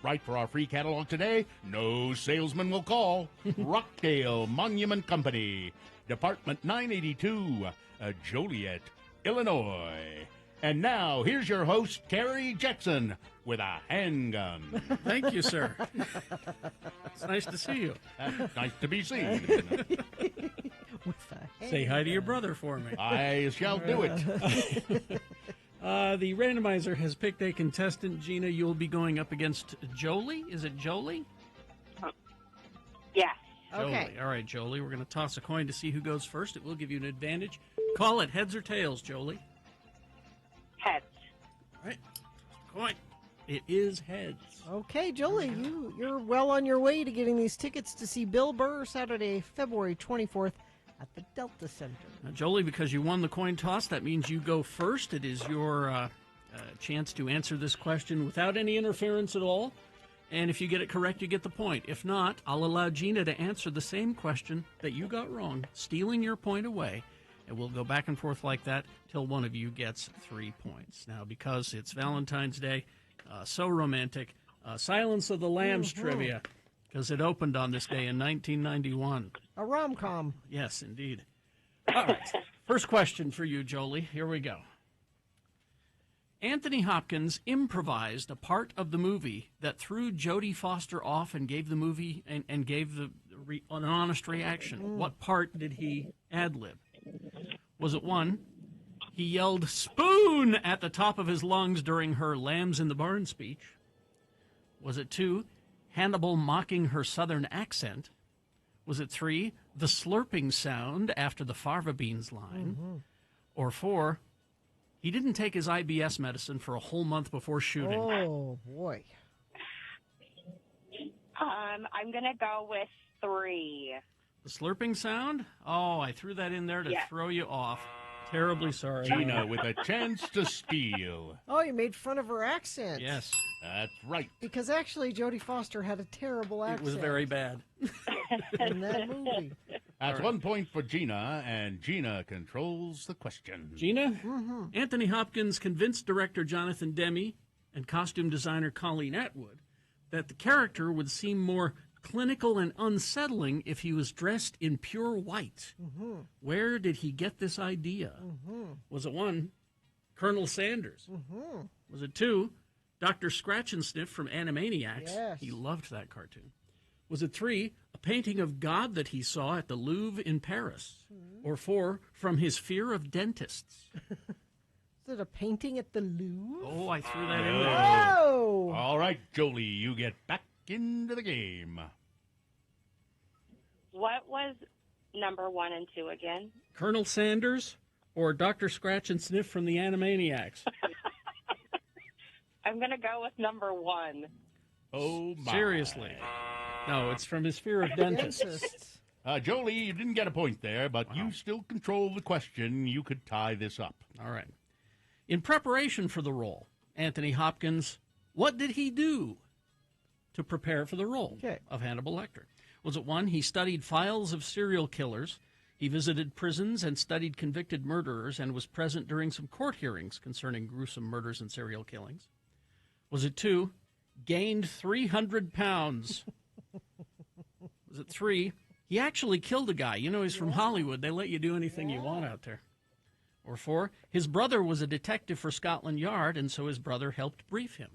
Write for our free catalog today. No salesman will call. Rockdale Monument Company, Department 982, Joliet, Illinois. And now, here's your host, Carrie Jackson, with a handgun. Thank you, sir. It's nice to see you. Nice to be seen. Say hi to your brother for me. I shall do it. The randomizer has picked a contestant. Gina, you'll be going up against Jolie. Is it Jolie? Yeah. Jolie. Okay. All right, Jolie. We're going to toss a coin to see who goes first. It will give you an advantage. Call it heads or tails, Jolie. Heads. All right. Coin. It is heads. Okay, Jolie, you're well on your way to getting these tickets to see Bill Burr Saturday, February 24th at the Delta Center. Now, Jolie, because you won the coin toss, that means you go first. It is your chance to answer this question without any interference at all. And if you get it correct, you get the point. If not, I'll allow Gina to answer the same question that you got wrong, stealing your point away. And we'll go back and forth like that till one of you gets 3 points. Now, because it's Valentine's Day, so romantic, Silence of the Lambs trivia, because it opened on this day in 1991. A rom-com. Yes, indeed. All right. First question for you, Jolie. Here we go. Anthony Hopkins improvised a part of the movie that threw Jodie Foster off and gave the movie and gave an honest reaction. What part did he ad-lib? Was it 1, he yelled "spoon" at the top of his lungs during her Lambs in the Barn speech? Was it 2, Hannibal mocking her southern accent? Was it 3, the slurping sound after the fava beans line? Or 4, he didn't take his IBS medicine for a whole month before shooting? Oh, boy. I'm going to go with 3. The slurping sound? Oh, I threw that in there to throw you off. Terribly sorry. Gina with a chance to steal. Oh, you made fun of her accent. Yes. That's right. Because actually, Jodie Foster had a terrible accent. It was very bad. In that movie. That's 1 point for Gina, and Gina controls the question. Gina? Anthony Hopkins convinced director Jonathan Demme and costume designer Colleen Atwood that the character would seem more clinical and unsettling if he was dressed in pure white. Where did he get this idea? Was it 1, Colonel Sanders? Was it 2, Dr. Scratch and Sniff from Animaniacs? Yes. He loved that cartoon. Was it 3, a painting of God that he saw at the Louvre in Paris? Or 4, from his fear of dentists? Is it a painting at the Louvre? Oh, I threw that in there. Oh! All right, Jolie, you get back into the game. What was number 1 and 2 again? Colonel Sanders or Dr. Scratch and Sniff from the Animaniacs? I'm going to go with number 1. Oh, my. Seriously. No, it's from his fear of dentists. Jolie, you didn't get a point there, but you still control the question. You could tie this up. All right. In preparation for the role, Anthony Hopkins, what did he do to prepare for the role of Hannibal Lecter? Was it 1, he studied files of serial killers, he visited prisons and studied convicted murderers, and was present during some court hearings concerning gruesome murders and serial killings? Was it 2, gained 300 pounds? Was it 3, he actually killed a guy? You know, he's from Hollywood. They let you do anything you want out there. Or 4, his brother was a detective for Scotland Yard, and so his brother helped brief him.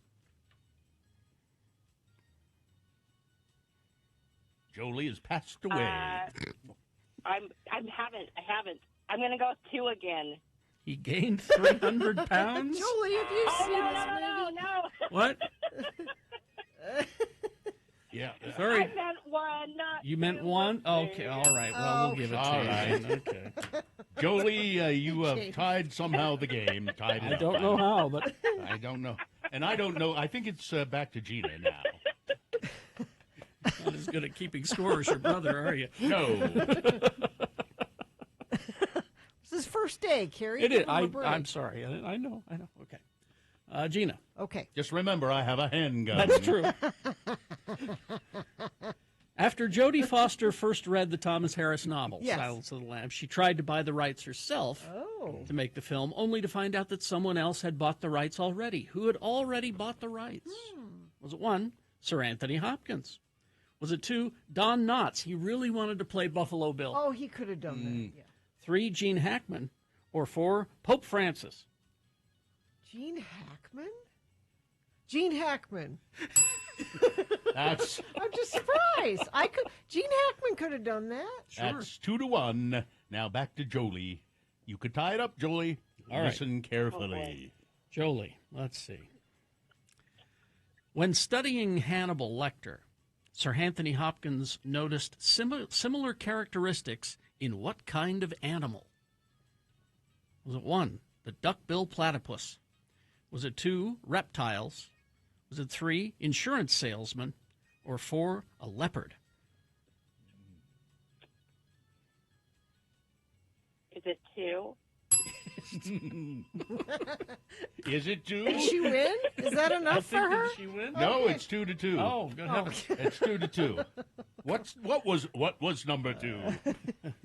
Jolie has passed away. I haven't. I'm going to go with 2 again. He gained 300 pounds? Jolie, have you seen this movie? No. What? Yeah. Sorry. I meant 1, not You meant 1? Okay, all right. Well, we'll give it to All you. right. Okay. Jolie, you have tied somehow the game. Tied it I up. don't know how, but I don't know. And I don't know. I think it's back to Gina now. Not as good at keeping score as your brother, are you? No. It's his first day, Carrie. It is. Give him a break. I'm sorry. I know. Okay. Gina. Okay. Just remember, I have a handgun. That's true. After Jodie Foster first read the Thomas Harris novel, Yes. Silence of the Lambs, she tried to buy the rights herself to make the film, only to find out that someone else had bought the rights already. Who had already bought the rights? Was it 1, Sir Anthony Hopkins? Was it 2, Don Knotts? He really wanted to play Buffalo Bill. Oh, he could have done that. Yeah. 3, Gene Hackman? Or 4, Pope Francis? Gene Hackman? Gene Hackman. That's I'm just surprised. Gene Hackman could have done that. That's 2-1. Now back to Jolie. You could tie it up, Jolie. All right. Listen carefully. Jolie, let's see. When studying Hannibal Lecter, Sir Anthony Hopkins noticed similar characteristics in what kind of animal? Was it 1, the duck-bill platypus? Was it 2, reptiles? Was it 3, insurance salesman? Or 4, a leopard? Is it 2? Is it 2? Did she win? Is that enough for her? Did she win? No, Okay. it's 2-2. Oh, good heavens. It's 2-2. What was number 2?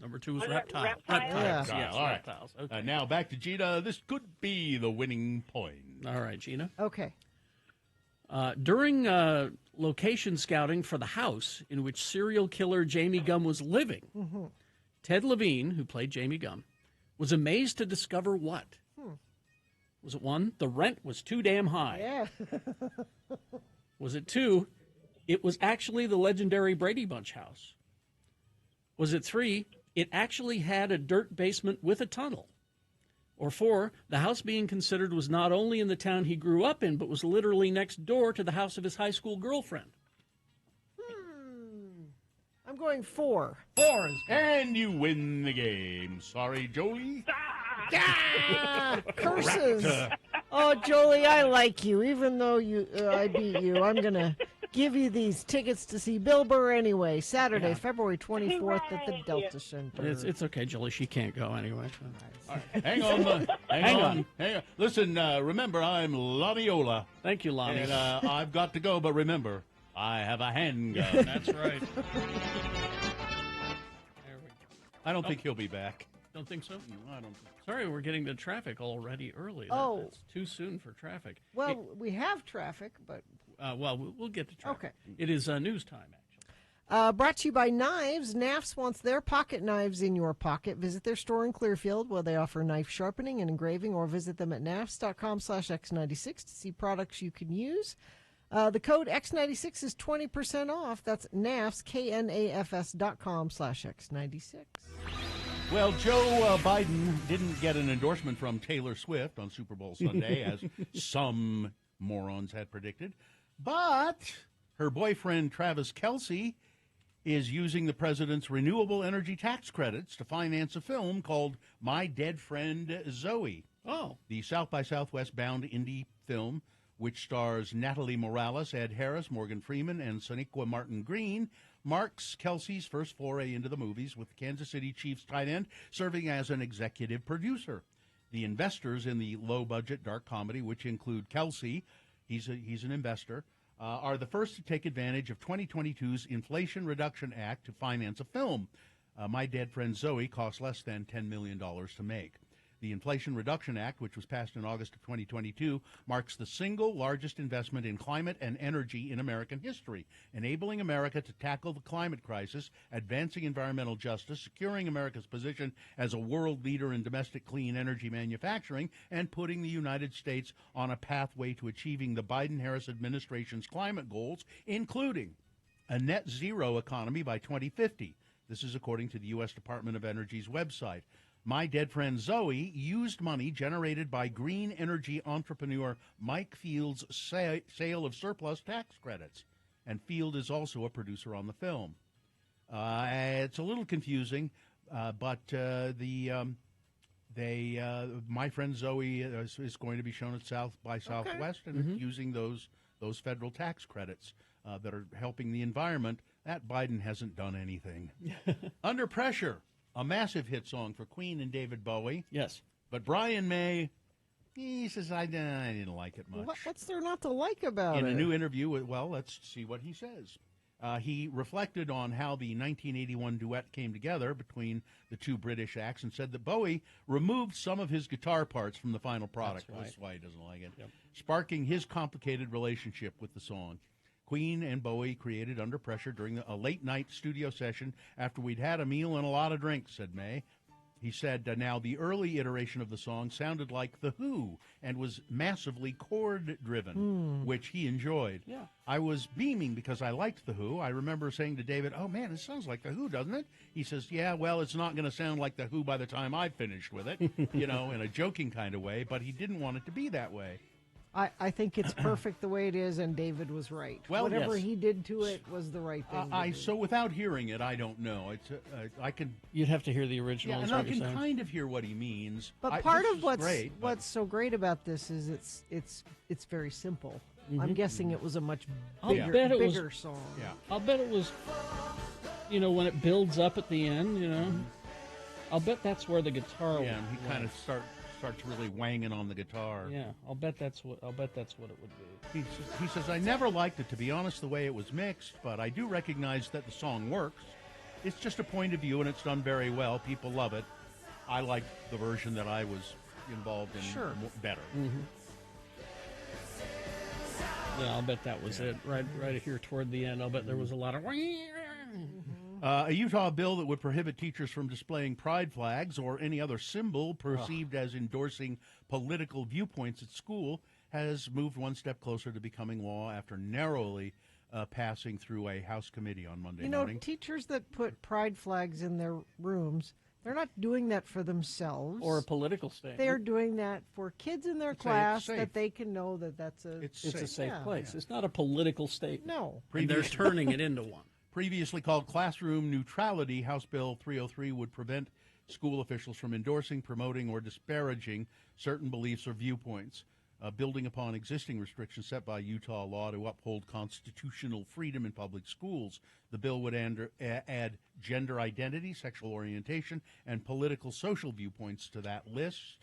Number 2 was Was it reptile. reptile? Reptiles. Yeah. Yes, All right. reptiles. Okay. Now back to Gina. This could be the winning point. All right, Gina. Okay. During location scouting for the house in which serial killer Jamie Gumb was living, Ted Levine, who played Jamie Gumb, was amazed to discover what? Was it 1, the rent was too damn high? Yeah. Was it 2, it was actually the legendary Brady Bunch house? Was it 3, it actually had a dirt basement with a tunnel? Or 4, the house being considered was not only in the town he grew up in, but was literally next door to the house of his high school girlfriend? I'm going 4. 4 is And you win the game. Sorry, Jolie. Ah, curses. Oh, Jolie, I like you. Even though I beat you, I'm going to give you these tickets to see Bill Burr anyway. Saturday, February 24th at the Delta Center. It's okay, Julie. She can't go anyway. All right. Hang on. Hang on. Listen, remember, I'm Laniola. Thank you, Lonnie. And I've got to go, but remember, I have a handgun. That's right. I don't think he'll be back. Don't think so? No, I don't think Sorry, we're getting to traffic already early. Oh. That's too soon for traffic. Well, we have traffic, but... We'll get to traffic. Okay. It is news time, actually. Brought to you by Knives. NAFS wants their pocket knives in your pocket. Visit their store in Clearfield where they offer knife sharpening and engraving, or visit them at nafs.com/x96 to see products you can use. The code X96 is 20% off. That's NAFS, KNAFS.com/X96. Well, Joe Biden didn't get an endorsement from Taylor Swift on Super Bowl Sunday, as some morons had predicted. But her boyfriend, Travis Kelce, is using the president's renewable energy tax credits to finance a film called My Dead Friend Zoe. Oh. The South by Southwest bound indie film, which stars Natalie Morales, Ed Harris, Morgan Freeman, and Sonequa Martin Green, marks Kelce's first foray into the movies, with Kansas City Chiefs tight end serving as an executive producer. The investors in the low-budget dark comedy, which include Kelce, he's an investor, are the first to take advantage of 2022's Inflation Reduction Act to finance a film. My Dead Friend Zoe cost less than $10 million to make. The Inflation Reduction Act, which was passed in August of 2022, marks the single largest investment in climate and energy in American history, enabling America to tackle the climate crisis, advancing environmental justice, securing America's position as a world leader in domestic clean energy manufacturing, and putting the United States on a pathway to achieving the Biden-Harris administration's climate goals, including a net zero economy by 2050. This is according to the U.S. Department of Energy's website. My Dead Friend Zoe used money generated by green energy entrepreneur Mike Field's sale of surplus tax credits. And Field is also a producer on the film. It's a little confusing, but the My friend Zoe is going to be shown at South by Southwest, and using those federal tax credits that are helping the environment. That Biden hasn't done anything. Under Pressure, a massive hit song for Queen and David Bowie. Yes. But Brian May, he says, I didn't like it much. What's there not to like about it? In a new interview, let's see what he says. He reflected on how the 1981 duet came together between the two British acts and said that Bowie removed some of his guitar parts from the final product. That's right. That's why he doesn't like it. Yep. Sparking his complicated relationship with the song. Queen and Bowie created Under Pressure during a late-night studio session after we'd had a meal and a lot of drinks, said May. He said, now the early iteration of the song sounded like The Who and was massively chord-driven, which he enjoyed. Yeah. I was beaming because I liked The Who. I remember saying to David, oh, man, it sounds like The Who, doesn't it? He says, yeah, well, it's not going to sound like The Who by the time I've finished with it, in a joking kind of way, but he didn't want it to be that way. I think it's perfect the way it is, and David was right. Well, whatever yes. he did to it was the right thing. to do. So without hearing it, I don't know. I can. You'd have to hear the original. Yeah, and I can kind of hear what he means. But part of what's so great about this is it's very simple. I'm guessing it was a much bigger song. Yeah, I'll bet it was. When it builds up at the end, I'll bet that's where the guitar. Yeah, and he kind of starts really wanging on the guitar. Yeah, I'll bet that's what it would be. He says, I never liked it, to be honest, the way it was mixed, but I do recognize that the song works. It's just a point of view, and it's done very well. People love it. I like the version that I was involved in better. Mm-hmm. Yeah, I'll bet that was it. Right here toward the end, I'll bet there was a lot of... A Utah bill that would prohibit teachers from displaying pride flags or any other symbol perceived as endorsing political viewpoints at school has moved one step closer to becoming law after narrowly passing through a House committee on Monday morning. Teachers that put pride flags in their rooms, they're not doing that for themselves. Or a political statement. They're doing that for kids in their class that they can know that it's a safe place. Yeah. It's not a political statement. No. And they're turning it into one. Previously called Classroom Neutrality, House Bill 303 would prevent school officials from endorsing, promoting, or disparaging certain beliefs or viewpoints, building upon existing restrictions set by Utah law to uphold constitutional freedom in public schools. The bill would add gender identity, sexual orientation, and political social viewpoints to that list.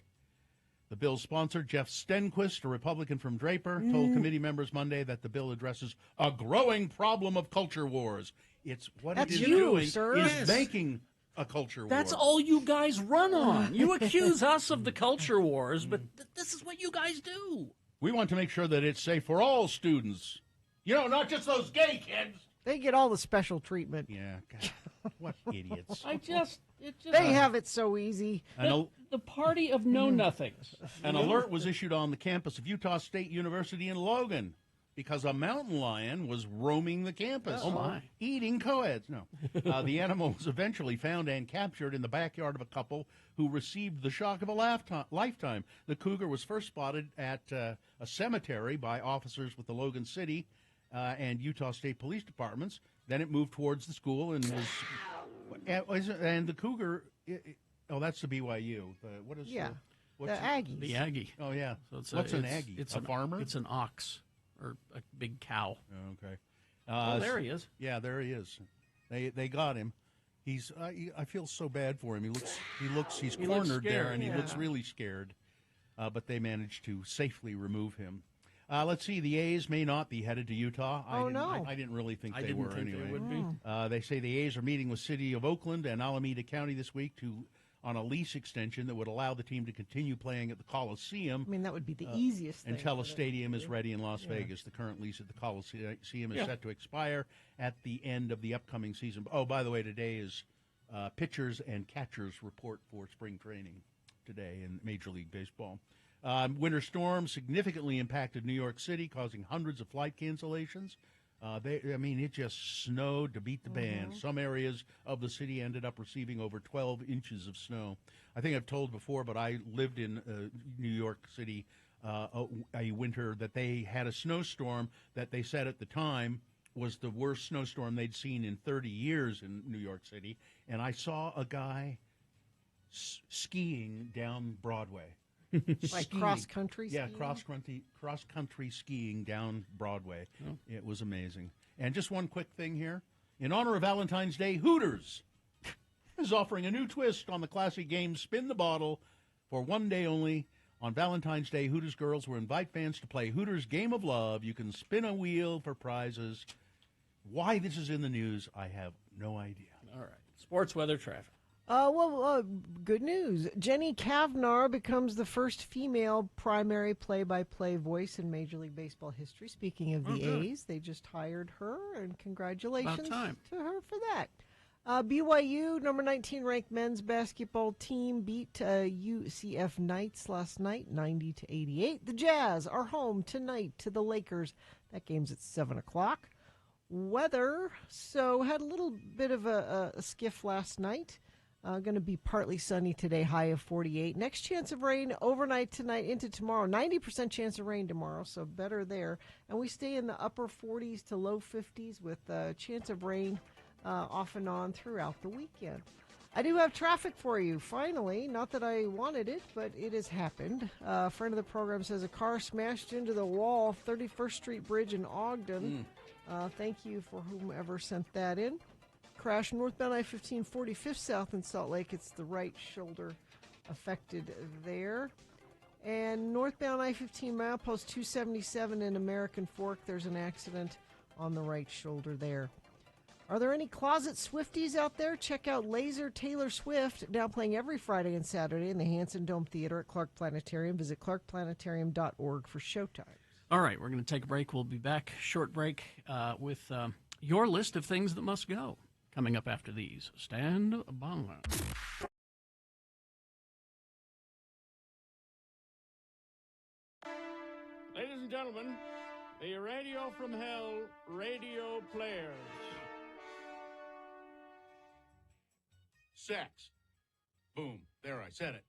The bill's sponsor, Jeff Stenquist, a Republican from Draper, told committee members Monday that the bill addresses a growing problem of culture wars. It's what it is doing is making a culture war. That's all you guys run on. You accuse us of the culture wars, but this is what you guys do. We want to make sure that it's safe for all students. Not just those gay kids. They get all the special treatment. Yeah. God, what idiots. They have it so easy. The party of know-nothings. An alert was issued on the campus of Utah State University in Logan because a mountain lion was roaming the campus. Oh, my. Eating co-eds. No. The animal was eventually found and captured in the backyard of a couple who received the shock of a lifetime. The cougar was first spotted at a cemetery by officers with the Logan City and Utah State Police Departments. Then it moved towards the school and and the cougar... that's the BYU. What is the Aggies. The Aggie. Oh, yeah. So what's an Aggie? It's a farmer? It's an ox or a big cow. Oh, okay. There he is. Yeah, there he is. They got him. He's. I feel so bad for him. He's cornered there, and he looks really scared. But they managed to safely remove him. Let's see. The A's may not be headed to Utah. I didn't really think they were anyway. They would be. They say the A's are meeting with City of Oakland and Alameda County this week on a lease extension that would allow the team to continue playing at the Coliseum. I mean, that would be the easiest thing. Until a stadium is ready in Las Vegas. The current lease at the Coliseum is set to expire at the end of the upcoming season. Oh, by the way, today is pitchers and catchers report for spring training today in Major League Baseball. Winter storm significantly impacted New York City, causing hundreds of flight cancellations. It just snowed to beat the band. Some areas of the city ended up receiving over 12 inches of snow. I think I've told before, but I lived in New York City a winter that they had a snowstorm that they said at the time was the worst snowstorm they'd seen in 30 years in New York City. And I saw a guy skiing down Broadway. Like cross-country Yeah, skiing? cross-country skiing down Broadway. Oh. It was amazing. And just one quick thing here. In honor of Valentine's Day, Hooters is offering a new twist on the classic game Spin the Bottle for one day only. On Valentine's Day, Hooters girls will invite fans to play Hooters Game of Love. You can spin a wheel for prizes. Why this is in the news, I have no idea. All right. Sports, weather, traffic. Good news. Jenny Kavnar becomes the first female primary play-by-play voice in Major League Baseball history. Speaking of the A's, they just hired her, and congratulations to her for that. BYU, number 19 ranked men's basketball team, beat UCF Knights last night, 90-88. The Jazz are home tonight to the Lakers. That game's at 7 o'clock. Weather, so had a little bit of a skiff last night. Going to be partly sunny today, high of 48. Next chance of rain overnight tonight into tomorrow. 90% chance of rain tomorrow, so better there. And we stay in the upper 40s to low 50s with a chance of rain off and on throughout the weekend. I do have traffic for you, finally. Not that I wanted it, but it has happened. A friend of the program says a car smashed into the wall, 31st Street Bridge in Ogden. Thank you for whomever sent that in. Crash northbound I-15, 45th South in Salt Lake. It's the right shoulder affected there. And northbound I-15 milepost 277 in American Fork. There's an accident on the right shoulder there. Are there any closet Swifties out there? Check out Laser Taylor Swift, now playing every Friday and Saturday in the Hanson Dome Theater at Clark Planetarium. Visit clarkplanetarium.org for showtime. All right, we're going to take a break. We'll be back, short break, with your list of things that must go. Coming up after these. Stand by. Ladies and gentlemen, the Radio from Hell radio players. Sex. Boom. There, I said it.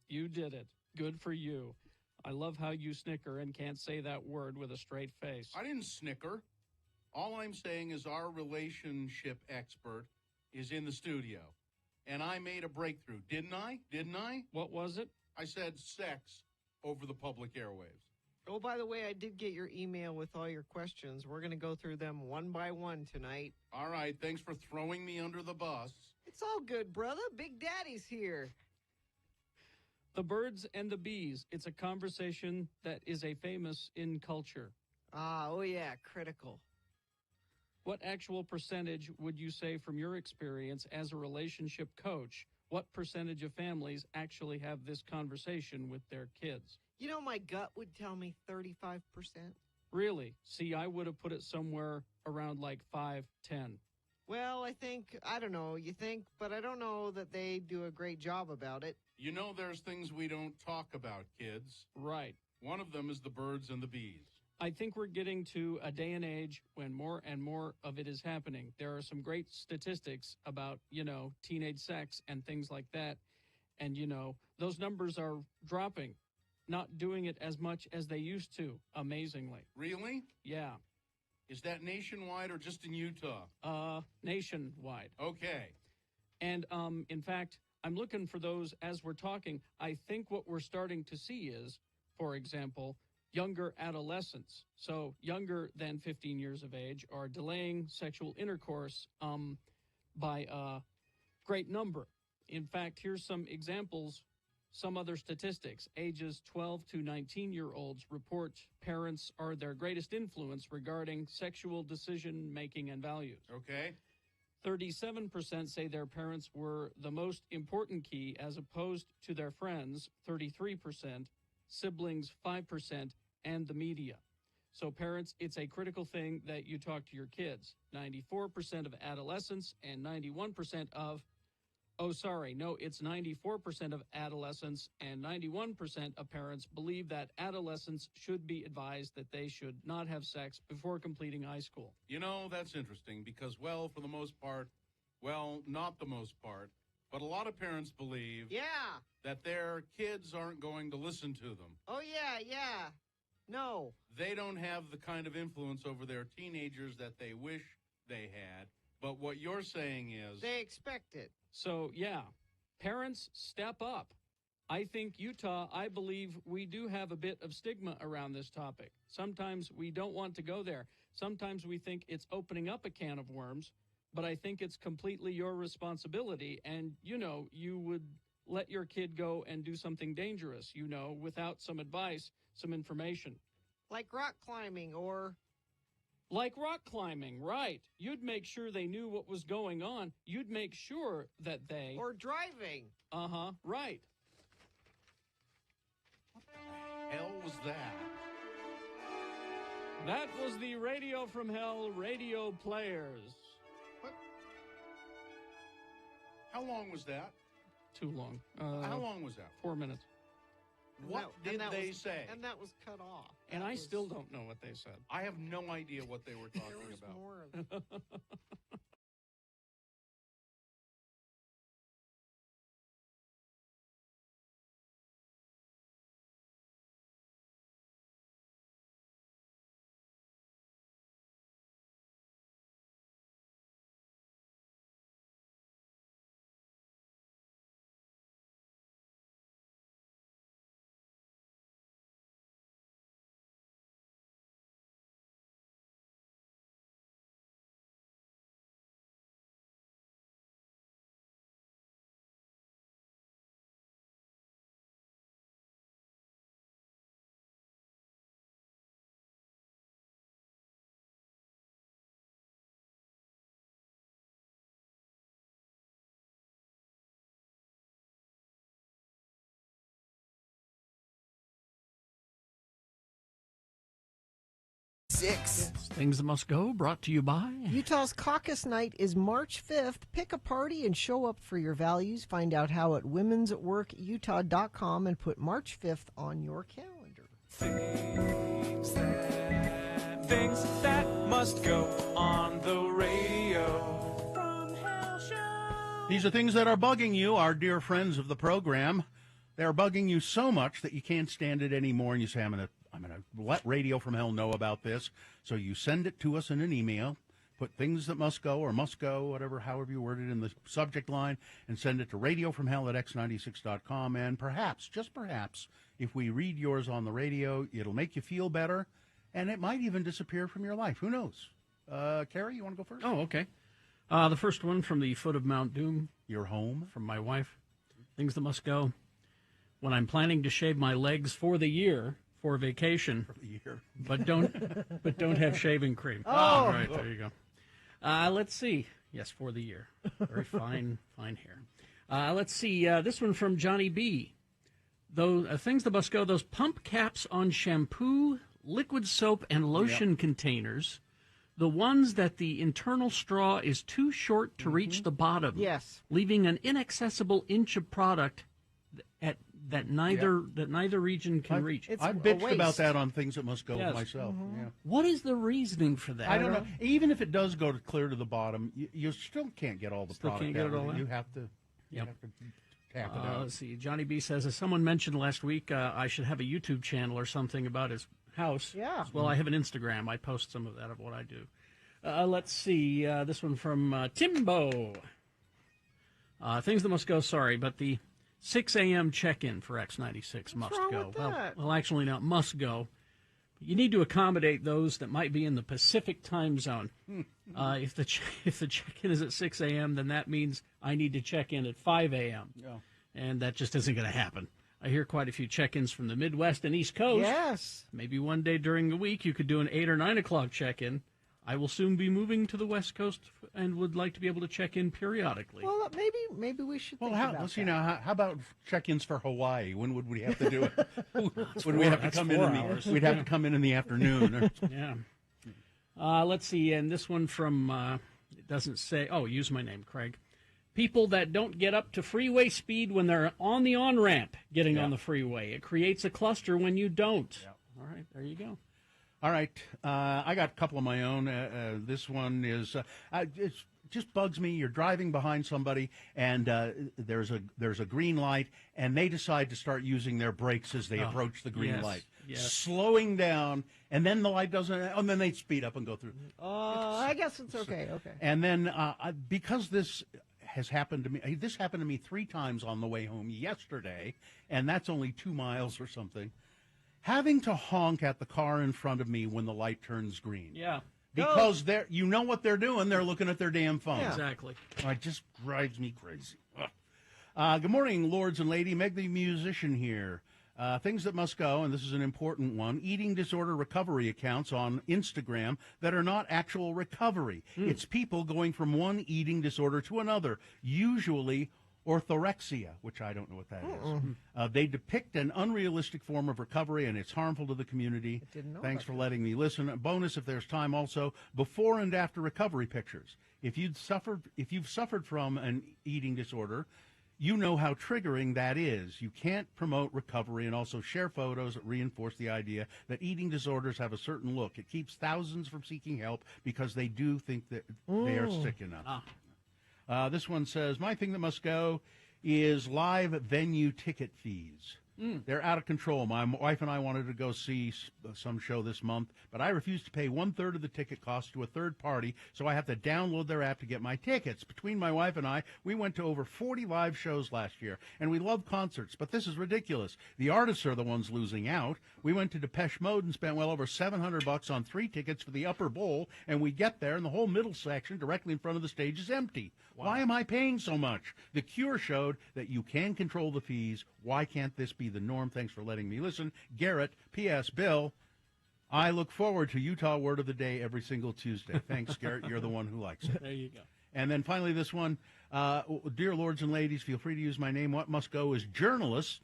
You did it. Good for you. I love how you snicker and can't say that word with a straight face. I didn't snicker. All I'm saying is our relationship expert is in the studio. And I made a breakthrough, didn't I? Didn't I? What was it? I said sex over the public airwaves. Oh, by the way, I did get your email with all your questions. We're going to go through them one by one tonight. All right, thanks for throwing me under the bus. It's all good, brother. Big Daddy's here. The birds and the bees. It's a conversation that is a famous in culture. Oh yeah, critical. What actual percentage would you say from your experience as a relationship coach, what percentage of families actually have this conversation with their kids? You know, my gut would tell me 35%. Really? See, I would have put it somewhere around like 5, 10. Well, I don't know, you think, but I don't know that they do a great job about it. You know, there's things we don't talk about, kids. Right. One of them is the birds and the bees. I think we're getting to a day and age when more and more of it is happening. There are some great statistics about, teenage sex and things like that. And, those numbers are dropping, not doing it as much as they used to, amazingly. Really? Yeah. Is that nationwide or just in Utah? Nationwide. Okay. And, in fact, I'm looking for those as we're talking. I think what we're starting to see is, for example, younger adolescents, so younger than 15 years of age, are delaying sexual intercourse by a great number. In fact, here's some examples, some other statistics. Ages 12 to 19-year-olds report parents are their greatest influence regarding sexual decision-making and values. Okay. 37% say their parents were the most important key as opposed to their friends, 33%, siblings 5%, and the media. So parents, it's a critical thing that you talk to your kids. 94% of adolescents and 91% of, it's 94% of adolescents and 91% of parents believe that adolescents should be advised that they should not have sex before completing high school. You know, that's interesting because, for the most part, not the most part, but a lot of parents believe that their kids aren't going to listen to them. Oh, yeah. No. They don't have the kind of influence over their teenagers that they wish they had. But what you're saying is... they expect it. So, Parents, step up. I think Utah, I believe we do have a bit of stigma around this topic. Sometimes we don't want to go there. Sometimes we think it's opening up a can of worms, but I think it's completely your responsibility. And, you would let your kid go and do something dangerous, without some advice, some information. Like rock climbing or... Like rock climbing, right. You'd make sure they knew what was going on. You'd make sure that they... Or driving. Uh-huh, right. What the hell was that? That was the Radio from Hell radio players. What? How long was that? Too long. How long was that? 4 minutes. What did they say? And that was cut off. And I still don't know what they said. I have no idea what they were talking about. More of it. Things that must go, brought to you by Utah's caucus night is March 5th. Pick a party and show up for your values. Find out how at womensworkutah.com and put March 5th on your calendar. Things that must go on the radio from Hell Show. These are things that are bugging you, our dear friends of the program. They're bugging you so much that you can't stand it anymore, and you say, I'm going to let Radio from Hell know about this. So you send it to us in an email, put things that must go or must go, whatever, however you word it in the subject line, and send it to radiofromhell@x96.com. And perhaps, just perhaps, if we read yours on the radio, it'll make you feel better, and it might even disappear from your life. Who knows? Carrie, you want to go first? Oh, okay. The first one from the foot of Mount Doom. Your home? From my wife. Things that must go. When I'm planning to shave my legs for the year, for vacation, but don't have shaving cream. Oh, all right, there you go. Let's see. Yes, for the year. Very fine hair. Let's see. This one from Johnny B. Those things that must go. Those pump caps on shampoo, liquid soap, and lotion containers. The ones that the internal straw is too short to reach the bottom. Yes, leaving an inaccessible inch of product that neither region can reach. I've bitched about that on Things That Must Go myself. Yeah. What is the reasoning for that? I don't know. Even if it does go clear to the bottom, you still can't get all the product can't get out it all of it. out? You have to tap it out. Let's see. Johnny B says, as someone mentioned last week, I should have a YouTube channel or something about his house. Yeah. Well, I have an Instagram. I post some of that of what I do. Let's see. This one from Timbo. Things that must go, sorry, but the 6 a.m. check-in for X96 must go. Well, actually, not must go. You need to accommodate those that might be in the Pacific time zone. If the check-in is at 6 a.m., then that means I need to check in at 5 a.m. Yeah. And that just isn't going to happen. I hear quite a few check-ins from the Midwest and East Coast. Yes. Maybe one day during the week you could do an 8 or 9 o'clock check-in. I will soon be moving to the West Coast and would like to be able to check in periodically. Well, maybe we should think about let's that. see now. How about check-ins for Hawaii? When would we have to do it? Would we have to come in? We'd have to come in the afternoon. Yeah. Let's see. And this one from it doesn't say. Oh, use my name, Craig. People that don't get up to freeway speed when they're on the on-ramp getting on the freeway. It creates a cluster when you don't. All right, there you go. All right, I got a couple of my own. This one is it just bugs me. You're driving behind somebody, and there's a green light, and they decide to start using their brakes as they approach the green light, slowing down, and then the light doesn't, and then they speed up and go through. I guess it's okay. Okay. And then because this has happened to me. This happened to me 3 times on the way home yesterday, and that's only 2 miles or something. Having to honk at the car in front of me when the light turns green. Yeah. Because you know what they're doing. They're looking at their damn phone. Yeah. Exactly. It just drives me crazy. Good morning, lords and lady. Meg the musician here. Things that must go, and this is an important one, eating disorder recovery accounts on Instagram that are not actual recovery. It's people going from one eating disorder to another, usually orthorexia, which I don't know what that is. They depict an unrealistic form of recovery, and it's harmful to the community. Thanks for letting me listen. A bonus, if there's time, also before and after recovery pictures. If you've suffered from an eating disorder, you know how triggering that is. You can't promote recovery and also share photos that reinforce the idea that eating disorders have a certain look. It keeps thousands from seeking help because they do think that they are sick enough. This one says, my thing that must go is live venue ticket fees. They're out of control. My wife and I wanted to go see some show this month, but I refused to pay 1/3 of the ticket cost to a third party, so I have to download their app to get my tickets. Between my wife and I, we went to over 40 live shows last year, and we love concerts, but this is ridiculous. The artists are the ones losing out. We went to Depeche Mode and spent well over $700 on 3 tickets for the upper bowl, and we get there, and the whole middle section directly in front of the stage is empty. Wow. Why am I paying so much? The Cure showed that you can control the fees. Why can't this be the norm? Thanks for letting me listen. Garrett, P.S. Bill, I look forward to Utah Word of the Day every single Tuesday. Thanks, Garrett. You're the one who likes it. There you go. And then finally this one, dear lords and ladies, feel free to use my name. What must go is journalists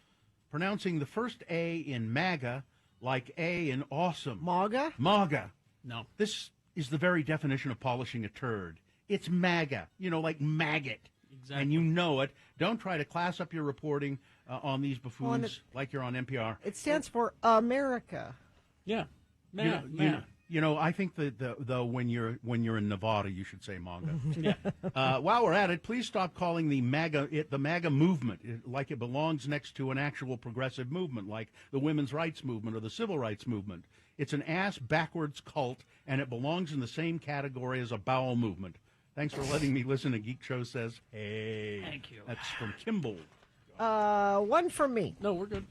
pronouncing the first A in MAGA like A in awesome. MAGA? MAGA. No. This is the very definition of polishing a turd. It's MAGA, like maggot. Exactly. And you know it. Don't try to class up your reporting on these buffoons like you're on NPR. It stands for America. Yeah. I think that when you're in Nevada, you should say MAGA. While we're at it, please stop calling the MAGA movement like it belongs next to an actual progressive movement, like the women's rights movement or the civil rights movement. It's an ass-backwards cult, and it belongs in the same category as a bowel movement. Thanks for letting me listen. A Geek Show says, hey. Thank you. That's from Kimball. One from me. No, we're good.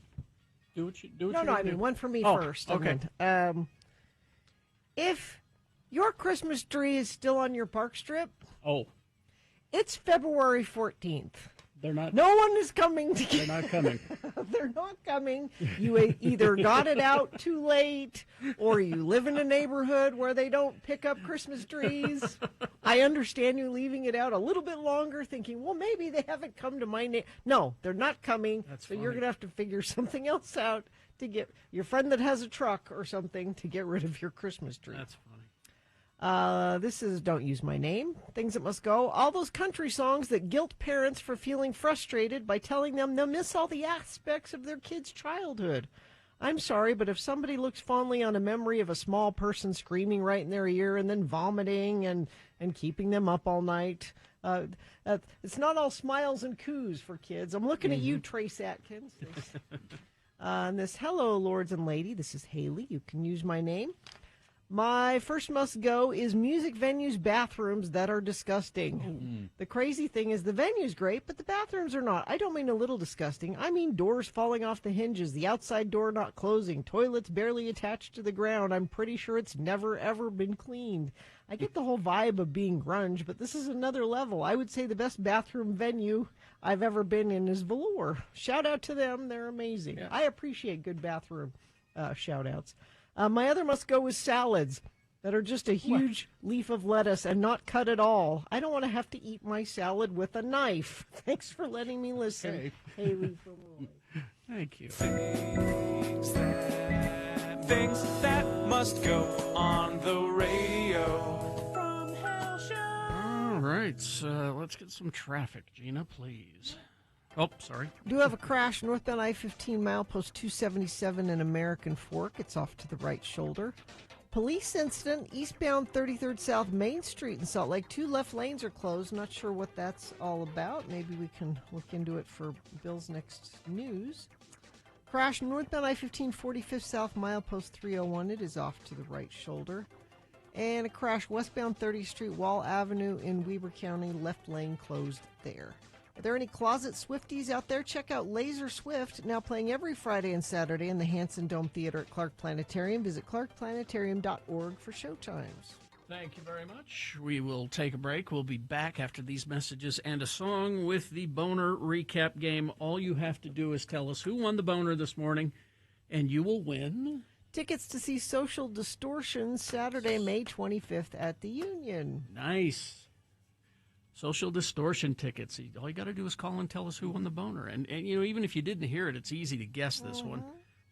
Do what you do. I mean one for me first. Okay. If your Christmas tree is still on your park strip, it's February 14th. They're not. No one is coming to get. They're not coming. They're not coming. You either got it out too late, or you live in a neighborhood where they don't pick up Christmas trees. I understand you leaving it out a little bit longer, thinking, well, maybe they haven't come to my No, they're not coming. That's so funny. You're going to have to figure something else out to get your friend that has a truck or something to get rid of your Christmas tree. That's funny. This is Don't Use My Name. Things that must go. All those country songs that guilt parents for feeling frustrated by telling them they'll miss all the aspects of their kid's childhood. I'm sorry, but if somebody looks fondly on a memory of a small person screaming right in their ear and then vomiting and keeping them up all night, it's not all smiles and coos for kids. I'm looking at you, Trace Atkins. And this, hello, lords and lady. This is Haley. You can use my name. My first must go is music venues' bathrooms that are disgusting. The crazy thing is the venue's great, but the bathrooms are not. I don't mean a little disgusting. I mean doors falling off the hinges, the outside door not closing, toilets barely attached to the ground. I'm pretty sure it's never, ever been cleaned. I get the whole vibe of being grunge, but this is another level. I would say the best bathroom venue I've ever been in is Velour. Shout out to them. They're amazing. Yeah. I appreciate good bathroom shout-outs. My other must go is salads that are just a huge leaf of lettuce and not cut at all. I don't want to have to eat my salad with a knife. Thanks for letting me listen. Okay. Haley from Roy. Thank you. Things that must go on the radio. From Hell Show. All right, let's get some traffic, Gina, please. Oh, sorry. Do have a crash northbound I-15 milepost 277 in American Fork. It's off to the right shoulder. Police incident eastbound 33rd South Main Street in Salt Lake. 2 left lanes are closed. Not sure what that's all about. Maybe we can look into it for Bill's next news. Crash northbound I-15 45th South milepost 301. It is off to the right shoulder. And a crash westbound 30th Street, Wall Avenue in Weber County, left lane closed there. Are there any closet Swifties out there? Check out Laser Swift, now playing every Friday and Saturday in the Hanson Dome Theater at Clark Planetarium. Visit clarkplanetarium.org for showtimes. Thank you very much. We will take a break. We'll be back after these messages and a song with the Boner Recap Game. All you have to do is tell us who won the Boner this morning, and you will win tickets to see Social Distortion Saturday, May 25th at the Union. Nice. Social Distortion tickets. All you got to do is call and tell us who won the Boner. And even if you didn't hear it, it's easy to guess this one.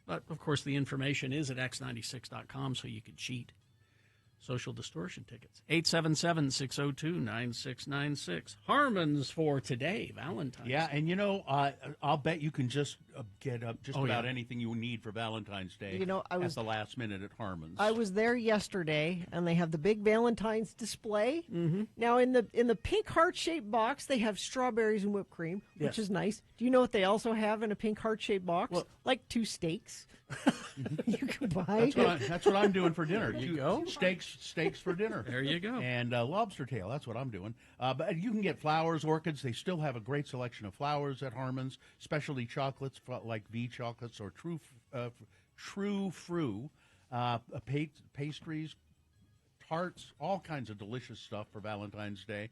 But, of course, the information is at x96.com, so you can cheat. Social Distortion tickets. 877-602-9696. Harmon's for today, Valentine's. Yeah, and I'll bet you can just get just about anything you need for Valentine's Day at the last minute at Harmon's. I was there yesterday, and they have the big Valentine's display. Mm-hmm. Now, in the pink heart-shaped box, they have strawberries and whipped cream, which is nice. Do you know what they also have in a pink heart-shaped box? Well, like 2 steaks. You can buy. That's what I'm doing for dinner. There you go. Steaks for dinner. There you go. And lobster tail. That's what I'm doing. But you can get flowers, orchids. They still have a great selection of flowers at Harmon's. Specialty chocolates like V chocolates or True Frou. Pastries, tarts, all kinds of delicious stuff for Valentine's Day.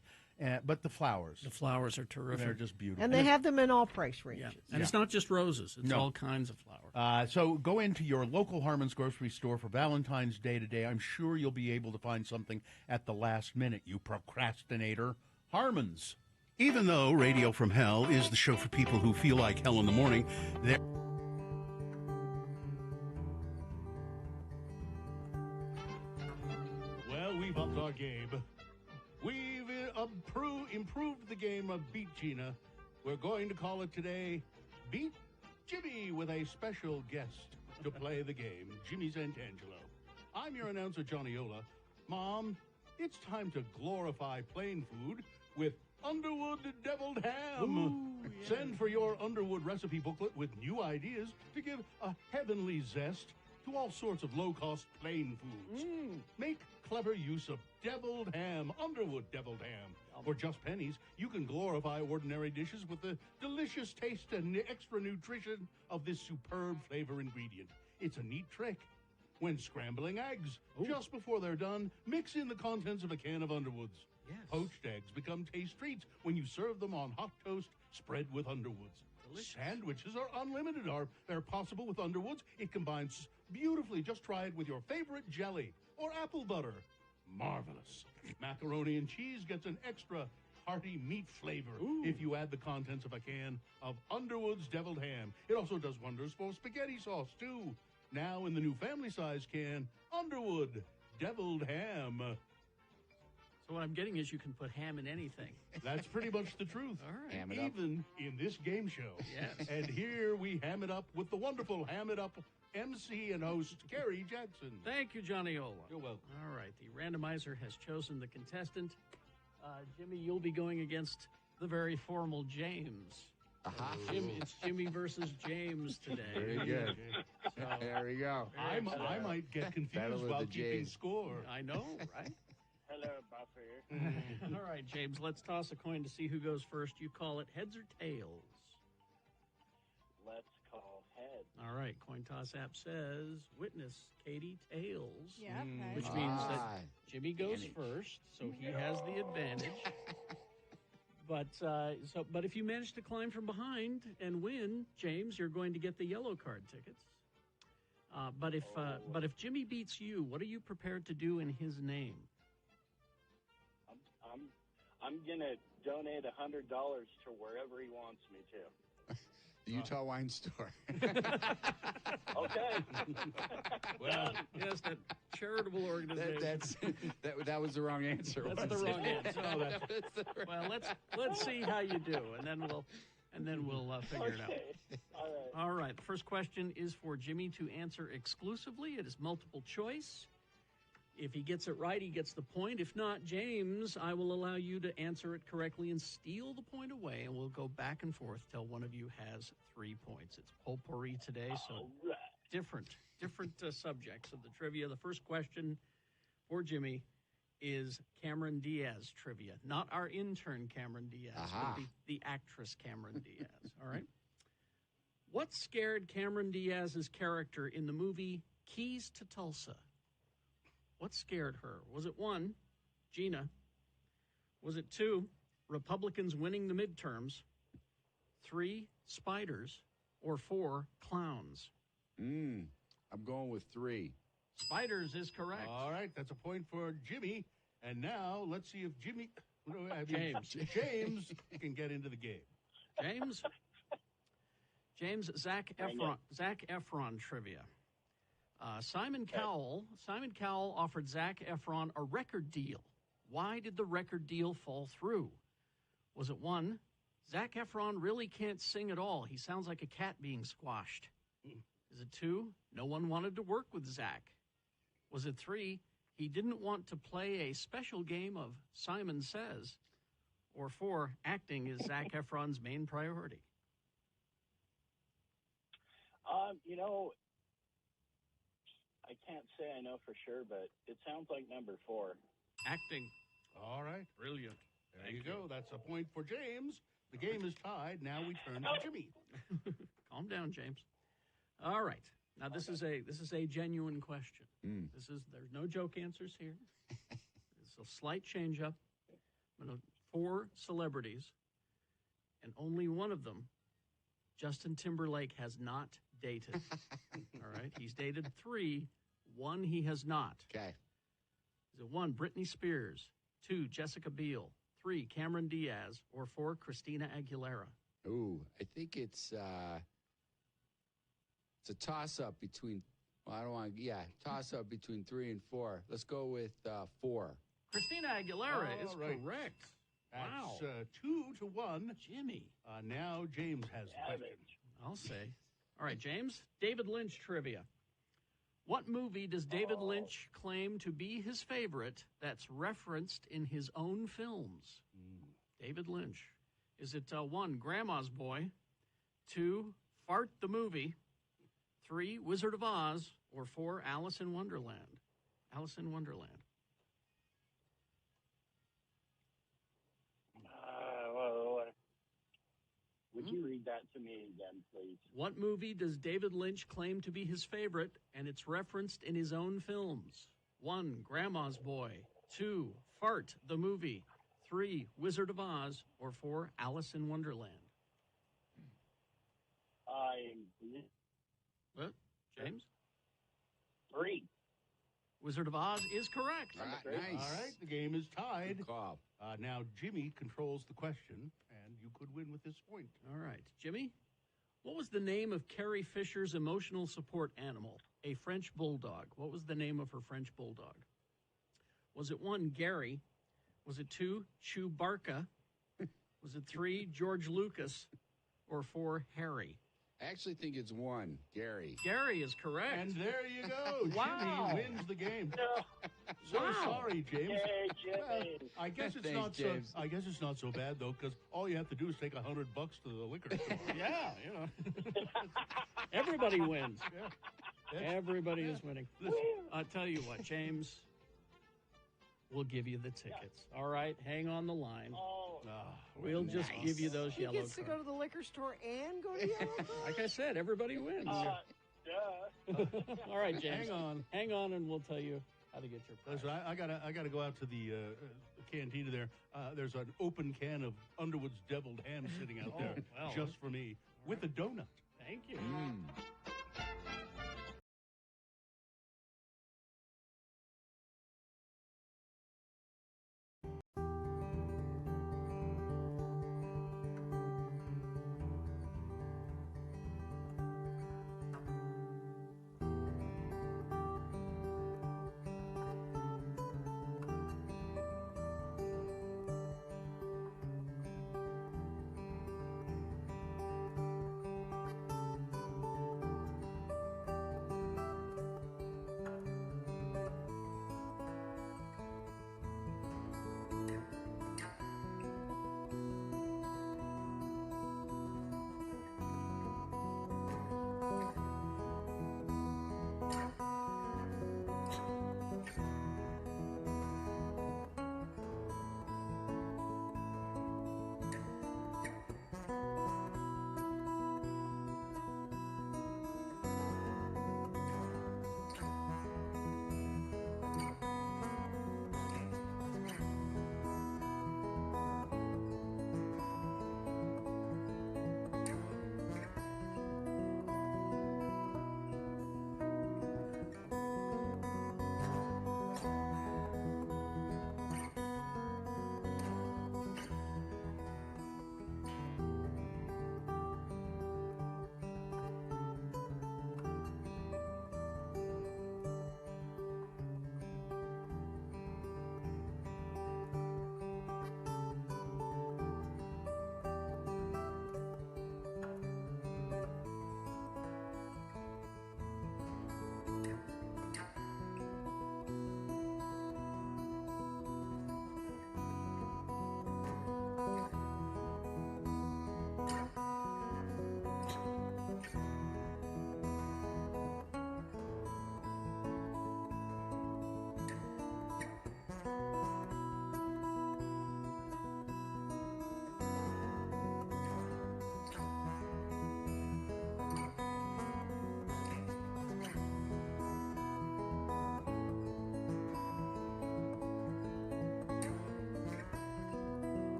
But the flowers. The flowers are terrific. They're just beautiful. And they have them in all price ranges. Yeah. And it's not just roses. It's all kinds of flowers. So go into your local Harmon's grocery store for Valentine's Day today. I'm sure you'll be able to find something at the last minute, you procrastinator. Harmon's. Even though Radio from Hell is the show for people who feel like hell in the morning, Well, we've upped our game. We've improved the game of Beat Gina. We're going to call it today Beat Jimmy with a special guest to play the game, Jimmy Santangelo. I'm your announcer, Johnny Ola. Mom, it's time to glorify plain food with Underwood Deviled Ham. Ooh, yeah. Send for your Underwood recipe booklet with new ideas to give a heavenly zest to all sorts of low-cost plain foods. Make clever use of deviled ham, Underwood deviled ham. For just pennies, you can glorify ordinary dishes with the delicious taste and extra nutrition of this superb flavor ingredient. It's a neat trick. When scrambling eggs, just before they're done, mix in the contents of a can of Underwoods. Yes. Poached eggs become taste treats when you serve them on hot toast spread with Underwoods. Delicious. Sandwiches are unlimited. They're possible with Underwoods. It combines beautifully. Just try it with your favorite jelly or apple butter. Marvelous. Macaroni and cheese gets an extra hearty meat flavor if you add the contents of a can of Underwood's deviled ham. It also does wonders for spaghetti sauce, too. Now in the new family-size can, Underwood deviled ham. So what I'm getting is you can put ham in anything. That's pretty much the truth. All right. Ham it Even up. In this game show. Yes. And here we ham it up with the wonderful Ham It Up MC and host, Gary Jackson. Thank you, Johnny Ola. You're welcome. All right. The randomizer has chosen the contestant. Jimmy, you'll be going against the very formal James. It's Jimmy versus James today. Very good. There we go. I might get confused while keeping score. I know, right? Hello, Buffy. All right, James, let's toss a coin to see who goes first. You call it heads or tails? Let's call heads. All right, coin toss app says witness Katie tails. Yeah, okay. Which means that Jimmy goes first, so he has the advantage. But if you manage to climb from behind and win, James, you're going to get the yellow card tickets. But if Jimmy beats you, what are you prepared to do in his name? I'm gonna donate $100 to wherever he wants me to. The Utah Wine Store. Okay. Well, yes, that charitable organization. That was the wrong answer. That's the wrong answer. Well, let's see how you do, and then we'll figure it out. All right. The first question is for Jimmy to answer exclusively. It is multiple choice. If he gets it right, he gets the point. If not, James, I will allow you to answer it correctly and steal the point away, and we'll go back and forth till one of you has 3 points. It's potpourri today, so different subjects of the trivia. The first question for Jimmy is Cameron Diaz trivia. Not our intern Cameron Diaz, Aha. but the actress Cameron Diaz. All right. What scared Cameron Diaz's character in the movie Keys to Tulsa? What scared her? Was it 1, Gina? Was it 2, Republicans winning the midterms? 3, spiders? Or 4, clowns? I'm going with 3. Spiders is correct. All right, that's a point for Jimmy. And now let's see if James can get into the game. James, Zac Efron trivia. Simon Cowell offered Zac Efron a record deal. Why did the record deal fall through? Was it 1, Zac Efron really can't sing at all. He sounds like a cat being squashed. Is it 2, no one wanted to work with Zac? Was it 3, he didn't want to play a special game of Simon Says? Or 4, acting is Zac Efron's main priority? I can't say I know for sure, but it sounds like number 4. Acting. All right. Brilliant. There you go. That's a point for James. The game is tied. Now we turn to Jimmy. Calm down, James. All right. Now this is a genuine question. There's no joke answers here. It's a slight change up. 4 celebrities, and only one of them, Justin Timberlake, has not dated. All right. He's dated 3. 1 he has not. Okay. Is it 1, Britney Spears? 2, Jessica Biel? 3, Cameron Diaz? Or 4, Christina Aguilera? Ooh, I think it's a toss-up between, toss-up between 3 and 4. Let's go with 4. Christina Aguilera is right. correct. That's Wow. 2-1. Jimmy. Now James has the question. I'll say. All right, James. David Lynch trivia. What movie does David Lynch claim to be his favorite that's referenced in his own films? David Lynch. Is it 1, Grandma's Boy? 2, Fart the Movie? 3, Wizard of Oz? Or 4, Alice in Wonderland? Alice in Wonderland. Would you read that to me again, please? What movie does David Lynch claim to be his favorite, and it's referenced in his own films? 1, Grandma's Boy. 2, Fart the Movie. 3, Wizard of Oz. Or 4, Alice in Wonderland. What? James? 3. Wizard of Oz is correct. Nice. All right, the game is tied. Good call. Now Jimmy controls the question, and you could win with this point. All right. Jimmy, what was the name of Carrie Fisher's emotional support animal? A French bulldog. What was the name of her French bulldog? Was it 1, Gary? Was it 2, Chewbacca? Was it 3, George Lucas? Or 4, Harry? I actually think it's 1, Gary. Gary is correct. And there you go. Wow. Jimmy wins the game. So Wow. sorry, James. Yay, Jimmy. Well, I guess it's Thanks, not James. so. I guess it's not so bad though, because all you have to do is take $100 to the liquor store. Yeah, Everybody wins. Yeah. Everybody is winning. I'll tell you what, James, we'll give you the tickets. All right, hang on the line. We'll just give you those He yellow gets to cards. go to the liquor store and go to yellow cards? Like I said, everybody wins. All right, James. Hang on, and we'll tell you how to get your prize. Listen, I gotta go out to the cantina there. There's an open can of Underwood's deviled ham sitting out there well. just for me with a donut. Thank you.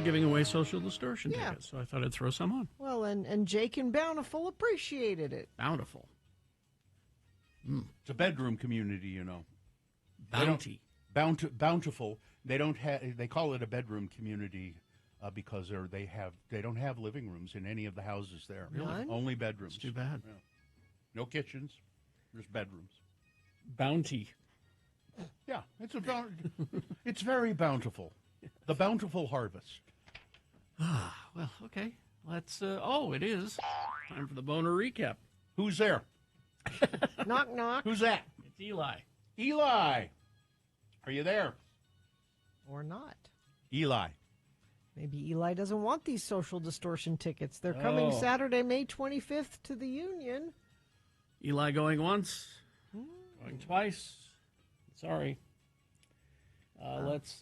giving away social distortion tickets, so I thought I'd throw some on. Well, and Jake and Bountiful appreciated it. Bountiful. It's a bedroom community, you know. Bounty. Bountiful. They don't have. They call it a bedroom community because they don't have living rooms in any of the houses there. Really? Only bedrooms. That's too bad. Yeah. No kitchens. Just bedrooms. Bounty. Yeah, it's very bountiful. The bountiful harvest. Well, okay. Let's. It is time for the boner recap. Who's there? Knock, knock. Who's that? It's Eli. Eli. Are you there? Or not. Eli. Maybe Eli doesn't want these social distortion tickets. They're coming Saturday, May 25th to the Union. Eli going once, going twice. Sorry. Let's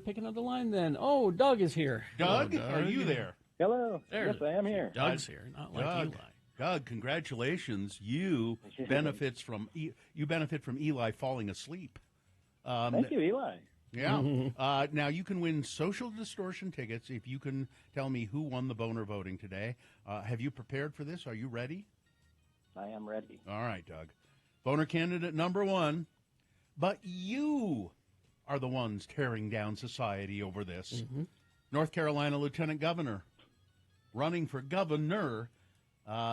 pick another line then. Oh, Doug is here. Doug, Hello, Doug. Are you there? Hello. There. Yes, I am here. Doug's here, not like Doug. Eli. Doug, congratulations! You benefit from Eli falling asleep. Thank you, Eli. Yeah. Now you can win social distortion tickets if you can tell me who won the boner voting today. Have you prepared for this? Are you ready? I am ready. All right, Doug. Boner candidate number 1. But you are the ones tearing down society over this. North Carolina Lieutenant Governor running for governor,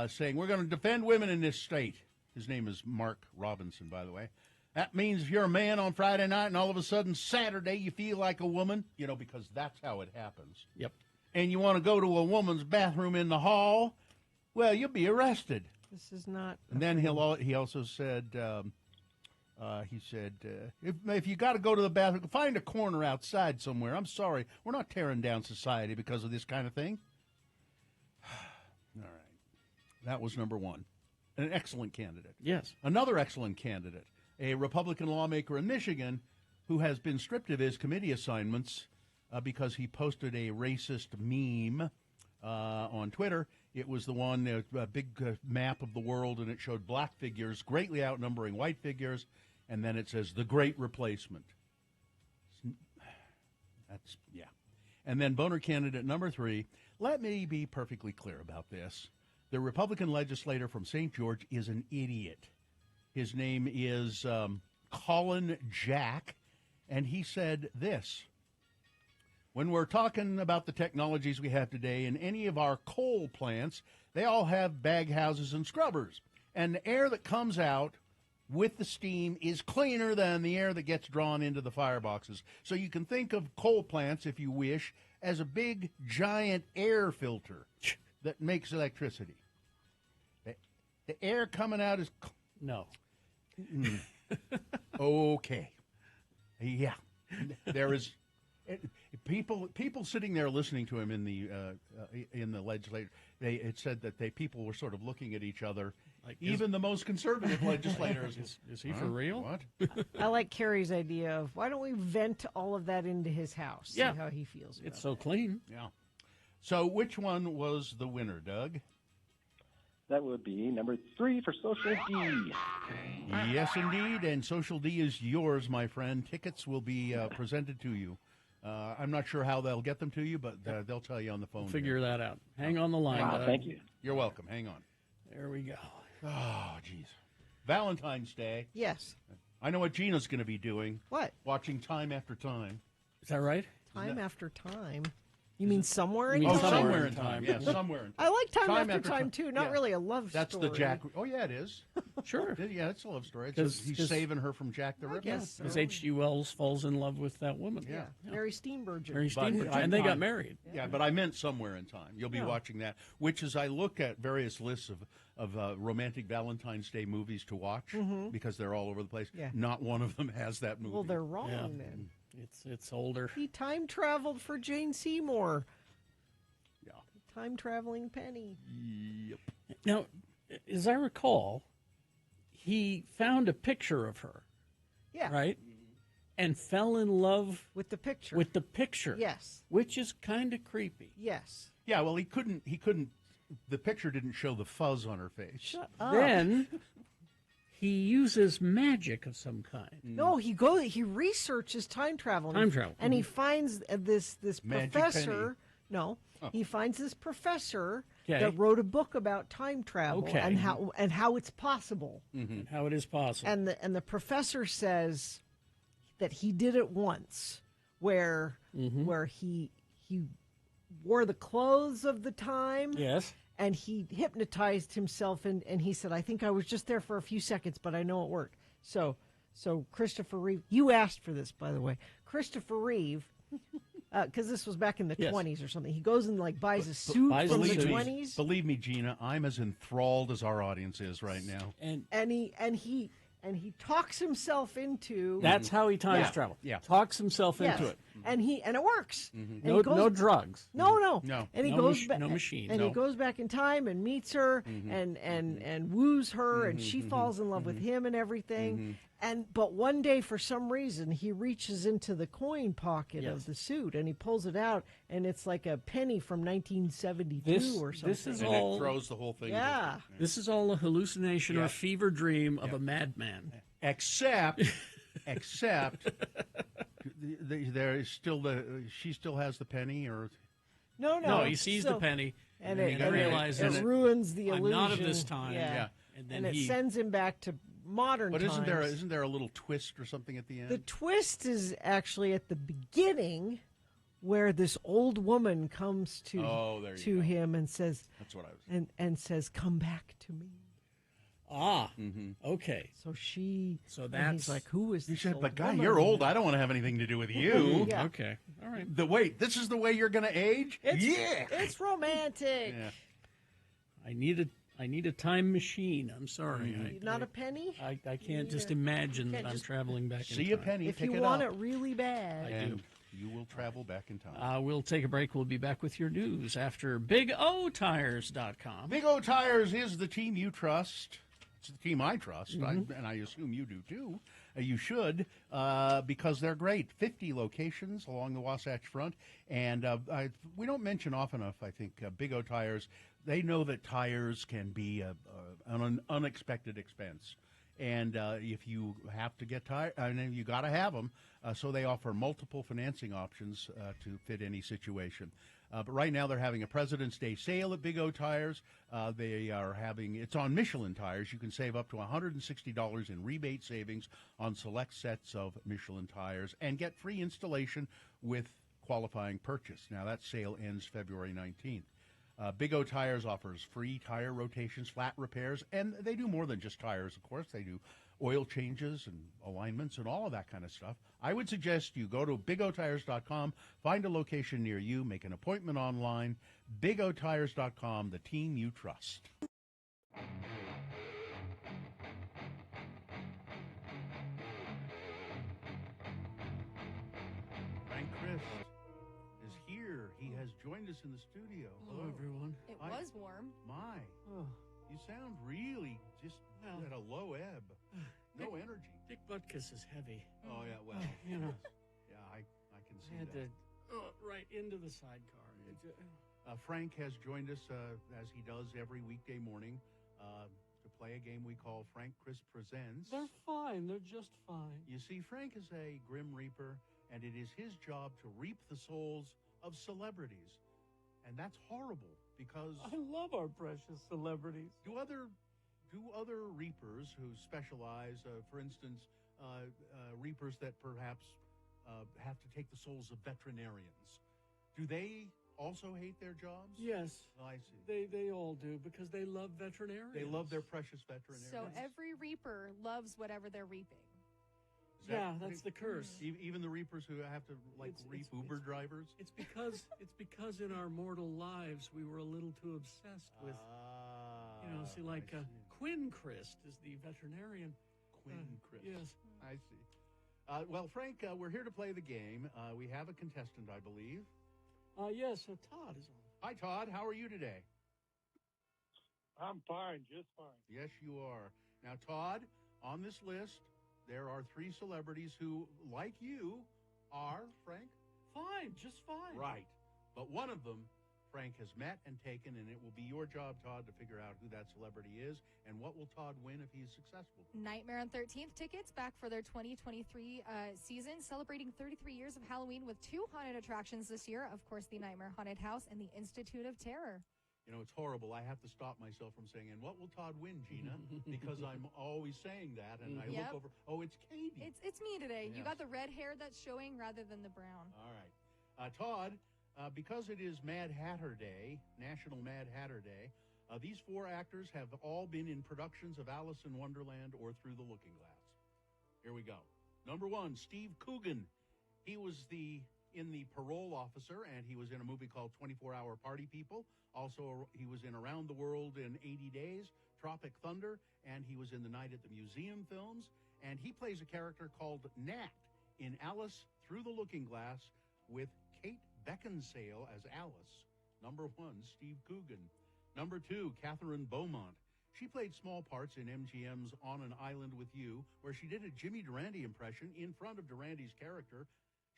saying we're going to defend women in this state. His name is Mark Robinson, by the way. That means if you're a man on Friday night and all of a sudden Saturday you feel like a woman, because that's how it happens. Yep. And you want to go to a woman's bathroom in the hall, well, you'll be arrested. This is not. And then he also said, if you got to go to the bathroom, find a corner outside somewhere. I'm sorry, we're not tearing down society because of this kind of thing. All right, that was number 1, an excellent candidate. Yes, another excellent candidate, a Republican lawmaker in Michigan who has been stripped of his committee assignments because he posted a racist meme on Twitter. It was the one, a big map of the world, and it showed black figures greatly outnumbering white figures, and then it says, the great replacement. That's, yeah. And then boner candidate number 3, let me be perfectly clear about this. The Republican legislator from St. George is an idiot. His name is Colin Jack, and he said this. When we're talking about the technologies we have today in any of our coal plants, they all have bag houses and scrubbers. And the air that comes out with the steam is cleaner than the air that gets drawn into the fireboxes. So you can think of coal plants, if you wish, as a big, giant air filter that makes electricity. The air coming out is... No. Okay. Yeah. There is... People sitting there listening to him in the legislature, it said that people were sort of looking at each other, like even the most conservative legislators. Is he for real? What? I like Carrie's idea of why don't we vent all of that into his house? See how he feels. It's so clean. Yeah. So which one was the winner, Doug? That would be number 3 for Social D. Yes, indeed, and Social D is yours, my friend. Tickets will be presented to you. I'm not sure how they'll get them to you, but they'll tell you on the phone. We'll figure that out. Hang on the line. Wow, thank you. You're welcome. Hang on. There we go. Oh, jeez. Valentine's Day. Yes. I know what Gina's going to be doing. What? Watching Time After Time. Is that right? Time After Time. You mean Somewhere in Time? Time? Somewhere in Time. Yes, Somewhere in Time. I like Time After Time, too. Not really a love story. That's the Jack. Oh, yeah, it is. Sure. Yeah, it's a love story. He's saving her from Jack the Ripper. Yes. Because H.G. Wells falls in love with that woman. Yeah. Mary Steenburgen. Mary Steenburgen. And they got married. Yeah, but I meant Somewhere in Time. You'll be watching that, which is I look at various lists of romantic Valentine's Day movies to watch because they're all over the place. Yeah. Not one of them has that movie. Well, they're wrong then. It's older. He time traveled for Jane Seymour. Yeah. Time traveling Penny. Yep. Now, as I recall, he found a picture of her. Yeah. Right? And fell in love with the picture. With the picture. Yes. Which is kind of creepy. Yes. Yeah, well, he couldn't the picture didn't show the fuzz on her face. Shut up. Then He uses magic of some kind. No, he researches time travel. Time travel. And he finds this Magic professor. penny. No, Oh. he finds this professor Okay. that wrote a book about time travel Okay. and how it's possible. And how it is possible. And the professor says that he did it once, where he wore the clothes of the time. Yes. And he hypnotized himself, and he said, "I think I was just there for a few seconds, but I know it worked." So Christopher Reeve, you asked for this, by the way. Christopher Reeve, because this was back in the 20s or something. He goes and buys a suit from the 20s. Believe me, Gina, I'm as enthralled as our audience is right now. And he talks himself into. That's how he time travel. Yeah. Talks himself into it. And it works. And No, he goes, no drugs. No. No. And he No goes no machine. and no. he goes back in time and meets her and woos her, and she falls in love with him and everything. But one day, for some reason, he reaches into the coin pocket of the suit and he pulls it out, and it's like a penny from 1972 or something. This is And all. it throws the whole thing. Yeah. This is all a hallucination or fever dream of a madman. Except there is still she still has the penny, or No, he sees the penny and he realizes it ruins the illusion. I'm not of this time. Yeah. And then it sends him back to modern but times. isn't there a little twist or something at the end? The twist is actually at the beginning, where this old woman comes to him and says, "That's what I was." And says, "Come back to me." Okay. So So and that's he's like, "Who is You this said, old "But guy, woman?" you're old. I don't want to have anything to do with you." Yeah. Okay. All right. Wait, this is the way you're going to age? It's romantic. Yeah. I need a time machine. I'm sorry. Not a penny. I can't just imagine that I'm traveling back in time. See a penny, If pick you it want up. it really bad, And you will travel back in time. We'll take a break. We'll be back with your news after BigOTires.com. Big O Tires is the team you trust. It's the team I trust, and I assume you do too. You should, because they're great. 50 locations along the Wasatch Front, and we don't mention often enough, I think, Big O Tires. They know that tires can be an unexpected expense. And if you have to get tires, you got to have them. So they offer multiple financing options to fit any situation. But right now they're having a President's Day sale at Big O Tires. They are having, it's on Michelin tires. You can save up to $160 in rebate savings on select sets of Michelin tires and get free installation with qualifying purchase. Now that sale ends February 19th. Big O Tires offers free tire rotations, flat repairs, and they do more than just tires, of course. They do oil changes and alignments and all of that kind of stuff. I would suggest you go to bigotires.com, find a location near you, make an appointment online. bigotires.com, the team you trust. Frank Christ is here. He has joined us in the studio. Hello, everyone. It was warm. My, you sound really just at a low ebb. No energy. Dick Butkus is heavy. Oh, yeah, well. You know. Yeah, I can see I had that. to right into the sidecar. Frank has joined us, as he does every weekday morning, to play a game we call Frank Chris Presents. They're fine. They're just fine. You see, Frank is a Grim Reaper, and it is his job to reap the souls of celebrities. And that's horrible, because... I love our precious celebrities. Do other reapers who specialize, for instance, reapers that perhaps have to take the souls of veterinarians, do they also hate their jobs? Yes. I see. They all do, because they love veterinarians. They love their precious veterinarians. So every reaper loves whatever they're reaping. That's the curse. Even the reapers who have to reap Uber drivers. It's because in our mortal lives we were a little too obsessed with, Quinn Christ is the veterinarian. Quinn Christ. Yes, I see. Well, Frank, we're here to play the game. We have a contestant, I believe. Yes. Todd is on. Hi, Todd. How are you today? I'm fine, just fine. Yes, you are. Now, Todd, on this list, there are 3 celebrities who, like you, are, Frank? Fine, just fine. Right. But one of them, Frank has met and taken, and it will be your job, Todd, to figure out who that celebrity is, and what will Todd win if he's successful. Nightmare on 13th tickets back for their 2023 season, celebrating 33 years of Halloween with 2 haunted attractions this year. Of course, the Nightmare Haunted House and the Institute of Terror. You know, it's horrible. I have to stop myself from saying, and what will Todd win, Gina? Because I'm always saying that, and I look over, oh, it's Katie. It's me today. Yes. You got the red hair that's showing rather than the brown. All right. Todd, because it is Mad Hatter Day, National Mad Hatter Day, these 4 actors have all been in productions of Alice in Wonderland or Through the Looking Glass. Here we go. Number 1, Steve Coogan. He was in the Parole Officer, and he was in a movie called 24-Hour Party People. Also, he was in Around the World in 80 Days, Tropic Thunder, and he was in The Night at the Museum films. And he plays a character called Nat in Alice Through the Looking Glass with Kate Beckinsale as Alice. Number 1, Steve Coogan. Number 2, Catherine Beaumont. She played small parts in MGM's On an Island with You, where she did a Jimmy Durante impression in front of Durante's character.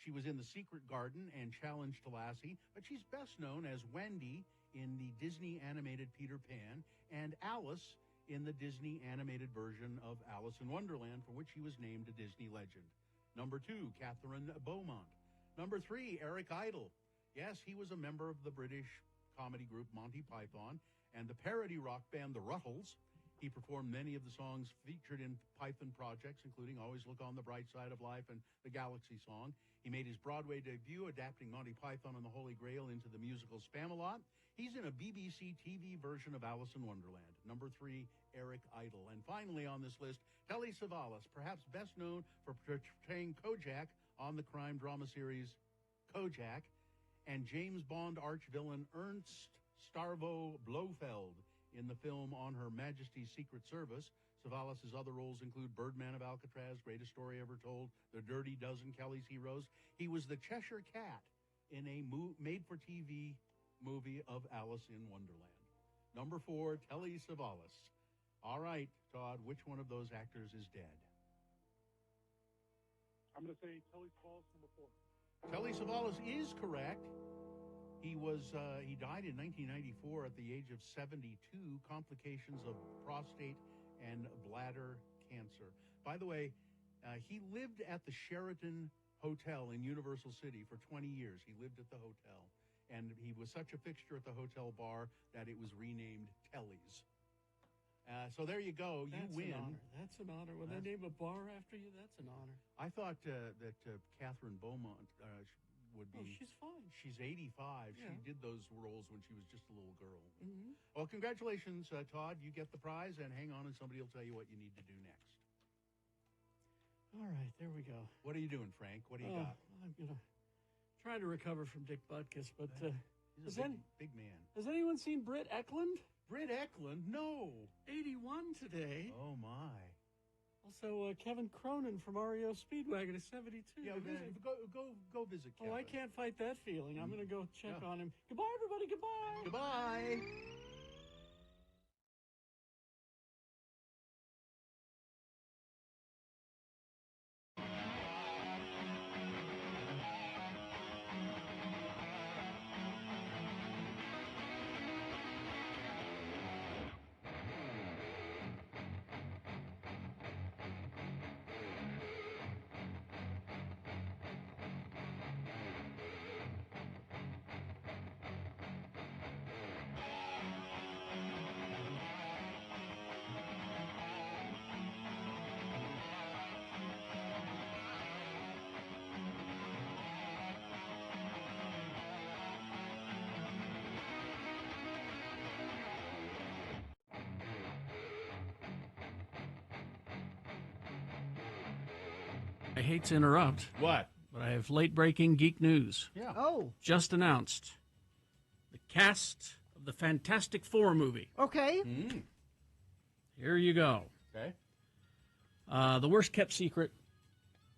She was in The Secret Garden and Challenge to Lassie, but she's best known as Wendy in the Disney animated Peter Pan and Alice in the Disney animated version of Alice in Wonderland, for which she was named a Disney legend. Number 2, Catherine Beaumont. Number 3, Eric Idle. Yes, he was a member of the British comedy group Monty Python and the parody rock band The Ruttles. He performed many of the songs featured in Python projects, including Always Look on the Bright Side of Life and the Galaxy Song. He made his Broadway debut adapting Monty Python and the Holy Grail into the musical Spamalot. He's in a BBC TV version of Alice in Wonderland. Number 3, Eric Idle. And finally on this list, Telly Savalas, perhaps best known for portraying Kojak on the crime drama series Kojak, and James Bond arch-villain Ernst Starvo Blofeld in the film On Her Majesty's Secret Service. Savalas' other roles include Birdman of Alcatraz, Greatest Story Ever Told, The Dirty Dozen, Kelly's Heroes. He was the Cheshire Cat in a made-for-TV movie of Alice in Wonderland. Number 4, Telly Savalas. All right, Todd, which one of those actors is dead? I'm going to say Telly Savalas, number 4. Telly Savalas is correct. He died in 1994 at the age of 72, complications of prostate and bladder cancer. By the way, he lived at the Sheraton Hotel in Universal City for 20 years. He lived at the hotel, and he was such a fixture at the hotel bar that it was renamed Telly's. So there you go. You win. An honor. That's an honor. When they name a bar after you, that's an honor. I thought that Catherine Beaumont would be. Oh, she's fine. She's 85. Yeah. She did those roles when she was just a little girl. Mm-hmm. Well, congratulations, Todd. You get the prize, and hang on, and somebody will tell you what you need to do next. All right, there we go. What are you doing, Frank? What do you got? I'm trying to recover from Dick Butkus, but He's a big man. has anyone seen Britt Eklund? Britt Eklund? No. 81 today. Oh, my. Also, Kevin Cronin from REO Speedwagon is 72. Yeah, go visit Kevin. Oh, I can't fight that feeling. I'm going to go check on him. Goodbye, everybody. Goodbye. Goodbye. I hate to interrupt. What? But I have late-breaking geek news. Yeah. Oh. Just announced. The cast of the Fantastic Four movie. Okay. Here you go. Okay. The worst-kept secret,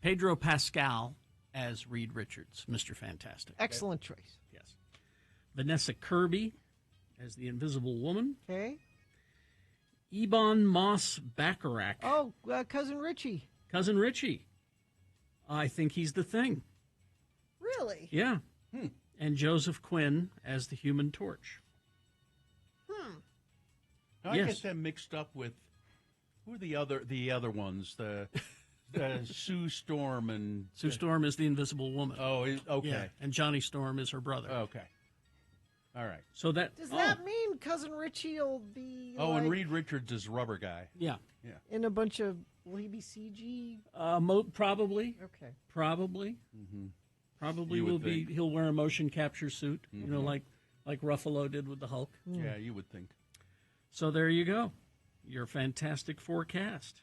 Pedro Pascal as Reed Richards, Mr. Fantastic. Excellent choice. Yes. Vanessa Kirby as the Invisible Woman. Okay. Ebon Moss-Bacharach. Oh, Cousin Richie. Cousin Richie. I think he's the Thing. Really? Yeah. And Joseph Quinn as the Human Torch. Now, I get them mixed up with who are the other ones? The Sue Storm and Sue Storm is the Invisible Woman. Oh, okay. Yeah, and Johnny Storm is her brother. Okay. All right. So that Does that mean Cousin Richie will be? And Reed Richards is Rubber Guy. Yeah. In a bunch of, will he be CG? Probably. Okay. Probably. Mm-hmm. Probably You will would be. think. He'll wear a motion capture suit. You know, Mhm. like Ruffalo did with the Hulk. Yeah, you would think. So there you go. Your fantastic forecast.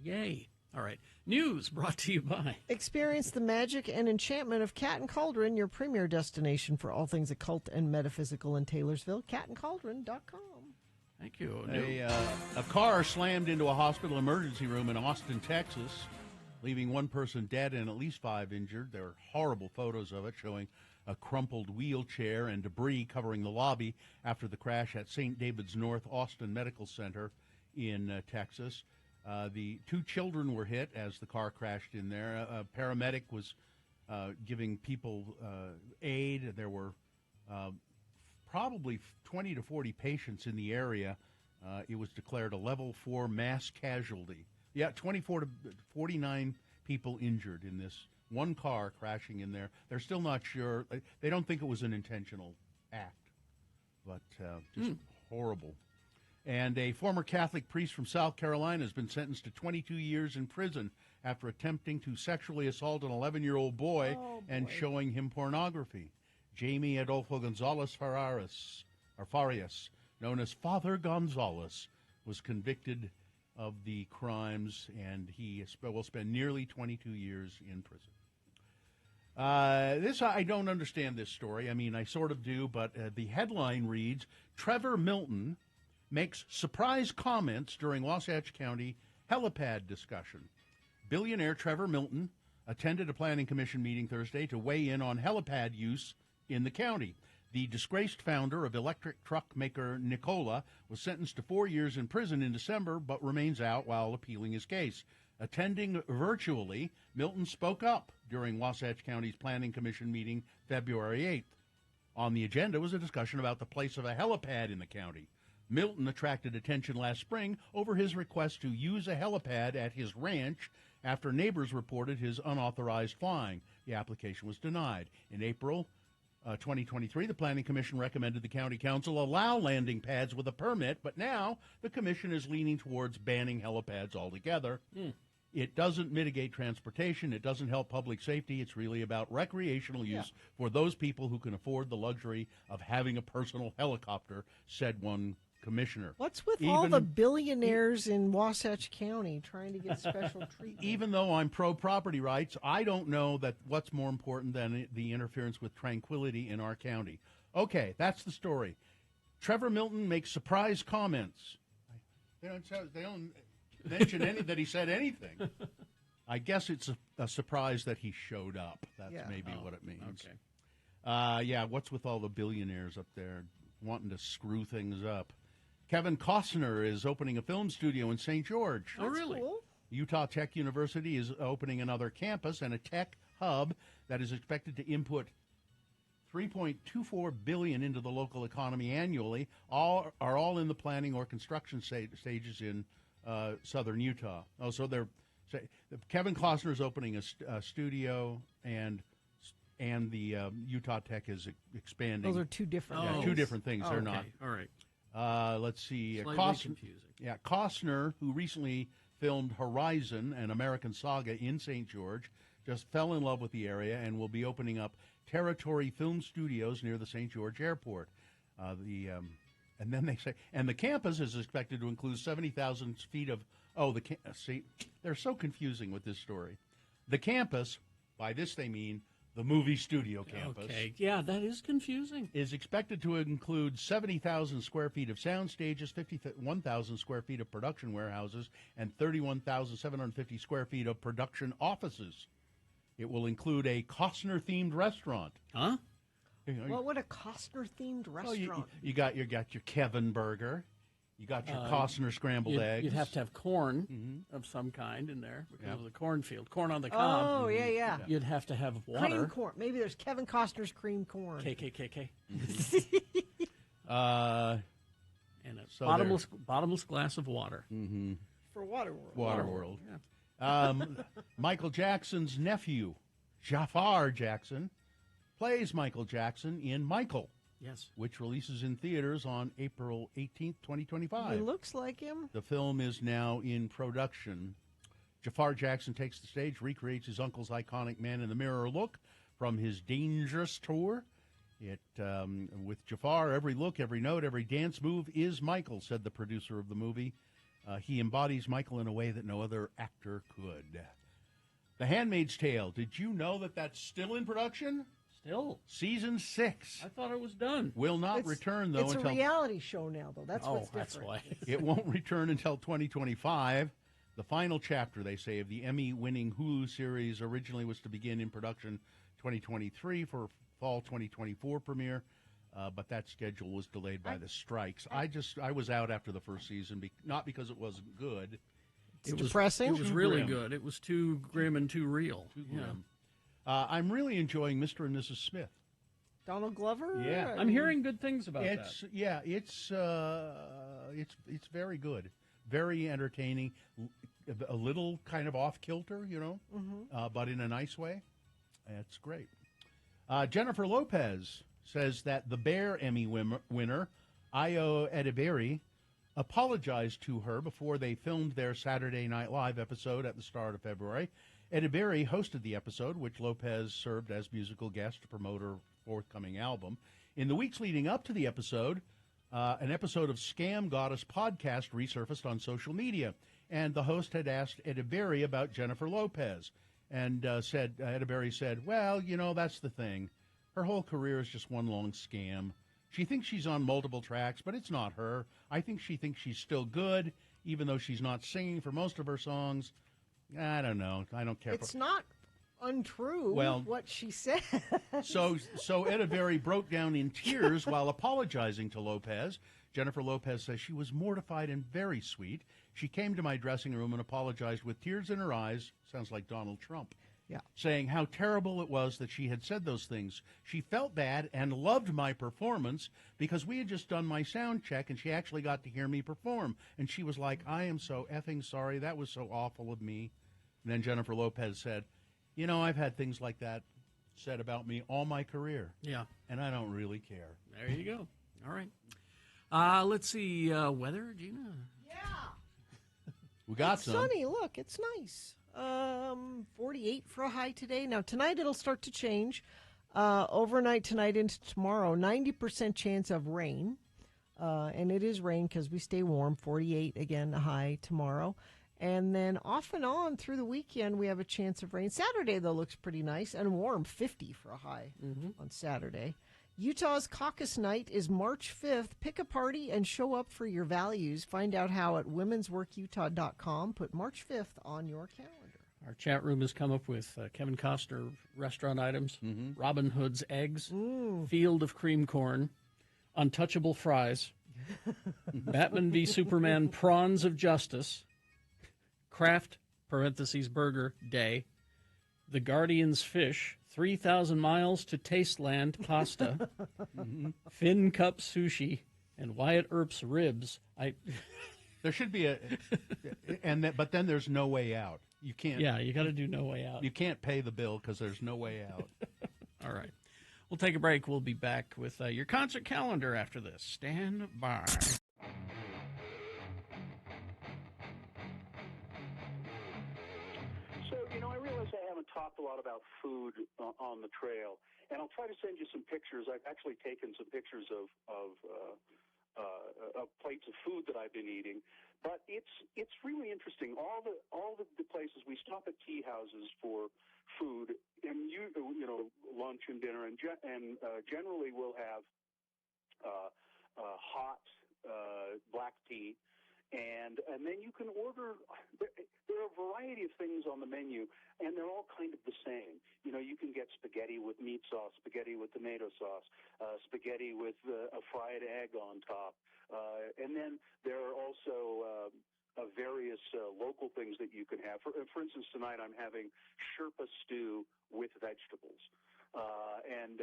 Yay. All right. News brought to you by. Experience the magic and enchantment of Cat and Cauldron, your premier destination for all things occult and metaphysical in Taylorsville. catandcauldron.com. Thank you. A car slammed into a hospital emergency room in Austin, Texas, leaving one person dead and at least 5 injured. There are horrible photos of it showing a crumpled wheelchair and debris covering the lobby after the crash at St. David's North Austin Medical Center in Texas. The 2 children were hit as the car crashed in there. A paramedic was giving people aid. There were probably 20 to 40 patients in the area. It was declared a level 4 mass casualty. Yeah, 24 to 49 people injured in this one car crashing in there. They're still not sure. They don't think it was an intentional act, but just horrible. And a former Catholic priest from South Carolina has been sentenced to 22 years in prison after attempting to sexually assault an 11-year-old boy and showing him pornography. Jamie Adolfo Gonzalez Farias, known as Father Gonzalez, was convicted of the crimes, and he will spend nearly 22 years in prison. I don't understand this story. I mean, I sort of do, but the headline reads, Trevor Milton makes surprise comments during Wasatch County helipad discussion. Billionaire Trevor Milton attended a planning commission meeting Thursday to weigh in on helipad use in the county. The disgraced founder of electric truck maker Nikola was sentenced to 4 years in prison in December, but remains out while appealing his case. Attending virtually, Milton spoke up during Wasatch County's Planning Commission meeting February 8th. On the agenda was a discussion about the place of a helipad in the county. Milton attracted attention last spring over his request to use a helipad at his ranch after neighbors reported his unauthorized flying. The application was denied. In April 2023, the Planning Commission recommended the County Council allow landing pads with a permit, but now the Commission is leaning towards banning helipads altogether. It doesn't mitigate transportation. It doesn't help public safety. It's really about recreational use for those people who can afford the luxury of having a personal helicopter, said one commissioner. What's with all the billionaires in Wasatch County trying to get special treatment? Even though I'm pro-property rights, I don't know that what's more important than the interference with tranquility in our county. Okay, that's the story. Trevor Milton makes surprise comments. They don't mention that he said anything. I guess it's a surprise that he showed up. That's maybe what it means. Okay. What's with all the billionaires up there wanting to screw things up? Kevin Costner is opening a film studio in St. George. Oh, really? Cool. Utah Tech University is opening another campus and a tech hub that is expected to input $3.24 billion into the local economy annually. All in the planning or construction stages in southern Utah. Kevin Costner is opening a studio, and the Utah Tech is expanding. Those are two different. Yeah, two different things. They're not. All right. Let's see. Confusing. Yeah, Costner, who recently filmed Horizon, an American saga in St. George, just fell in love with the area and will be opening up Territory Film Studios near the St. George Airport. And then they say, and the campus is expected to include 70,000 feet of. See, they're so confusing with this story. The campus, by this they mean the movie studio campus. Okay, yeah, that is confusing. Is expected to include 70,000 square feet of sound stages, 51,000 square feet of production warehouses, and 31,750 square feet of production offices. It will include a Costner-themed restaurant. Huh? What would a Costner-themed restaurant? You got your Kevin burger. You got your Costner scrambled eggs. You'd have to have corn of some kind in there because of the cornfield. Corn on the cob. Oh, yeah. You'd have to have water. Cream corn. Maybe there's Kevin Costner's cream corn. KKKK. And a bottomless glass of water. Mm-hmm. For Waterworld. Waterworld. Yeah. Michael Jackson's nephew, Jafar Jackson, plays Michael Jackson in Michael. Yes. Which releases in theaters on April 18th, 2025. He looks like him. The film is now in production. Jafar Jackson takes the stage, recreates his uncle's iconic Man in the Mirror look from his Dangerous tour. With Jafar, every look, every note, every dance move is Michael, said the producer of the movie. He embodies Michael in a way that no other actor could. The Handmaid's Tale. Did you know that that's still in production? Still. Season 6. I thought it was done. Will not return, though, it's until... a reality show now, though. That's what's different. That's why. It won't return until 2025. The final chapter, they say, of the Emmy-winning Hulu series originally was to begin in production 2023 for fall 2024 premiere, but that schedule was delayed by the strikes. I was out after the first season, not because it wasn't good. It's depressing. It was really good. It was too grim and too real. Too grim. I'm really enjoying Mr. and Mrs. Smith. Donald Glover? Yeah. I'm hearing good things about that. Yeah, it's very good. Very entertaining. A little kind of off-kilter, but in a nice way. It's great. Jennifer Lopez says that the Bear Emmy winner, Ayo Edebiri, apologized to her before they filmed their Saturday Night Live episode at the start of February. Edebiri hosted the episode, which Lopez served as musical guest to promote her forthcoming album. In the weeks leading up to the episode, an episode of Scam Goddess podcast resurfaced on social media, and the host had asked Edebiri about Jennifer Lopez, and Edebiri said, well, that's the thing. Her whole career is just one long scam. She thinks she's on multiple tracks, but it's not her. I think she thinks she's still good, even though she's not singing for most of her songs. I don't know. I don't care. It's not untrue what she said. So Edebiri broke down in tears while apologizing to Lopez. Jennifer Lopez says she was mortified and very sweet. She came to my dressing room and apologized with tears in her eyes. Sounds like Donald Trump. Yeah. Saying how terrible it was that she had said those things. She felt bad and loved my performance because we had just done my sound check and she actually got to hear me perform. And she was like, I am so effing sorry. That was so awful of me. And then Jennifer Lopez said, I've had things like that said about me all my career. Yeah. And I don't really care. There you go. All right. Let's see. Weather, Gina? Yeah. We got it's some. Sunny. Look, it's nice. 48 for a high today. Now, tonight it'll start to change. Overnight tonight into tomorrow, 90% chance of rain. And it is rain because we stay warm. 48 again, a high tomorrow. And then off and on through the weekend, we have a chance of rain. Saturday, though, looks pretty nice and warm, 50 for a high on Saturday. Utah's caucus night is March 5th. Pick a party and show up for your values. Find out how at womensworkutah.com. Put March 5th on your calendar. Our chat room has come up with Kevin Costner restaurant items, Robin Hood's eggs, Field of Cream Corn, Untouchable fries, Batman v Superman prawns of justice, Kraft (burger) day, The Guardian's fish, 3,000 miles to Tasteland pasta, Finn Cup sushi, and Wyatt Earp's ribs. There should be but then there's no way out. You can't. Yeah, you got to do no way out. You can't pay the bill because there's no way out. All right. We'll take a break. We'll be back with your concert calendar after this. Stand by. So, I realize I haven't talked a lot about food on the trail, and I'll try to send you some pictures. I've actually taken some pictures of plates of food that I've been eating, but it's really interesting. All the places we stop at tea houses for food, and lunch and dinner, and generally we'll have hot black tea. And then you can order. There are a variety of things on the menu, and they're all kind of the same. You can get spaghetti with meat sauce, spaghetti with tomato sauce, spaghetti with a fried egg on top, and then there are also various local things that you can have. For instance, tonight I'm having Sherpa stew with vegetables. And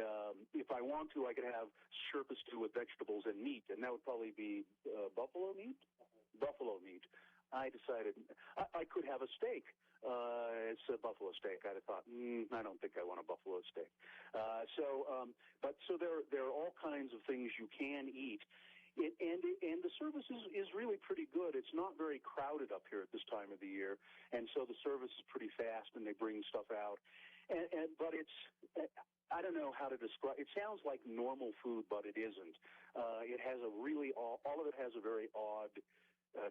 if I want to, I could have Sherpa stew with vegetables and meat, and that would probably be buffalo meat? Buffalo meat. I decided I could have a steak. It's a buffalo steak. I'd have thought, I don't think I want a buffalo steak. So there are all kinds of things you can eat. And the service is really pretty good. It's not very crowded up here at this time of the year, and so the service is pretty fast, and they bring stuff out. But it's, I don't know how to describe. It sounds like normal food, but it isn't. It has a really all of it has a very odd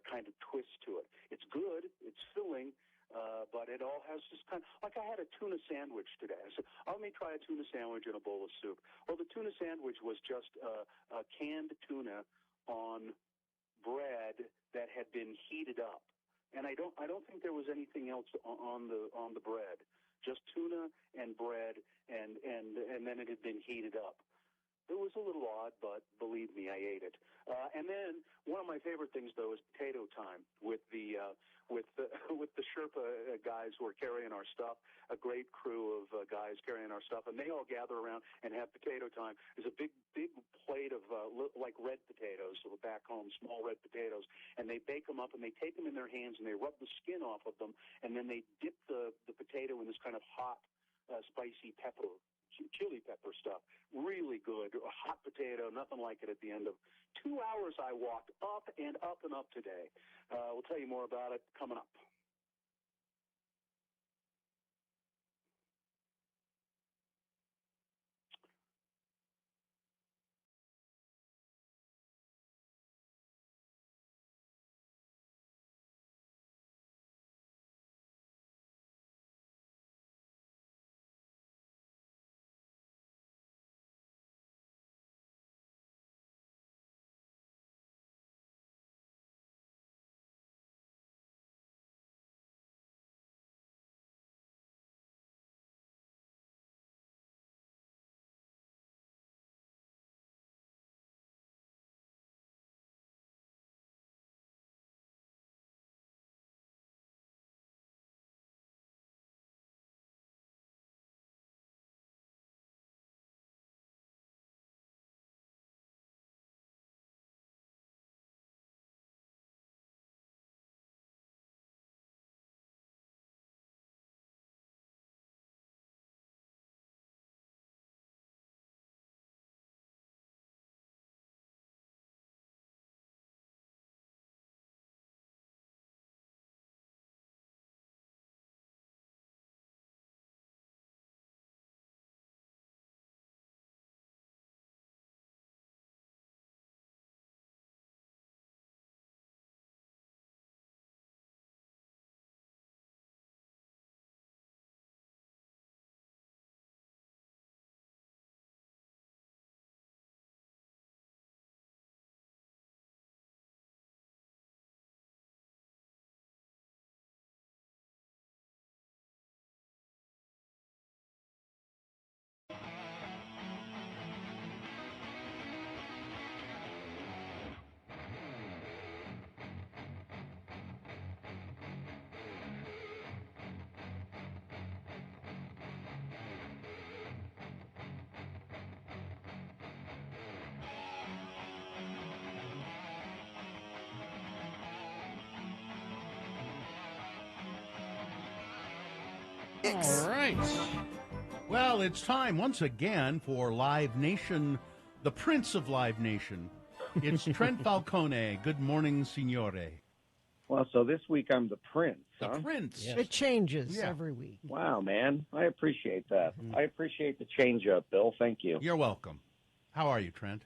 kind of twist to it. It's good. It's filling. But it all has just kind of, like I had a tuna sandwich today. I said, let me try a tuna sandwich and a bowl of soup. Well, the tuna sandwich was just a canned tuna on bread that had been heated up, and I don't think there was anything else on the bread. Just tuna and bread, and then it had been heated up. It was a little odd, but believe me, I ate it. And then one of my favorite things, though, is potato time with the Sherpa guys who are carrying our stuff. A great crew of guys carrying our stuff, and they all gather around and have potato time. There's a big plate of like red potatoes, so back home, small red potatoes, and they bake them up and they take them in their hands and they rub the skin off of them, and then they dip the potato in this kind of hot, spicy pepper. Chili pepper stuff. Really good. A hot potato, nothing like it at the end of 2 hours I walked up and up and up today. We'll tell you more about it coming up. All right. Well, it's time once again for Live Nation, the Prince of Live Nation. It's Trent Falcone. Good morning, signore. Well, so this week I'm the Prince. The Prince. Yes. It changes every week. Wow, man. I appreciate that. I appreciate the change-up, Bill. Thank you. You're welcome. How are you, Trent?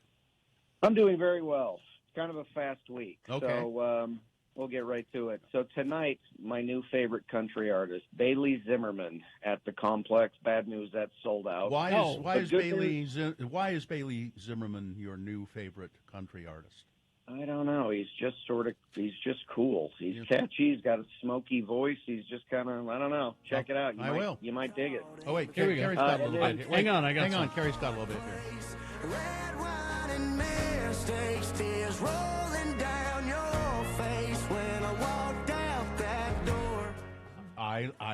I'm doing very well. It's kind of a fast week. Okay. So we'll get right to it. So tonight, my new favorite country artist, Bailey Zimmerman at the Complex. Bad news, that's sold out. Why is Bailey Zimmerman your new favorite country artist? I don't know. He's just cool. He's catchy. He's got a smoky voice. He's just kind of, I don't know. Check it out. You might dig it. Oh, wait. Here we go. Carrie's got a little bit. Hang on. Hang on. Carrie's got a little bit here. Red wine and mistakes, tears rolling down your face.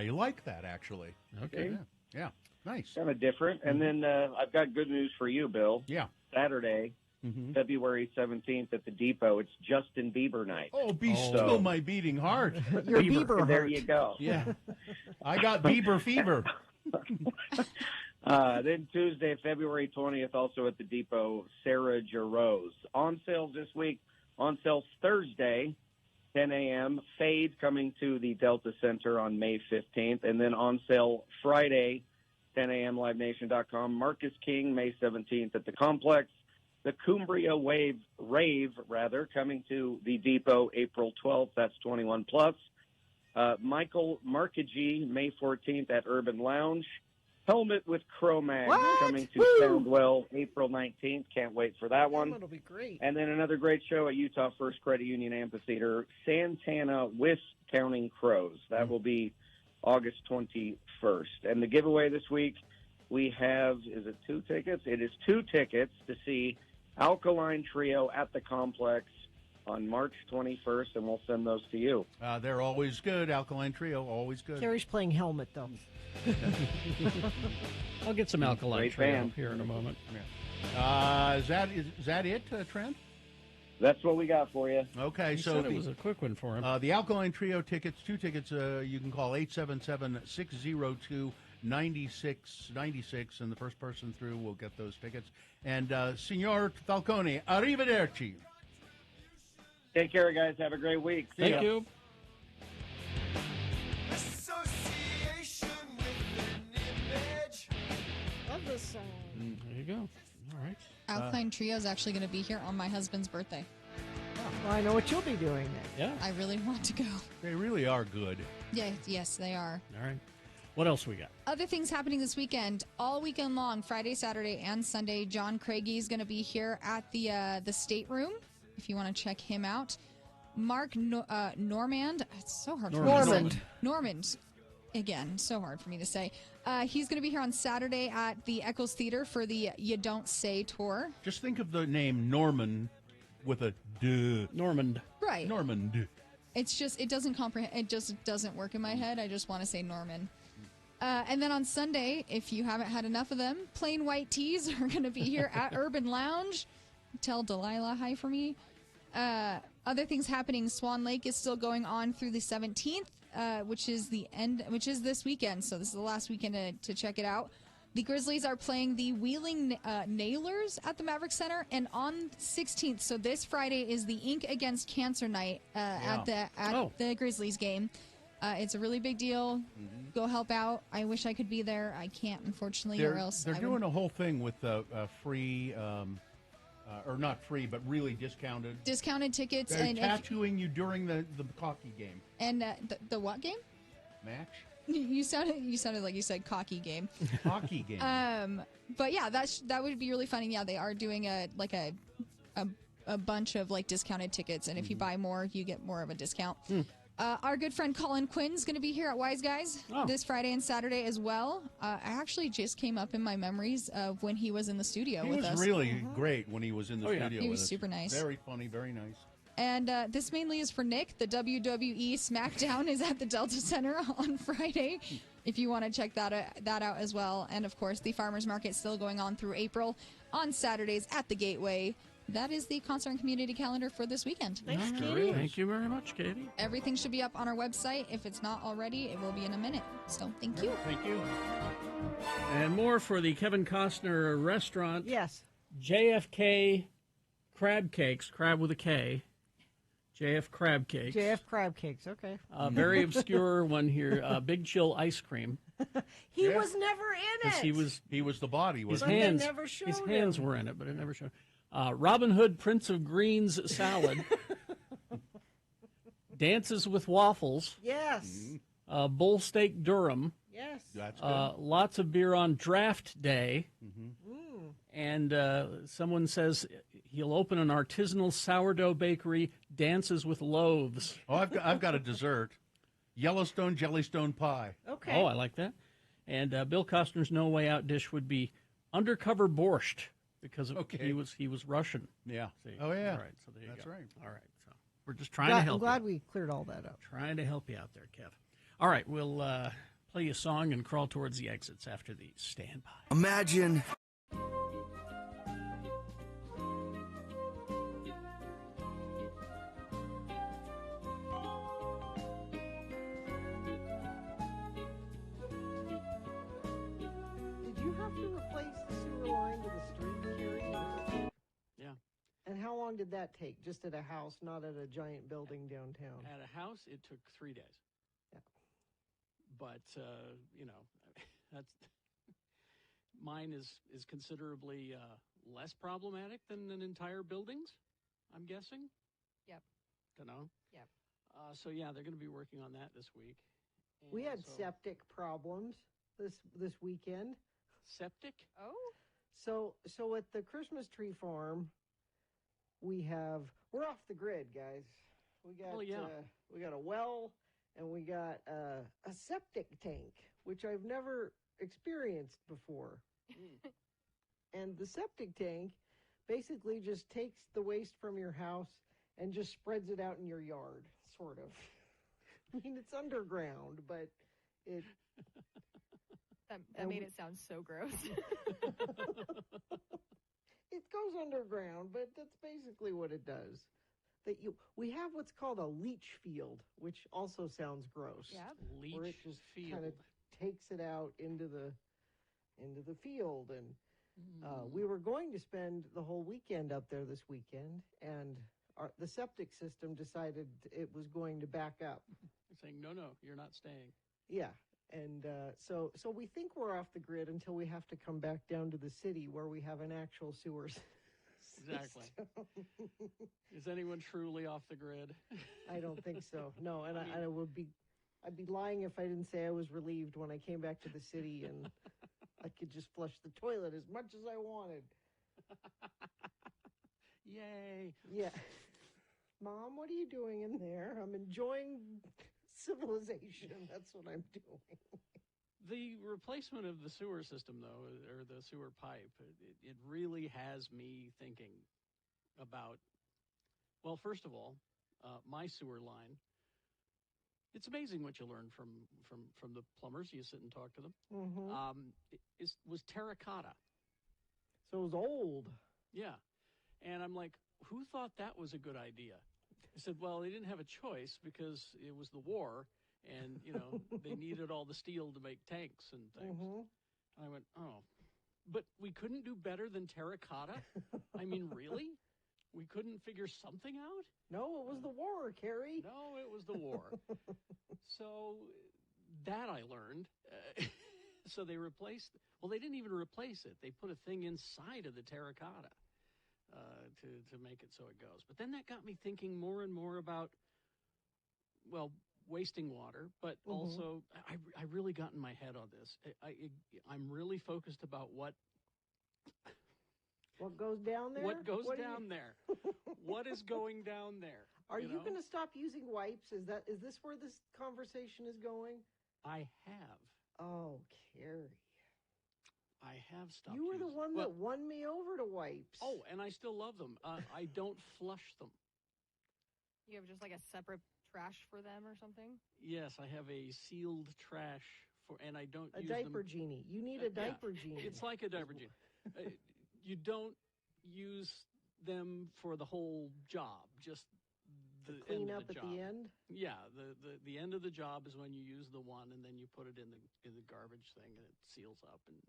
I like that, actually. Okay. Yeah. Nice. Kind of different. And then I've got good news for you, Bill. Yeah. Saturday, February 17th at the Depot, it's Justin Bieber night. Oh, be still my beating heart. Your Bieber heart. There you go. Yeah. I got Bieber fever. Then Tuesday, February 20th, also at the Depot, Sarah Jarosz. On sale this week, on sale Thursday, 10 a.m. Fade coming to the Delta Center on May 15th. And then on sale Friday, 10 a.m. LiveNation.com. Marcus King, May 17th at the Complex. The Cumbria Rave, coming to the Depot April 12th. That's 21 plus. Michael Markagee, May 14th at Urban Lounge. Helmet with Cro-Mag coming to Soundwell April 19th. Can't wait for that one. That'll be great. And then another great show at Utah First Credit Union Amphitheater, Santana with Counting Crows. That will be August 21st. And the giveaway this week, we have, is it 2 tickets? It is 2 tickets to see Alkaline Trio at the Complex on March 21st, and we'll send those to you. They're always good. Alkaline Trio, always good. Carrie's playing Helmet, though. I'll get some Alkaline Great Trio band. here in a moment. Is that it, Trent? That's what we got for you. Okay, He so said it was a quick one for him. the Alkaline Trio tickets, 2 tickets, you can call 877-602-9696, and the first person through will get those tickets. And Signor Falcone, arrivederci. Take care, guys. Have a great week. See ya. Thank you. Love this song. There you go. All right. Alkaline Trio is actually going to be here on my husband's birthday. Well, I know what you'll be doing then. Yeah. I really want to go. They really are good. Yeah, yes, they are. All right. What else we got? Other things happening this weekend, all weekend long, Friday, Saturday, and Sunday. John Craigie is going to be here at the State Room, if you want to check him out. Mark Normand, it's so hard for me to say. Normand, again, so hard for me to say. He's going to be here on Saturday at the Eccles Theater for the You Don't Say tour. Just think of the name Norman with a duh. Normand. Right. Normand. It's just, it doesn't comprehend, it just doesn't work in my head. I just want to say Norman. And then on Sunday, if you haven't had enough of them, Plain White Tees are going to be here at Urban Lounge. Tell Delilah hi for me. Other things happening, Swan Lake is still going on through the 17th, which is this weekend. So this is the last weekend to check it out. The Grizzlies are playing the Wheeling Nailers at the Maverick Center, and on 16th, so this Friday is the Ink Against Cancer night at the Grizzlies game. It's a really big deal. Go help out. I wish I could be there. I can't, unfortunately, or else they're doing a whole thing with free, or not free, but really discounted tickets. They're and tattooing you during the hockey game. And the what game? Match. You sounded like you said cocky game. Hockey game. But yeah, that would be really funny. Yeah, they are doing a bunch of like discounted tickets, and if you buy more, you get more of a discount. Our good friend Colin Quinn is going to be here at Wise Guys this Friday and Saturday as well. I actually just came up in my memories of when he was in the studio with us. He was really great when he was in the studio. He was with us. super nice. Very funny, very nice. And this mainly is for Nick. The WWE SmackDown is at the Delta Center on Friday, if you want to check that out as well. And, of course, the Farmers Market still going on through April on Saturdays at the Gateway. That is the concert and community calendar for this weekend. Thanks, Katie. Thank you very much, Katie. Everything should be up on our website. If it's not already, it will be in a minute. So thank you. Thank you. And more for the Kevin Costner restaurant. Yes. JFK Crab Cakes, crab with a K. JF Crab Cakes. JF Crab Cakes, okay. Very obscure one here. Big Chill Ice Cream. He was never in it. He was the body. His Wasn't he? his hands were in it, but it never showed. Robin Hood, Prince of Greens salad. Dances with Waffles. Yes. Bull Steak Durham. Yes. That's good. Lots of beer on draft day. And someone says he'll open an artisanal sourdough bakery, Dances with Loaves. Oh, I've got a dessert. Yellowstone Jellystone pie. Okay. Oh, I like that. And Bill Costner's No Way Out dish would be undercover borscht because he was Russian. Yeah. See? Oh, yeah. All right. So there you That's go. right. All right. So we're just trying to help. I'm glad we cleared all that up. Trying to help you out there, Kev. All right. We'll Play you a song and crawl towards the exits after the standby. Imagine. Did you have to replace the sewer line to the street, Carrie? Yeah. And how long did that take? Just at a house, not at a giant building downtown? At a house, it took 3 days. Yeah. But, that's mine is considerably less problematic than an entire building's, I'm guessing. Yep. Don't know. Yep. So, yeah, they're going to be working on that this week. And We had so- septic problems this weekend. Septic? Oh. So at the Christmas tree farm, we're off the grid, guys. We got we got a well and we got a septic tank, which I've never experienced before. And the septic tank basically just takes the waste from your house and just spreads it out in your yard, sort of. I mean, it's underground, but it... That made it sound so gross. It goes underground, but that's basically what it does. We have what's called a leach field, which also sounds gross. Yep. Where it just kind of takes it out into the field. And we were going to spend the whole weekend up there this weekend, and the septic system decided it was going to back up. They're saying, no, you're not staying. Yeah. And so we think we're off the grid until we have to come back down to the city where we have an actual sewer system. Exactly. Is anyone truly off the grid? I don't think so. No, and I'd be lying if I didn't say I was relieved when I came back to the city and I could just flush the toilet as much as I wanted. Yay. Yeah. Mom, what are you doing in there? I'm enjoying civilization. That's what I'm doing. The replacement of the sewer system, though, or the sewer pipe, it really has me thinking about, well, first of all, my sewer line. It's amazing what you learn from the plumbers. You sit and talk to them. Mm-hmm. Was terracotta. So it was old. Yeah. And I'm like, who thought that was a good idea? I said, well, they didn't have a choice because it was the war. And, they needed all the steel to make tanks and things. Mm-hmm. I went, oh, but we couldn't do better than terracotta? I mean, really? We couldn't figure something out? No, it was the war, Carrie. No, it was the war. So that I learned. So they replaced, well, they didn't even replace it. They put a thing inside of the terracotta to make it so it goes. But then that got me thinking more and more about, well, wasting water, but also I really got in my head on this. I'm really focused about what goes down there. What goes down there? What is going down there? Are you going to stop using wipes? Is this where this conversation is going? I have. Oh, Carrie. I have stopped. You were the one that won me over to wipes. Oh, and I still love them. I don't flush them. You have just like a separate trash for them or something? Yes, I have a sealed trash and I don't use diaper them. genie. You need a diaper genie. It's like a diaper genie. You don't use them for the whole job, just the clean end up of the at job. the end. Yeah, the end of the job is when you use the one and then you put it in the garbage thing and it seals up. And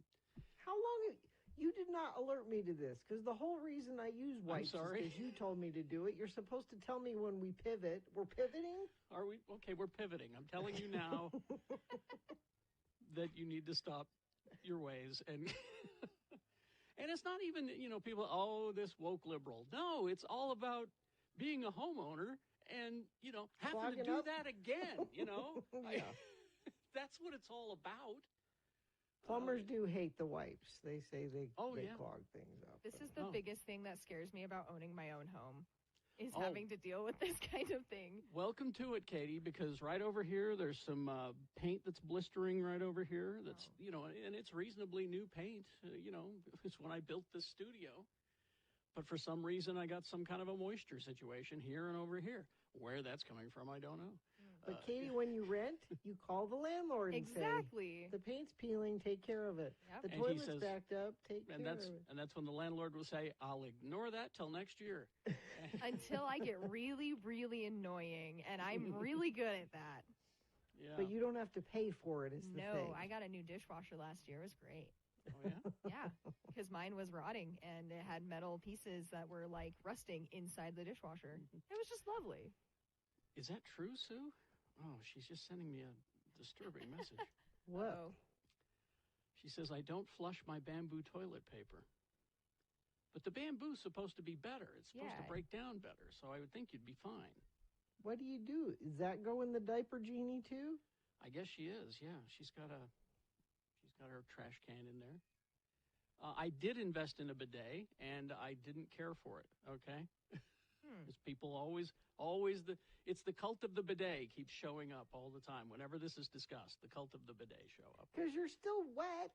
how long? You did not alert me to this because the whole reason I use wipes is because you told me to do it. You're supposed to tell me when we pivot. We're pivoting? Are we? Okay, we're pivoting. I'm telling you now that you need to stop your ways. And and it's not even, people, this woke liberal. No, it's all about being a homeowner and, having Clogging to do up. that again, Yeah. That's what it's all about. Plumbers do hate the wipes. They say they yeah. clog things up. This is the biggest thing that scares me about owning my own home, is having to deal with this kind of thing. Welcome to it, Katie, because right over here, there's some paint that's blistering right over here. That's, and it's reasonably new paint. It's when I built this studio. But for some reason, I got some kind of a moisture situation here and over here. Where that's coming from, I don't know. But Katie, when you rent, you call the landlord and Exactly. say, the paint's peeling, take care of it. Yep. The And he toilet's says- backed up, take And care of that's it. and that's when the landlord will say, "I'll ignore that till next year." Until I get really, really annoying, and I'm really good at that. Yeah. But you don't have to pay for it, is the No, thing. I got a new dishwasher last year. It was great. Oh yeah. Yeah, because mine was rotting and it had metal pieces that were like rusting inside the dishwasher. It was just lovely. Is that true, Sue? Oh, she's just sending me a disturbing message. What? Uh-oh. She says, I don't flush my bamboo toilet paper. But the bamboo's supposed to be better. It's supposed to Yeah. break down better, so I would think you'd be fine. What do you do? Does that go in the diaper genie too? I guess she is, yeah. She's got her trash can in there. I did invest in a bidet, and I didn't care for it, okay? Because people always it's the cult of the bidet keeps showing up all the time. Whenever this is discussed, the cult of the bidet show up. Because you're still wet.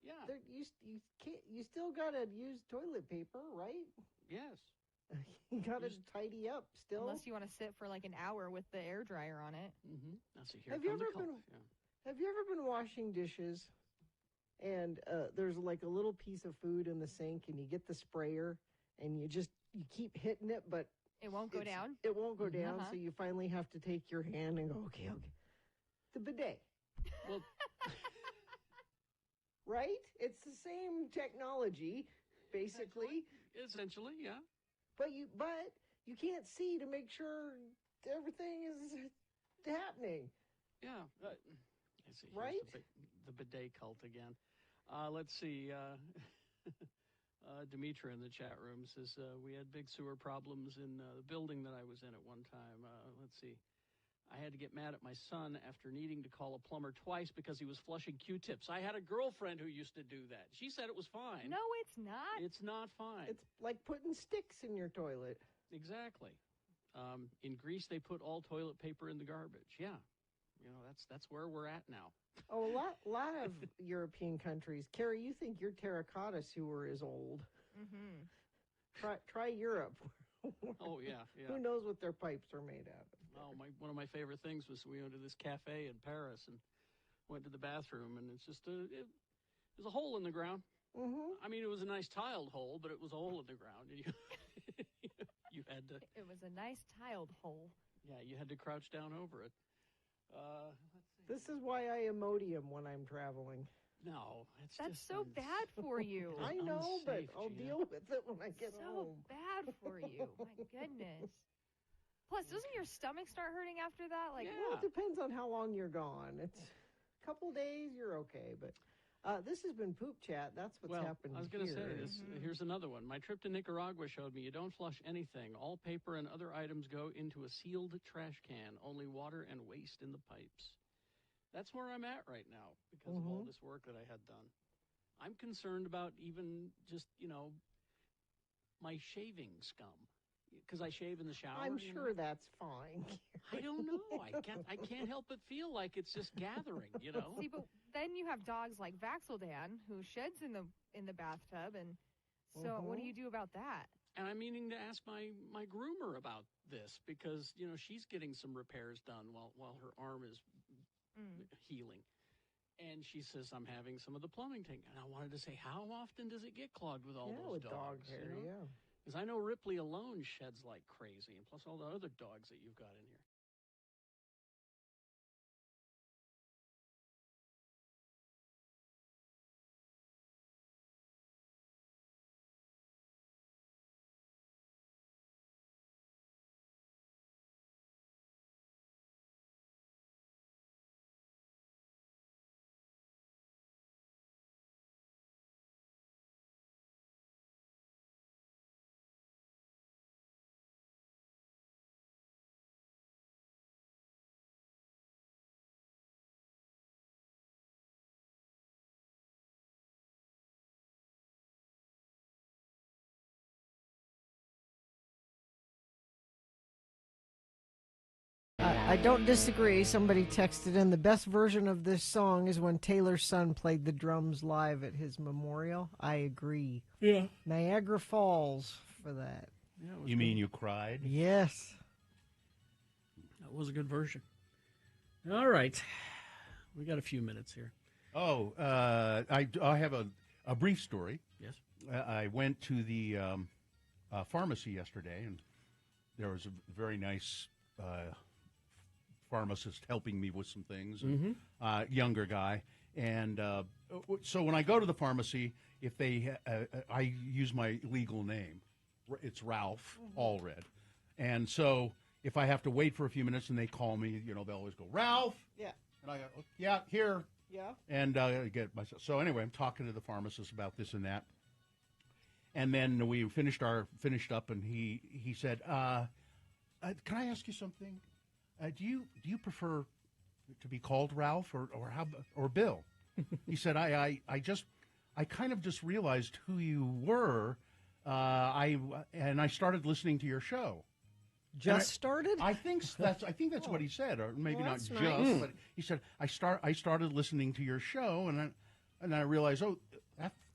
Yeah. You still gotta use toilet paper, right? Yes. You gotta tidy up still. Unless you want to sit for like an hour with the air dryer on it. Mm-hmm. Now see, here Have you comes ever the cult. been? Yeah. Have you ever been washing dishes, and there's like a little piece of food in the sink, and you get the sprayer, and you keep hitting it, but it won't go down. It won't go down, Uh-huh. so you finally have to take your hand and go, okay. The bidet. Well, right? It's the same technology, basically. Essentially, yeah. But you can't see to make sure everything is happening. Yeah. Let's see. Here's Right? The bidet cult again. Let's see. Demetra in the chat room says, we had big sewer problems in the building that I was in at one time. Let's see. I had to get mad at my son after needing to call a plumber twice because he was flushing Q-tips. I had a girlfriend who used to do that. She said it was fine. No, it's not. It's not fine. It's like putting sticks in your toilet. Exactly. In Greece, they put all toilet paper in the garbage. Yeah. You know, that's where we're at now. Oh, a lot of European countries. Carrie, you think your terracotta sewer is old. Mm-hmm. Try Europe. Oh, yeah. Who knows what their pipes are made out of? Oh, one of my favorite things was we went to this cafe in Paris and went to the bathroom, and it's just there's a hole in the ground. Mm-hmm. I mean, it was a nice tiled hole, but it was a hole in the ground, and you had to. It was a nice tiled hole. Yeah, you had to crouch down over it. This is why I Imodium when I'm traveling. No, That's so bad for you. I know, but unsafe, I'll Gina. deal with it when I get so home. bad for you. My goodness. Plus, doesn't your stomach start hurting after that? Like, Well, it depends on how long you're gone. It's a couple days, you're okay. But this has been Poop Chat. That's what's happened I was going to here. say this. Here's another one. My trip to Nicaragua showed me you don't flush anything. All paper and other items go into a sealed trash can. Only water and waste in the pipes. That's where I'm at right now because of all this work that I had done. I'm concerned about even just, my shaving scum. Because I shave in the shower. I'm sure that's fine. I don't know. I can't help but feel like it's just gathering, See, but then you have dogs like Vaxildan who sheds in the bathtub, and so what do you do about that? And I'm meaning to ask my groomer about this because, she's getting some repairs done while her arm is healing. And she says, I'm having some of the plumbing taken. And I wanted to say, how often does it get clogged with all those with dogs? dog hair, yeah. Because I know Ripley alone sheds like crazy, and plus all the other dogs that you've got in here. I don't disagree. Somebody texted in the best version of this song is when Taylor's son played the drums live at his memorial. I agree. Yeah. Niagara Falls for that. You mean you cried? Yes. That was a good version. All right. We got a few minutes here. Oh, I have a brief story. Yes. I went to the pharmacy yesterday, and there was a very nice pharmacist helping me with some things, and, younger guy. And so when I go to the pharmacy, if they, I use my legal name. It's Ralph Allred. And so if I have to wait for a few minutes and they call me, they'll always go, Ralph. Yeah. And I go, yeah, here. Yeah. And I get myself. So anyway, I'm talking to the pharmacist about this and that. And then we finished up, and he said, "Can I ask you something? Do you prefer to be called Ralph or Bill?" He said, "I kind of just realized who you were. I started listening to your show." Started? I think that's what he said, or maybe not just. Nice. But he said, I started listening to your show, and I realized, oh,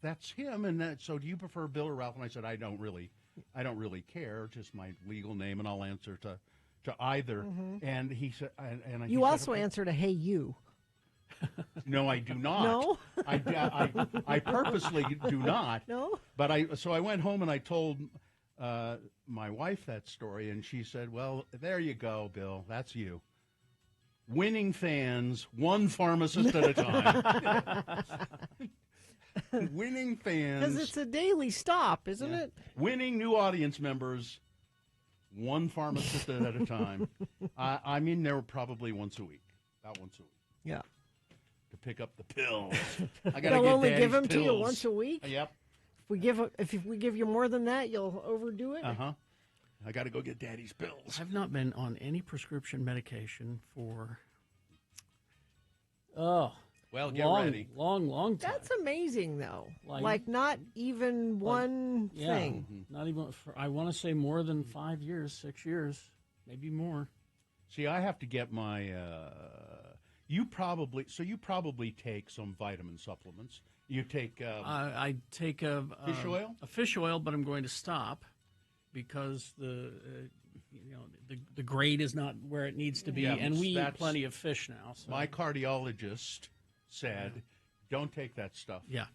that's him. And so, do you prefer Bill or Ralph? And I said, I don't really care, just my legal name, and I'll answer to either. And he said, you also answer to "Hey you." No, I do not. No, I purposely do not. No, but I went home and I told my wife that story, and she said, "Well, there you go, Bill. That's you. Winning fans, one pharmacist at a time." Winning fans. Because it's a daily stop, isn't it? Winning new audience members, one pharmacist at a time. I mean, they were probably once a week. About once a week. Yeah. To pick up the pills. I gotta They'll get only Daddy's give them pills. to you once a week? Yep. If we give you more than that, you'll overdo it? Uh-huh. I got to go get Daddy's pills. I've not been on any prescription medication for, well, get ready. Long time. That's amazing, though. Like- Like not even one thing. Not even, I want to say more than 5 years, 6 years, maybe more. See, I have to get my, you probably take some vitamin supplements. You take, I take a fish oil? A fish oil, but I'm going to stop because the grade is not where it needs to be, Yeah, and we eat that's- plenty of fish now. So. My cardiologist said, "Don't take that stuff." Yeah.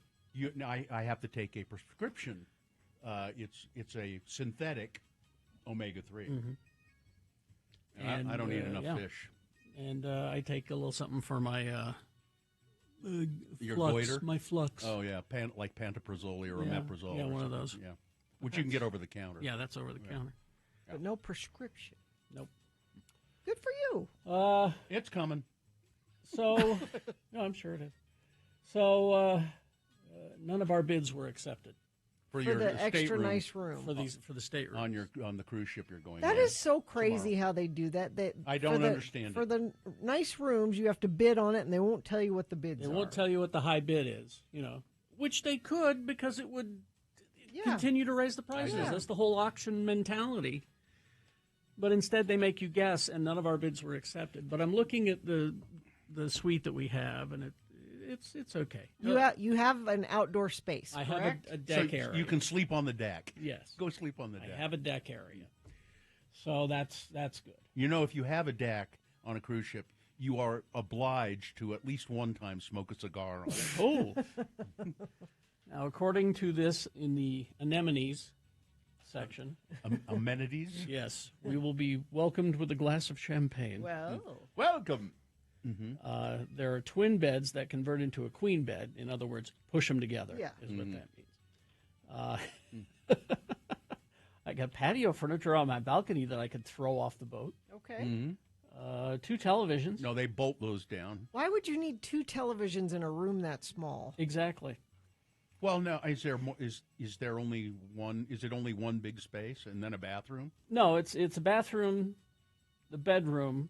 I have to take a prescription. It's a synthetic omega-3. And, I don't eat enough yeah. fish. And I take a little something for my Your flux, goiter? my flux. Oh yeah, like pantoprazole or Yeah. omeprazole. Yeah, or one of something. those. Yeah, which you can get over the counter. Yeah, that's over the counter. But no prescription. Nope. Good for you. It's coming. So, no, I'm sure it is. So, none of our bids were accepted For the your extra stateroom. nice room. for the stateroom. on the cruise ship you're going. That on is so crazy tomorrow. how they do that. I don't understand For it. the nice rooms, you have to bid on it, and they won't tell you what the bids They are. won't tell you what the high bid is, which they could because it would continue to raise the prices. Yeah. That's the whole auction mentality. But instead, they make you guess, and none of our bids were accepted. But I'm looking at the suite that we have, and it's okay. You have an outdoor space. I have correct? a deck So area. you can sleep on the deck. Yes. Go sleep on the deck. I have a deck area, so that's good. If you have a deck on a cruise ship, you are obliged to at least one time smoke a cigar on it. Oh. Now, according to this in the anemones section, amenities. Yes, we will be welcomed with a glass of champagne. Well, welcome. There are twin beds that convert into a queen bed. In other words, push them together. Yeah. Is what that means. I got patio furniture on my balcony that I could throw off the boat. Okay. 2 televisions. No, they bolt those down. Why would you need 2 televisions in a room that small? Exactly. Well, now is there only one? Is it only one big space and then a bathroom? No, it's a bathroom, the bedroom,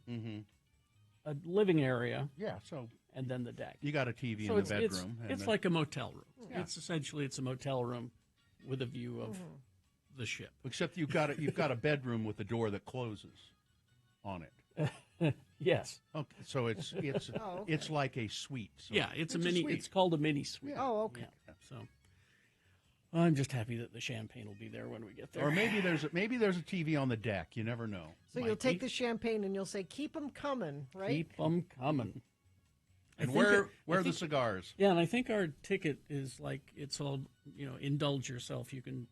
a living area. Yeah, so and then the deck. You got a TV So in the bedroom. It's like a motel room. Yeah. It's essentially a motel room with a view of the ship. Except you've got a bedroom with a door that closes on it. Yes. Okay, so it's it's like a suite. So yeah, it's a mini. suite. It's called a mini suite. Oh, okay. Yeah, so, I'm just happy that the champagne will be there when we get there. Or maybe there's a TV on the deck. You never know. So you'll take the champagne and you'll say, "Keep them coming," right? Keep them coming. And where are the cigars? Yeah, and I think our ticket is like it's all indulge yourself. You can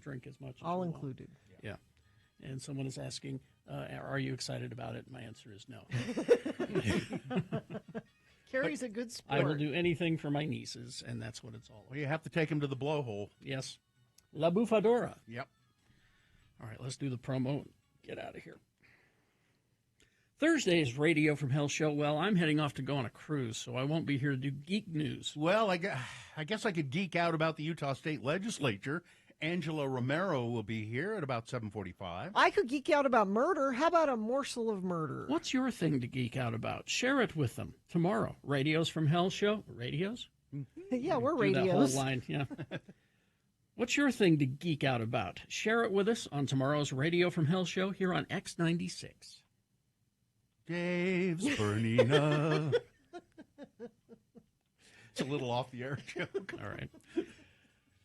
drink as much as all you included. Want. Yeah. And someone is asking, "Are you excited about it?" My answer is no. Carrie's a good sport. I will do anything for my nieces, and that's what it's all about. Well, you have to take them to the blowhole. Yes. La Bufadora. Yep. All right, let's do the promo and get out of here. Thursday's Radio from Hell show. Well, I'm heading off to go on a cruise, so I won't be here to do geek news. Well, I guess I could geek out about the Utah State Legislature. Angela Romero will be here at about 7:45. I could geek out about murder. How about a morsel of murder? What's your thing to geek out about? Share it with them tomorrow. Radios from Hell show. Radios? Yeah, we're Do radios. that whole line, yeah. What's your thing to geek out about? Share it with us on tomorrow's Radio from Hell show here on X96. Dave's Bernina. It's a little off the air joke. All right.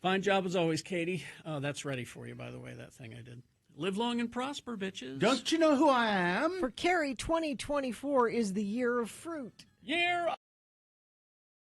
Fine job as always, Katie. That's ready for you, by the way, that thing I did. Live long and prosper, bitches. Don't you know who I am? For Carrie, 2024 is the year of fruit. Year